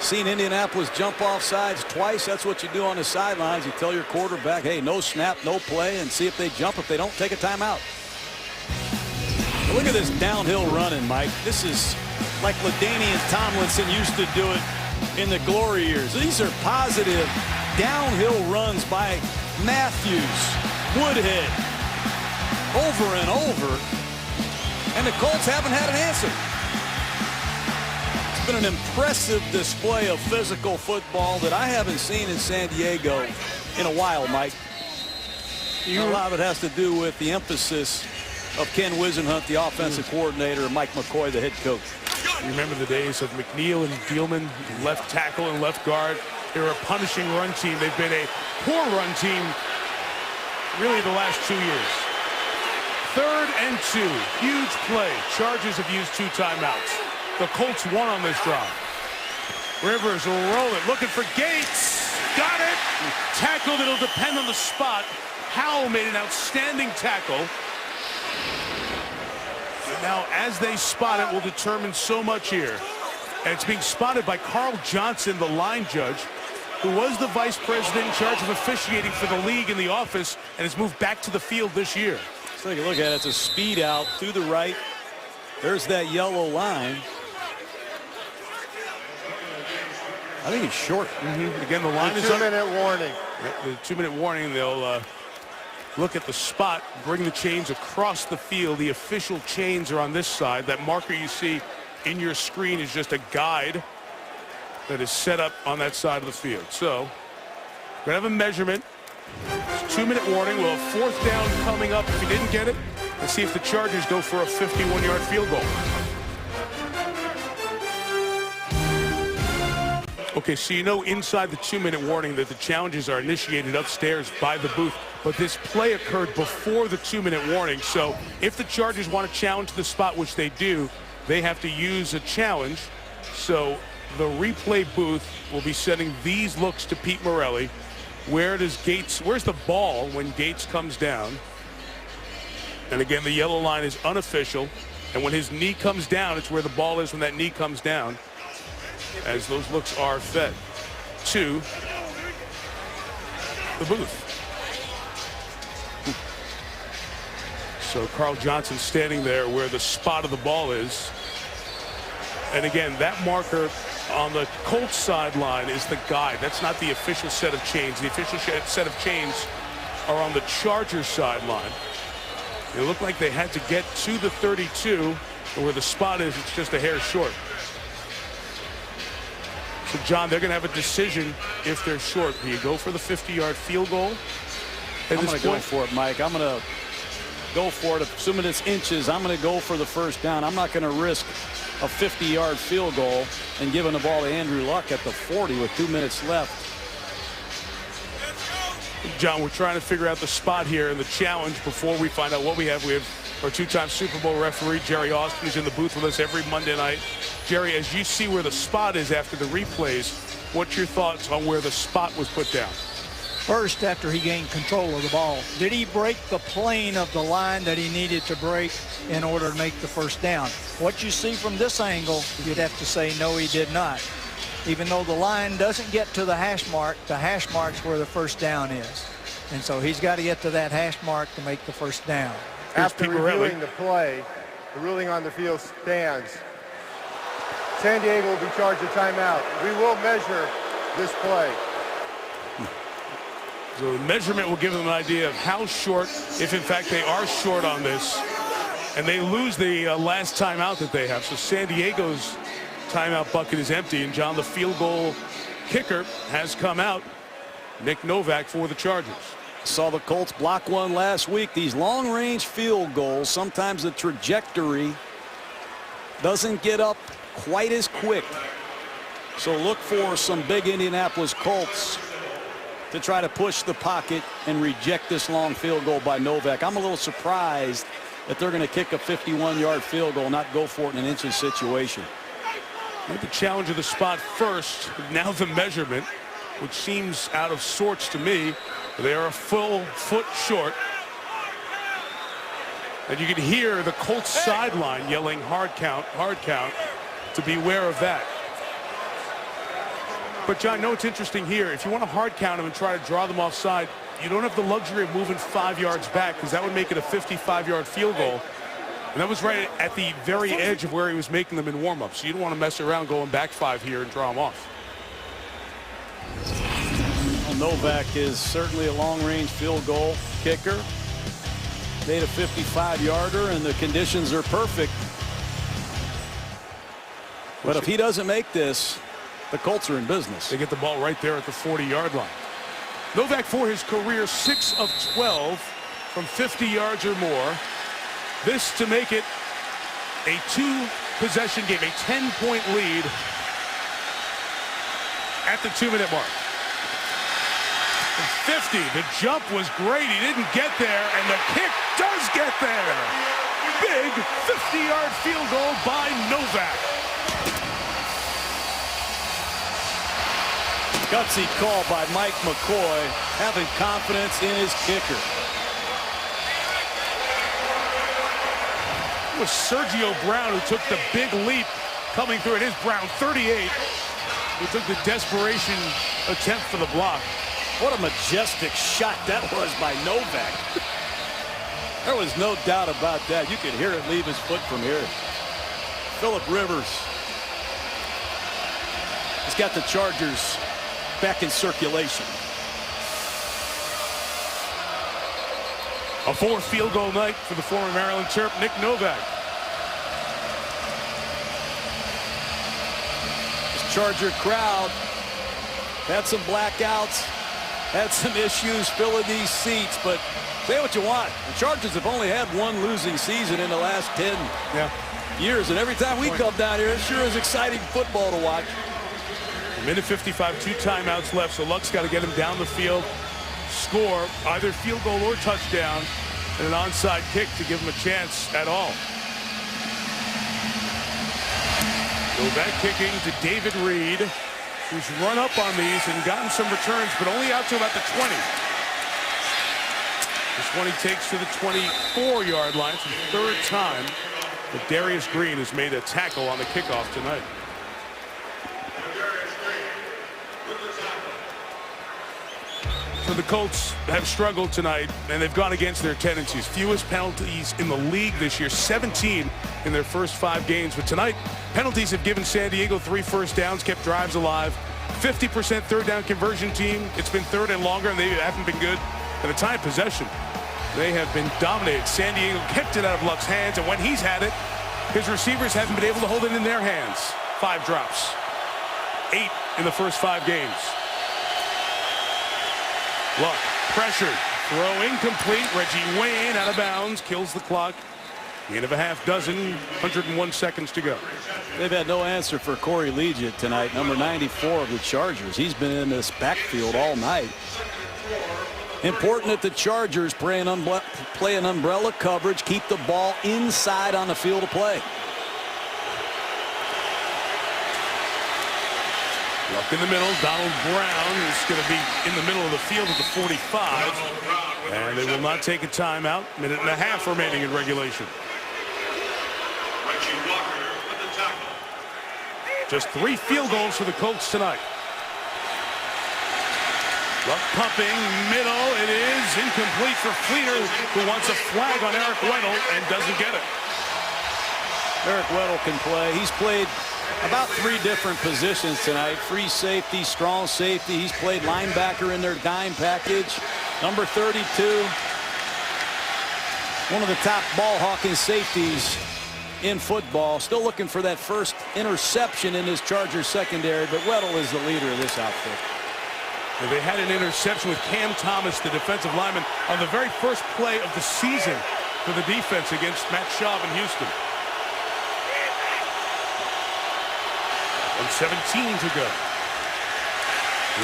seen Indianapolis jump off sides twice. That's what you do on the sidelines. You tell your quarterback, hey, no snap, no play, and see if they jump. If they don't, take a timeout. Look at this downhill running, Mike. This is like LaDainian Tomlinson used to do it in the glory years. These are positive downhill runs by Matthews, Woodhead, over and over. And the Colts haven't had an answer. It's been an impressive display of physical football that I haven't seen in San Diego in a while, Mike. A lot of it has to do with the emphasis of Ken Wisenhunt, the offensive coordinator, and Mike McCoy, the head coach. You remember the days of McNeil and Dielman, left tackle and left guard. They were a punishing run team. They've been a poor run team really the last 2 years. 3rd and 2. Huge play. Chargers have used 2 timeouts. The Colts won on this drive. Rivers will roll it. Looking for Gates. Got it. Tackled. It'll depend on the spot. Howell made an outstanding tackle. Now, as they spot it, will determine so much here. And it's being spotted by Carl Johnson, the line judge, who was the vice president in charge of officiating for the league in the office and has moved back to the field this year. Let's take a look at it. It's a speed out to the right. There's that yellow line. I think he's short. Again, the line is 2-minute warning. The 2-minute warning. They'll look at the spot, bring the chains across the field. The official chains are on this side. That marker you see in your screen is just a guide that is set up on that side of the field. So we're going to have a measurement. It's a 2-minute warning. We'll have 4th down coming up if you didn't get it. Let's see if the Chargers go for a 51-yard field goal. Okay, so you know inside the 2-minute warning that the challenges are initiated upstairs by the booth, but this play occurred before the 2-minute warning. So if the Chargers want to challenge the spot, which they do, they have to use a challenge. So the replay booth will be sending these looks to Pete Morelli. Where's the ball when Gates comes down? And again, the yellow line is unofficial. And when his knee comes down, it's where the ball is when that knee comes down, as those looks are fed to the booth. So Carl Johnson standing there where the spot of the ball is. And again, that marker on the Colts sideline is the guide. That's not the official set of chains. The official set of chains are on the Chargers sideline. It looked like they had to get to the 32, where the spot is, it's just a hair short. So, John, they're going to have a decision if they're short. Do you go for the 50-yard field goal? I'm going to go for it, Mike. I'm going to go for it. Assuming it's inches, I'm going to go for the first down. I'm not going to risk a 50-yard field goal and giving the ball to Andrew Luck at the 40 with 2 minutes left. John, we're trying to figure out the spot here and the challenge before we find out what we have. We have our two-time Super Bowl referee, Jerry Austin, who's in the booth with us every Monday night. Jerry, as you see where the spot is after the replays, what's your thoughts on where the spot was put down? First, after he gained control of the ball, did he break the plane of the line that he needed to break in order to make the first down? What you see from this angle, you'd have to say no, he did not. Even though the line doesn't get to the hash mark's where the first down is. And so he's got to get to that hash mark to make the first down. After reviewing the play, the ruling on the field stands. San Diego will be charged a timeout. We will measure this play. So the measurement will give them an idea of how short, if in fact they are short on this, and they lose the last timeout that they have. So San Diego's timeout bucket is empty, and John, the field goal kicker, has come out. Nick Novak for the Chargers. Saw the Colts block one last week. These long-range field goals, sometimes the trajectory doesn't get up quite as quick. So look for some big Indianapolis Colts to try to push the pocket and reject this long field goal by Novak. I'm a little surprised that they're going to kick a 51-yard field goal, not go for it in an inches situation. The challenge of the spot first, now the measurement, which seems out of sorts to me. They are a full foot short. And you can hear the Colts sideline yelling hard count, to beware of that. But, John, I know it's interesting here. If you want to hard count them and try to draw them offside, you don't have the luxury of moving 5 yards back, because that would make it a 55-yard field goal. And that was right at the very edge of where he was making them in warm-up. So you don't want to mess around going back 5 here and draw them off. Well, Novak is certainly a long-range field goal kicker. Made a 55-yarder, and the conditions are perfect. But if he doesn't make this, the Colts are in business. They get the ball right there at the 40-yard line. Novak, for his career, 6 of 12 from 50 yards or more. This to make it a 2-possession game, a 10-point lead at the 2-minute mark. And 50, the jump was great. He didn't get there, and the kick does get there. Big 50-yard field goal by Novak. Gutsy call by Mike McCoy, having confidence in his kicker. It was Sergio Brown who took the big leap coming through. It is Brown, 38, who took the desperation attempt for the block. What a majestic shot that was by Novak. There was no doubt about that. You could hear it leave his foot from here. Phillip Rivers has got the Chargers back in circulation. A 4th field goal night for the former Maryland Terp, Nick Novak. This Charger crowd had some blackouts, had some issues filling these seats, but say what you want. The Chargers have only had one losing season in the last 10 years, and every time we come down here, it sure is exciting football to watch. A minute 55, 2 timeouts left, so Luck's got to get him down the field, score either field goal or touchdown, and an onside kick to give him a chance at all. Novak kicking to David Reed, who's run up on these and gotten some returns, but only out to about the 20. This one he takes to the 24-yard line. It's the 3rd time that Darius Green has made a tackle on the kickoff tonight. So the Colts have struggled tonight, and they've gone against their tendencies. Fewest penalties in the league this year, 17 in their first 5 games. But tonight, penalties have given San Diego 3 first downs, kept drives alive. 50% third down conversion team. It's been 3rd and longer, and they haven't been good. At the time possession, they have been dominated. San Diego kept it out of Luck's hands, and when he's had it, his receivers haven't been able to hold it in their hands. 5 drops. 8 in the first 5 games. Luck, pressured, throw incomplete. Reggie Wayne out of bounds, kills the clock. Gain of a half dozen, 101 seconds to go. They've had no answer for Corey Liuget tonight, number 94 of the Chargers. He's been in this backfield all night. Important that the Chargers play an umbrella coverage, keep the ball inside on the field of play. Luck in the middle. Donald Brown is going to be in the middle of the field at the 45. And they will not take a timeout. Minute and a half remaining in regulation. Just 3 field goals for the Colts tonight. Luck pumping, middle, it is incomplete for Fleeter, who wants a flag on Eric Weddle and doesn't get it. Eric Weddle can play. He's played about 3 different positions tonight. Free safety, strong safety. He's played linebacker in their dime package. Number 32. One of the top ball hawking safeties in football. Still looking for that first interception in this Chargers secondary, but Weddle is the leader of this outfit. And they had an interception with Cam Thomas, the defensive lineman, on the very first play of the season for the defense against Matt Schaub in Houston. 1:17 to go.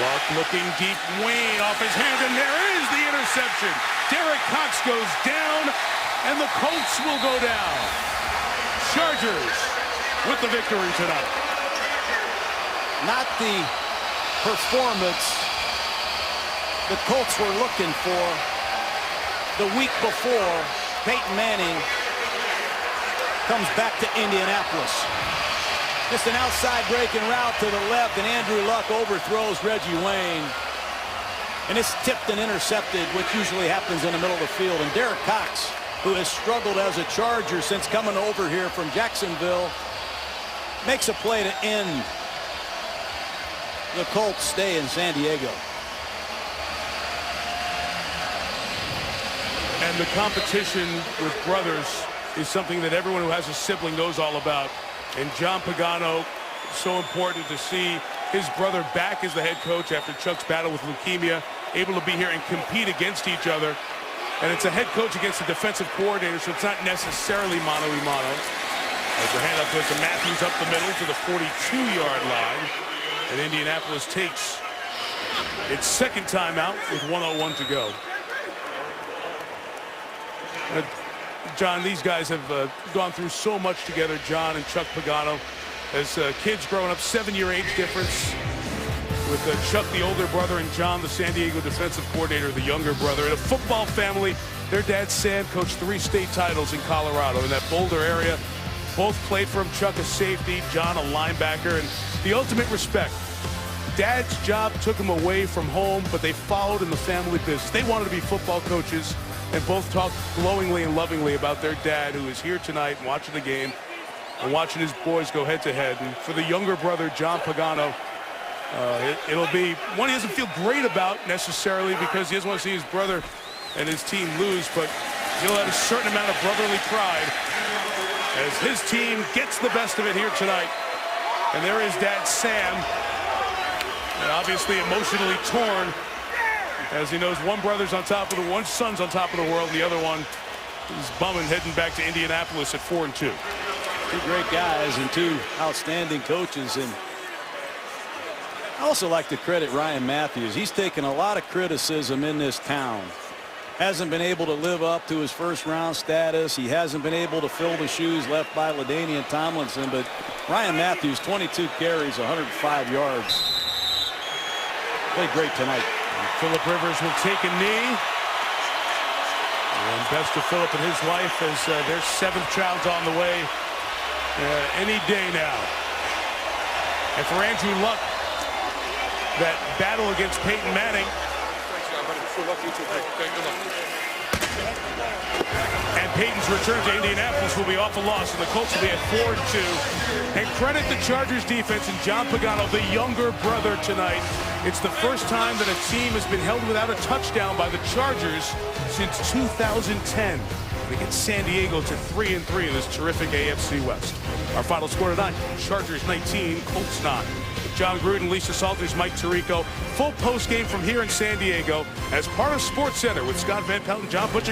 Luck looking deep. Wayne off his hands, and there is the interception. Derek Cox goes down, and the Colts will go down. Chargers with the victory tonight. Not the performance the Colts were looking for the week before Peyton Manning comes back to Indianapolis. Just an outside breaking route to the left, and Andrew Luck overthrows Reggie Wayne. And it's tipped and intercepted, which usually happens in the middle of the field. And Derek Cox, who has struggled as a Charger since coming over here from Jacksonville, makes a play to end the Colts' stay in San Diego. And the competition with brothers is something that everyone who has a sibling knows all about. And John Pagano, so important to see his brother back as the head coach after Chuck's battle with leukemia, able to be here and compete against each other. And it's a head coach against a defensive coordinator, so it's not necessarily mano-a-mano. As the handoff goes to Matthews up the middle to the 42-yard line. And Indianapolis takes its second timeout with 1:01 to go. John, these guys have gone through so much together, John and Chuck Pagano, as kids growing up, 7-year age difference with Chuck, the older brother, and John, the San Diego defensive coordinator, the younger brother. In a football family, their dad, Sam, coached 3 state titles in Colorado in that Boulder area. Both played for him, Chuck a safety, John a linebacker, and the ultimate respect. Dad's job took him away from home, but they followed in the family business. They wanted to be football coaches, and both talked glowingly and lovingly about their dad, who is here tonight watching the game and watching his boys go head-to-head. And for the younger brother, John Pagano, it'll be one he doesn't feel great about necessarily, because he doesn't want to see his brother and his team lose, but he'll have a certain amount of brotherly pride as his team gets the best of it here tonight. And there is Dad Sam, and obviously emotionally torn, as he knows one son's on top of the world, and the other one is bumming, heading back to Indianapolis at 4-2. 2 great guys and 2 outstanding coaches. And I also like to credit Ryan Matthews. He's taken a lot of criticism in this town. Hasn't been able to live up to his first-round status. He hasn't been able to fill the shoes left by LaDainian Tomlinson. But Ryan Matthews, 22 carries, 105 yards. Played great tonight. Phillip Rivers will take a knee. And best to Phillip and his wife, as their 7th child's on the way any day now. And for Andrew Luck, that battle against Peyton Manning. And Peyton's return to Indianapolis will be off a loss, and the Colts will be at 4-2. And credit the Chargers defense and John Pagano, the younger brother, tonight. It's the first time that a team has been held without a touchdown by the Chargers since 2010. They get San Diego to 3-3 in this terrific AFC West. Our final score tonight, Chargers 19, Colts 9. John Gruden, Lisa Salters, Mike Tirico. Full post game from here in San Diego as part of SportsCenter with Scott Van Pelt and John Butcher.